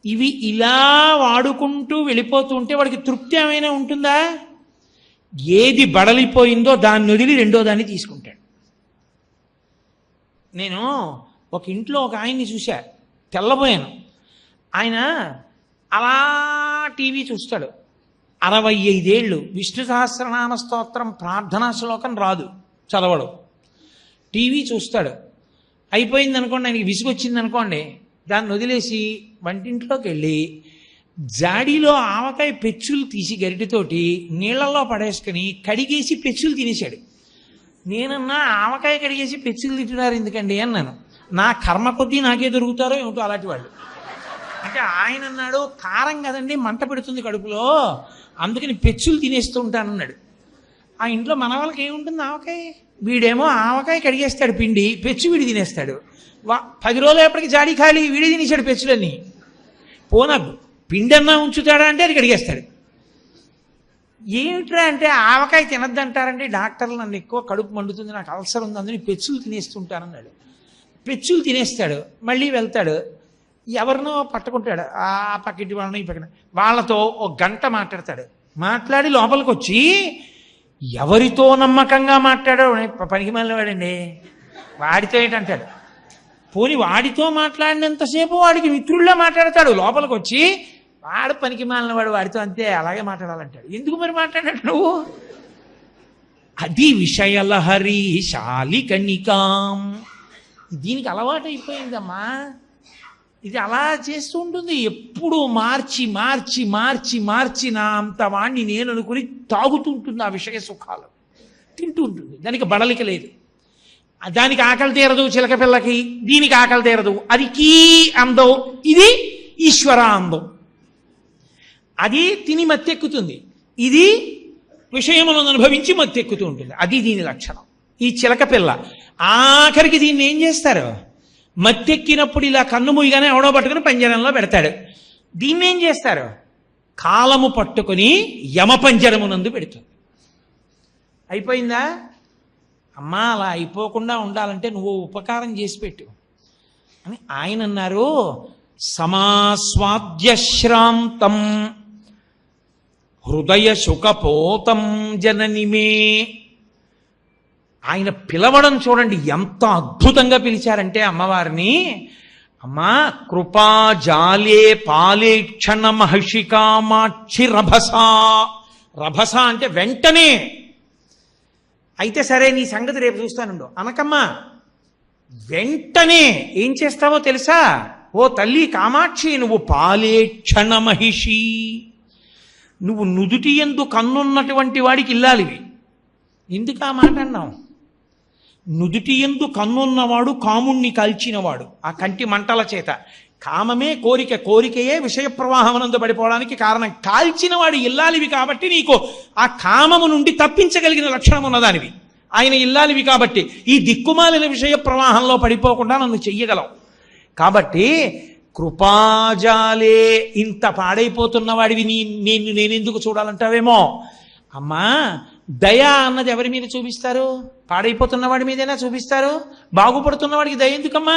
ఇవి ఇలా వాడుకుంటూ వెళ్ళిపోతూ ఉంటే వాడికి తృప్తి ఏమైనా ఉంటుందా? ఏది బడలిపోయిందో దాన్ని వదిలి రెండో దాన్ని తీసుకుంటాడు. నేను ఒక ఇంట్లో ఒక ఆయన్ని చూశా, తెల్లబోయాను. ఆయన అలా టీవీ చూస్తాడు. 65 ఏళ్ళు, విష్ణు సహస్రనామ స్తోత్రం ప్రార్థనా శ్లోకం రాదు, చదవడు, టీవీ చూస్తాడు. అయిపోయింది అనుకోండి, ఆయనకి విసుగొచ్చింది అనుకోండి, దాన్ని వదిలేసి వంటింట్లోకి వెళ్ళి జాడీలో ఆవకాయ పెచ్చులు తీసి గరిటితోటి నీళ్లలో పడేసుకుని కడిగేసి పెచ్చులు తినేశాడు. నేనన్నా ఆవకాయ కడిగేసి పెచ్చులు తింటున్నారు ఎందుకండి అన్నాను. నా కర్మ కొద్దీ నాకే దొరుకుతారో ఏమిటో అలాంటి వాళ్ళు. అంటే ఆయన అన్నాడు, కారం కదండి మంట పెడుతుంది కడుపులో, అందుకని పెచ్చులు తినేస్తూ ఉంటానన్నాడు. ఆ ఇంట్లో మన వాళ్ళకి ఏముంటుంది, ఆవకాయ. వీడేమో ఆవకాయ కడిగేస్తాడు పిండి, పెచ్చు వీడి తినేస్తాడు. 10 రోజులప్పటికి జాడీ ఖాళీ, వీడి తినేశాడు పెచ్చులన్నీ. పోనా పిండి అన్నా ఉంచుతాడా అంటే అది కడిగేస్తాడు. ఏమిట్రా అంటే ఆవకాయ తినద్దంటారంటే డాక్టర్లు నన్ను ఎక్కువ కడుపు మండుతుంది, నాకు అల్సర్ ఉంది, అందుకని పెచ్చులు తినేస్తుంటానన్నాడు. పెచ్చులు తినేస్తాడు, మళ్ళీ వెళ్తాడు, ఎవరినో పట్టుకుంటాడు, ఆ పక్కటి వాళ్ళని ఈ పక్కన వాళ్ళతో ఒక గంట మాట్లాడతాడు. మాట్లాడి లోపలికి వచ్చి ఎవరితో నమ్మకంగా మాట్లాడో పనికి మళ్ళీవాడండి, వాడితో ఏంటంటాడు. పోని వాడితో మాట్లాడినంతసేపు వాడికి మిత్రుల్లో మాట్లాడతాడు, లోపలికి వచ్చి వాడు పనికి మాలినవాడు, వాడితో అంతే అలాగే మాట్లాడాలంటాడు. ఎందుకు మరి మాట్లాడాడు నువ్వు? అది విషయలహరి శాలికణికాం. దీనికి అలవాటు అయిపోయిందమ్మా, ఇది అలా చేస్తూ ఉంటుంది. ఎప్పుడు మార్చి మార్చి మార్చి మార్చి నా అంత వాణ్ణి నేను అనుకుని తాగుతుంటుంది ఆ విషయ సుఖాలు, తింటూ ఉంటుంది. దానికి బడలిక లేదు. దానికి ఆకలి తీరదు చిలక పిల్లకి, దీనికి ఆకలి తీరదు. అది కీ అందం, ఇది ఈశ్వర అందం. అది తిని మత్తెక్కుతుంది, ఇది విషయములను అనుభవించి మత్తెక్కుతూ ఉంటుంది. అది దీని లక్షణం. ఈ చిలక పిల్ల ఆఖరికి దీన్ని ఏం చేస్తారు, మత్తెక్కినప్పుడు ఇలా కన్ను మూయగానే ఎవడో పట్టుకుని పంజరంలో పెడతాడు. దీన్ని ఏం చేస్తారు, కాలము పట్టుకుని యమపంజరమునందు పెడుతుంది. అయిపోయిందా? అమ్మా అలా అయిపోకుండా ఉండాలంటే నువ్వు ఉపకారం చేసి పెట్టు అని ఆయన అన్నారు. సమాస్వాద్యశ్రాంతం హృదయ శుకపోతం జననిమే. ఆయన పిలవడం చూడండి ఎంత అద్భుతంగా పిలిచారంటే అమ్మవారిని, అమ్మా కృపా జాలే పాలేక్షణ మహర్షికామాక్షి రభస. రభస అంటే వెంటనే. అయితే సరే నీ సంగతి రేపు చూస్తానుండు అనకమ్మా, వెంటనే ఏం చేస్తావో తెలుసా? ఓ తల్లి కామాక్షి, నువ్వు పాలేక్షణ మహిషి, నువ్వు నుదుటి యందు కన్నున్నటువంటి వాడికి ఇల్లాలివి. ఎందుకు ఆ మాట అన్నావు? నుదుటి యందు కన్నున్నవాడు కాముణ్ణి కాల్చినవాడు, ఆ కంటి మంటల చేత. కామమే కోరిక, కోరికయే విషయ ప్రవాహమునందు పడిపోవడానికి కారణం. కాల్చిన వాడు ఇల్లాలివి కాబట్టి నీకు ఆ కామము నుండి తప్పించగలిగిన లక్షణం ఉన్నదానివి. ఆయన ఇల్లాలివి కాబట్టి ఈ దిక్కుమాలిన విషయ ప్రవాహంలో పడిపోకుండా నన్ను చెయ్యగలవు. కాబట్టి కృపాజాలే, ఇంత పాడైపోతున్న వాడివి నేనెందుకు చూడాలంటావేమో. అమ్మా దయ అన్నది ఎవరి మీద చూపిస్తారు? పాడైపోతున్న వాడి మీదైనా చూపిస్తారు. బాగుపడుతున్న వాడికి దయ ఎందుకమ్మా?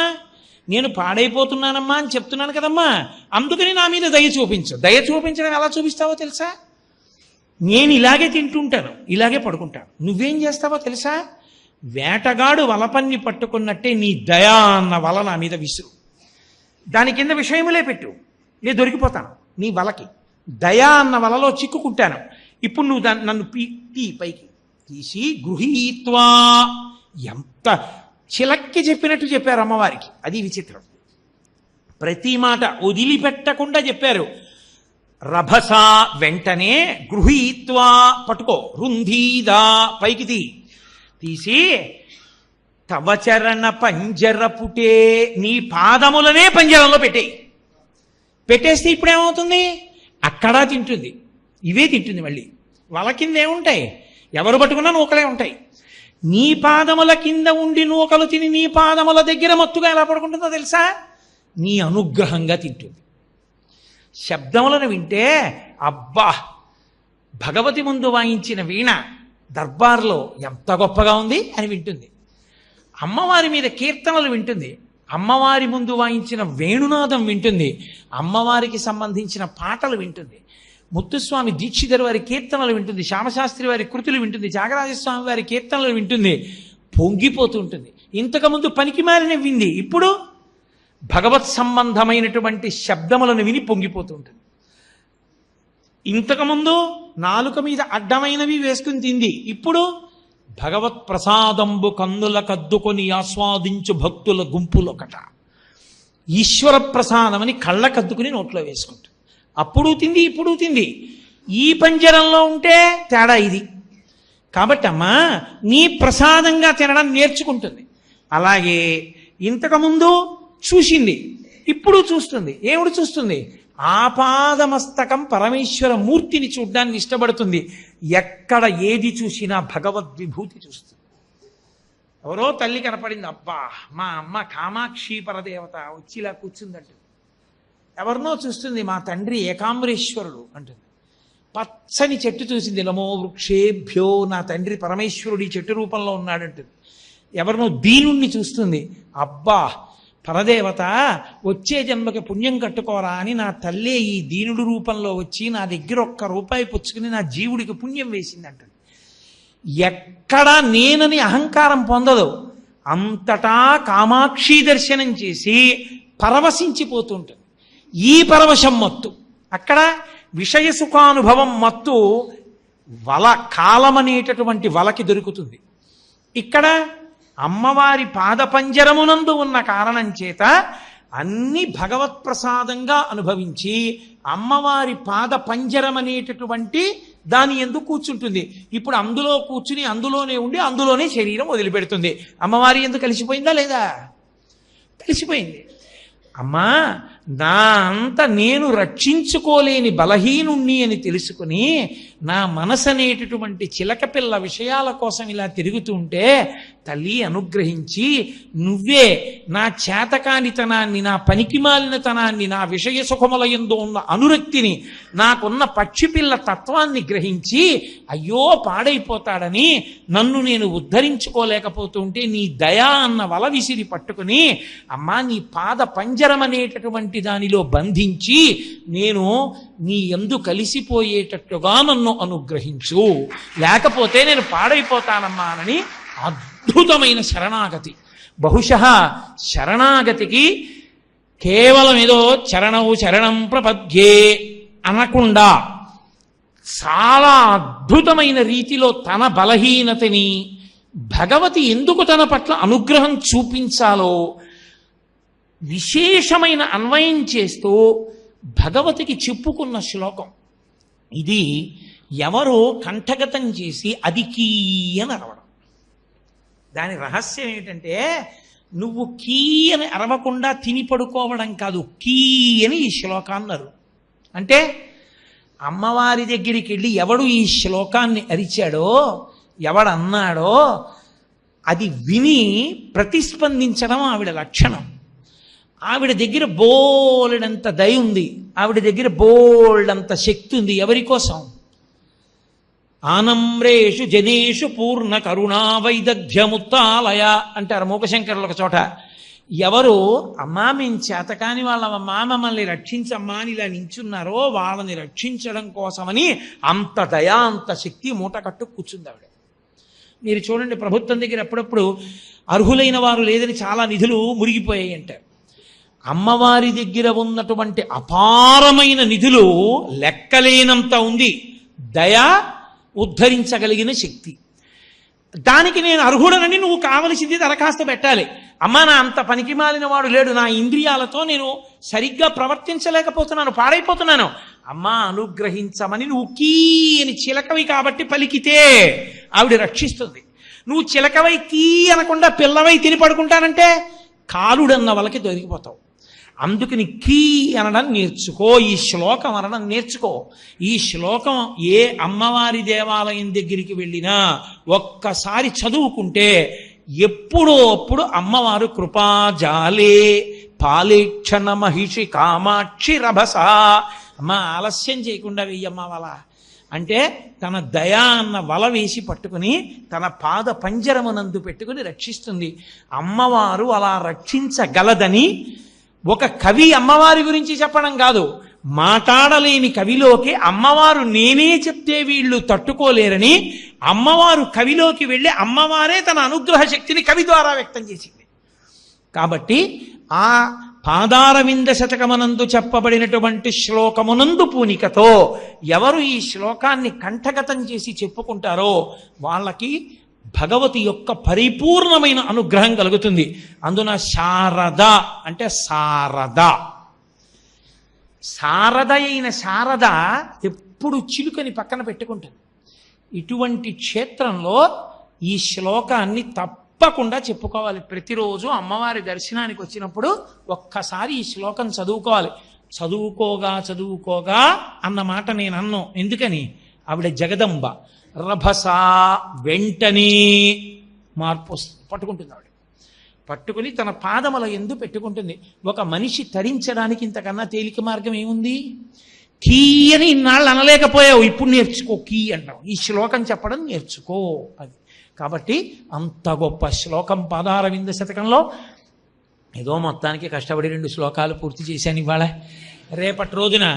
నేను పాడైపోతున్నానమ్మా అని చెప్తున్నాను కదమ్మా, అందుకని నా మీద దయ చూపించు. దయ చూపించడం ఎలా చూపిస్తావో తెలుసా? నేను ఇలాగే తింటుంటాను, ఇలాగే పడుకుంటాను. నువ్వేం చేస్తావో తెలుసా? వేటగాడు వలపన్ని పట్టుకున్నట్టే నీ దయా అన్న వల నా మీద విసురు. దాని కింద విషయములే పెట్టు, నేను దొరికిపోతాను నీ వలకి. దయా అన్న వలలో చిక్కుకుంటాను. ఇప్పుడు నువ్వు నన్ను పైకి తీసి గృహీత్వా, ఎంత చిలక్కి చెప్పినట్టు చెప్పారు అమ్మవారికి. అది విచిత్రం. ప్రతి మాట వదిలిపెట్టకుండా చెప్పారు. రభస వెంటనే గృహీత్వా పట్టుకో, రుంధీదా పైకి తీసి తవచరణ పంజరపుటే నీ పాదములనే పంజరంలో పెట్టేస్తే ఇప్పుడేమవుతుంది? అక్కడా తింటుంది, ఇవే తింటుంది. మళ్ళీ వాళ్ళ కింద ఏముంటాయి? ఎవరు పట్టుకున్నా నూకలే ఉంటాయి. నీ పాదముల కింద ఉండి నూకలు తిని నీ పాదముల దగ్గర మత్తుగా ఎలా పడుకుంటుందో తెలుసా? నీ అనుగ్రహంగా తింటుంది. శబ్దములను వింటే అబ్బా, భగవతి ముందు వాయించిన వీణ దర్బార్లో ఎంత గొప్పగా ఉంది అని వింటుంది. అమ్మవారి మీద కీర్తనలు వింటుంది, అమ్మవారి ముందు వాయించిన వేణునాదం వింటుంది, అమ్మవారికి సంబంధించిన పాటలు వింటుంది. ముత్తుస్వామి దీక్షితర్ వారి కీర్తనలు వింటుంది, శ్యామశాస్త్రి వారి కృతులు వింటుంది, త్యాగరాజస్వామి వారి కీర్తనలు వింటుంది, పొంగిపోతూ ఉంటుంది. ఇంతకుముందు పనికి మారిన వింది, ఇప్పుడు భగవత్ సంబంధమైనటువంటి శబ్దములను విని పొంగిపోతూ ఉంటుంది. ఇంతకుముందు నాలుక మీద అడ్డమైనవి వేసుకుని తింది, ఇప్పుడు భగవత్ ప్రసాదంబు కన్నుల కద్దుకొని ఆస్వాదించు భక్తుల గుంపులొకట. ఈశ్వర ప్రసాదమని కళ్ళ కద్దుకుని నోట్లో వేసుకుంటుంది. అప్పుడు తింది, ఇప్పుడు తింది. ఈ పంజరంలో ఉంటే తేడా ఇది. కాబట్టి అమ్మా, నీ ప్రసాదంగా తినడం నేర్చుకుంటుంది. అలాగే ఇంతకుముందు చూసింది, ఇప్పుడు చూస్తుంది. ఏమిటి చూస్తుంది? ఆపాదమస్తకం పరమేశ్వర మూర్తిని చూడ్డాన్ని ఇష్టపడుతుంది. ఎక్కడ ఏది చూసినా భగవద్విభూతి చూస్తుంది. ఎవరో తల్లి కనపడింది, అబ్బా మా అమ్మ కామాక్షి పరదేవత వచ్చి ఇలా కూర్చుందంటుంది. ఎవరినో చూస్తుంది, మా తండ్రి ఏకాంబరేశ్వరుడు అంటుంది. పచ్చని చెట్టు చూసింది, నమో వృక్షేభ్యో, నా తండ్రి పరమేశ్వరుడు ఈ చెట్టు రూపంలో ఉన్నాడంటుంది. ఎవరినో దీనుణ్ణి చూస్తుంది, అబ్బా పరదేవత వచ్చే జన్మకి పుణ్యం కట్టుకోరా అని నా తల్లే ఈ దీనుడు రూపంలో వచ్చి నా దగ్గర ₹1 పుచ్చుకుని నా జీవుడికి పుణ్యం వేసిందంటుంది. ఎక్కడా నేనని అహంకారం పొందదు. అంతటా కామాక్షి దర్శనం చేసి పరవశించిపోతుంటుంది. ఈ పరవశం మత్తు. అక్కడ విషయ సుఖానుభవం మత్తు కాలమనేటటువంటి వలకి దొరుకుతుంది. ఇక్కడ అమ్మవారి పాదపంజరమునందు ఉన్న కారణం చేత అన్ని భగవత్ ప్రసాదంగా అనుభవించి అమ్మవారి పాదపంజరం అనేటటువంటి దాని ఎందుకు కూర్చుంటుంది. ఇప్పుడు అందులో కూర్చుని అందులోనే ఉండి అందులోనే శరీరం వదిలిపెడుతుంది. అమ్మవారి ఎందుకు కలిసిపోయిందా లేదా? కలిసిపోయింది. అమ్మా, నా అంత నేను రక్షించుకోలేని బలహీనుణ్ణి అని తెలుసుకుని నా మనసు అనేటటువంటి చిలకపిల్ల విషయాల కోసం ఇలా తిరుగుతుంటే తల్లి అనుగ్రహించి నువ్వే నా చేతకానితనాన్ని, నా పనికిమాలినతనాన్ని, నా విషయ సుఖములయందు ఉన్న అనురక్తిని, నాకున్న పక్షిపిల్ల తత్వాన్ని గ్రహించి అయ్యో పాడైపోతాడని నన్ను నేను ఉద్ధరించుకోలేకపోతుంటే నీ దయా అన్న వల విసిరి పట్టుకుని అమ్మా నీ పాద పంజరం అనేటటువంటి దానిలో బంధించి నేను నీ యందు కలిసిపోయేటట్టుగా నన్ను అనుగ్రహించు, లేకపోతే నేను పాడైపోతానమ్మా అని అద్భుతమైన శరణాగతి. బహుశః శరణాగతికి కేవలం ఏదో చరణవు శరణం ప్రపద్యే అనకుండా చాలా అద్భుతమైన రీతిలో తన బలహీనతని భగవతి ఎందుకు తన పట్ల అనుగ్రహం చూపించాలో విశేషమైన అన్వయం చేస్తూ భగవతికి చెప్పుకున్న శ్లోకం ఇది. ఎవరో కంఠగతం చేసి అది కీ అని అరవడం. దాని రహస్యం ఏంటంటే నువ్వు కీ అని అరవకుండా తిని పడుకోవడం కాదు, కీ అని ఈ శ్లోకాన్నారు. అంటే అమ్మవారి దగ్గరికి వెళ్ళి ఎవడు ఈ శ్లోకాన్ని అరిచాడో, ఎవడన్నాడో అది విని ప్రతిస్పందించడం ఆవిడ లక్షణం. ఆవిడ దగ్గర బోలెడంత దయ ఉంది, ఆవిడ దగ్గర బోల్డంత శక్తి ఉంది. ఎవరి కోసం? ఆనమ్రేషు జనేషు పూర్ణ కరుణా వైదగ్ధ్యముత్తాలయ అంటారు మూకశంకరులు ఒక చోట. ఎవరు అమ్మా మేము చేతకాని వాళ్ళమ్మా మమ్మల్ని రక్షించమ్మా అని ఇలా నించున్నారో వాళ్ళని రక్షించడం కోసమని అంత దయా అంత శక్తి మూట కట్టు కూర్చుంది ఆవిడ. మీరు చూడండి, ప్రభుత్వం దగ్గర అప్పుడప్పుడు అర్హులైన వారు లేదని చాలా నిధులు మురిగిపోయాయి అంటారు. అమ్మవారి దగ్గర ఉన్నటువంటి అపారమైన నిధులు లెక్కలేనంత ఉంది. దయ, ఉద్ధరించగలిగిన శక్తి. దానికి నేను అర్హుడనని నువ్వు కావలసింది దరఖాస్తు పెట్టాలి. అమ్మా, నా అంత పనికి మాలిన వాడు లేడు, నా ఇంద్రియాలతో నేను సరిగ్గా ప్రవర్తించలేకపోతున్నాను, పాడైపోతున్నాను, అమ్మా అనుగ్రహించమని నువ్వు కీ అని చిలకవి కాబట్టి పలికితే ఆవిడ రక్షిస్తుంది. నువ్వు చిలకవై కీ అనకుండా పిల్లవై తిని పడుకుంటానంటే కాలుడన్న వాళ్ళకి దొరికిపోతావు. అందుకని కీ అనడం నేర్చుకో, ఈ శ్లోకం అనడం నేర్చుకో. ఈ శ్లోకం ఏ అమ్మవారి దేవాలయం దగ్గరికి వెళ్ళినా ఒక్కసారి చదువుకుంటే ఎప్పుడో అప్పుడు అమ్మవారు కృపాజాలే పాలేక్షణ మహిషి కామాక్షి రభస, అమ్మ ఆలస్యం చేయకుండా వెయ్యమ్మ వల అంటే తన దయా అన్న వల వేసి పట్టుకుని తన పాద పంజరమునందు పెట్టుకుని రక్షిస్తుంది. అమ్మవారు అలా రక్షించగలదని ఒక కవి అమ్మవారి గురించి చెప్పడం కాదు, మాట్లాడలేని కవిలోకి అమ్మవారు నేనే చెప్తే వీళ్ళు తట్టుకోలేరని అమ్మవారు కవిలోకి వెళ్ళి అమ్మవారే తన అనుగ్రహ శక్తిని కవి ద్వారా వ్యక్తం చేసింది. కాబట్టి ఆ పాదారవింద శతకమనందు చెప్పబడినటువంటి శ్లోకమునందు పూనికతో ఎవరు ఈ శ్లోకాన్ని కంఠగతం చేసి చెప్పుకుంటారో వాళ్ళకి భగవతి యొక్క పరిపూర్ణమైన అనుగ్రహం కలుగుతుంది. అందున శారద అంటే శారద, శారద అయిన శారద ఎప్పుడు చిలుకని పక్కన పెట్టుకుంటుంది. ఇటువంటి క్షేత్రంలో ఈ శ్లోకాన్ని తప్పకుండా చెప్పుకోవాలి. ప్రతిరోజు అమ్మవారి దర్శనానికి వచ్చినప్పుడు ఒక్కసారి ఈ శ్లోకం చదువుకోవాలి. చదువుకోగా అన్న మాట నేను అన్ను. ఎందుకని? ఆవిడ జగదంబ. రభస వెంటనే మార్పు పట్టుకుంటుంది. ఆవిడ పట్టుకుని తన పాదముల యందు పెట్టుకుంటుంది. ఒక మనిషి తరించడానికి ఇంతకన్నా తేలిక మార్గం ఏముంది? కీ అని ఇన్నాళ్ళు అనలేకపోయావు, ఇప్పుడు నేర్చుకో కీ అంటావు. ఈ శ్లోకం చెప్పడం నేర్చుకో. అది కాబట్టి అంత గొప్ప శ్లోకం పాదారవింద శతకంలో. ఏదో మొత్తానికి కష్టపడి 2 శ్లోకాలు పూర్తి చేశాను ఇవాళ. రేపటి రోజున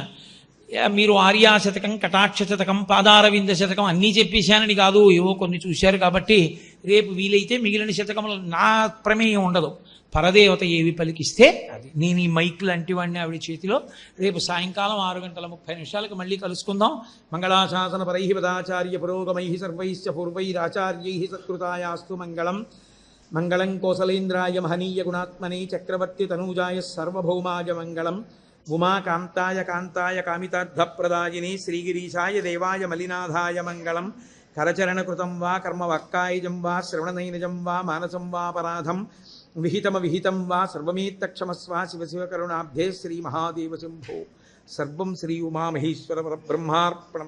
మీరు ఆర్యాశతకం, కటాక్ష శతకం, పాదారవింద శతకం అన్నీ చెప్పేశానని కాదు, ఏవో కొన్ని చూశారు కాబట్టి రేపు వీలైతే మిగిలిన శతకములు నా ప్రమేయం ఉండదు. పరదేవత ఏవి పలికిస్తే అది. నేను ఈ మైక్ లాంటి వాడిని ఆవిడ చేతిలో. రేపు సాయంకాలం 6:30 మళ్ళీ కలుసుకుందాం. మంగళాశాసన పరై పదాచార్య పురోగమై సర్వైశ్చ పూర్వైరాచార్యై సత్కృతాయాస్తు మంగళం. మంగళం కోసలేంద్రాయ మహనీయ గుణాత్మనే చక్రవర్తి తనూజాయ సర్వభౌమాయ మంగళం. ఉమాకాంతాయ కాంతాయ కామితార్థప్రదాయిని శ్రీగిరీశాయ దేవాయ మలినాథాయ మంగళం. కరచరణకృతం వా కర్మవాక్కాయజం వా శ్రవణనైనజం వా మానసం వాపరాధం విహితం వా సర్వమేత్తక్షమస్వ శివ శివ కరుణాబ్ధే శ్రీ మహాదేవ శంభో. సర్వం శ్రీ ఉమామహేశ్వర పరబ్రహ్మార్పణం.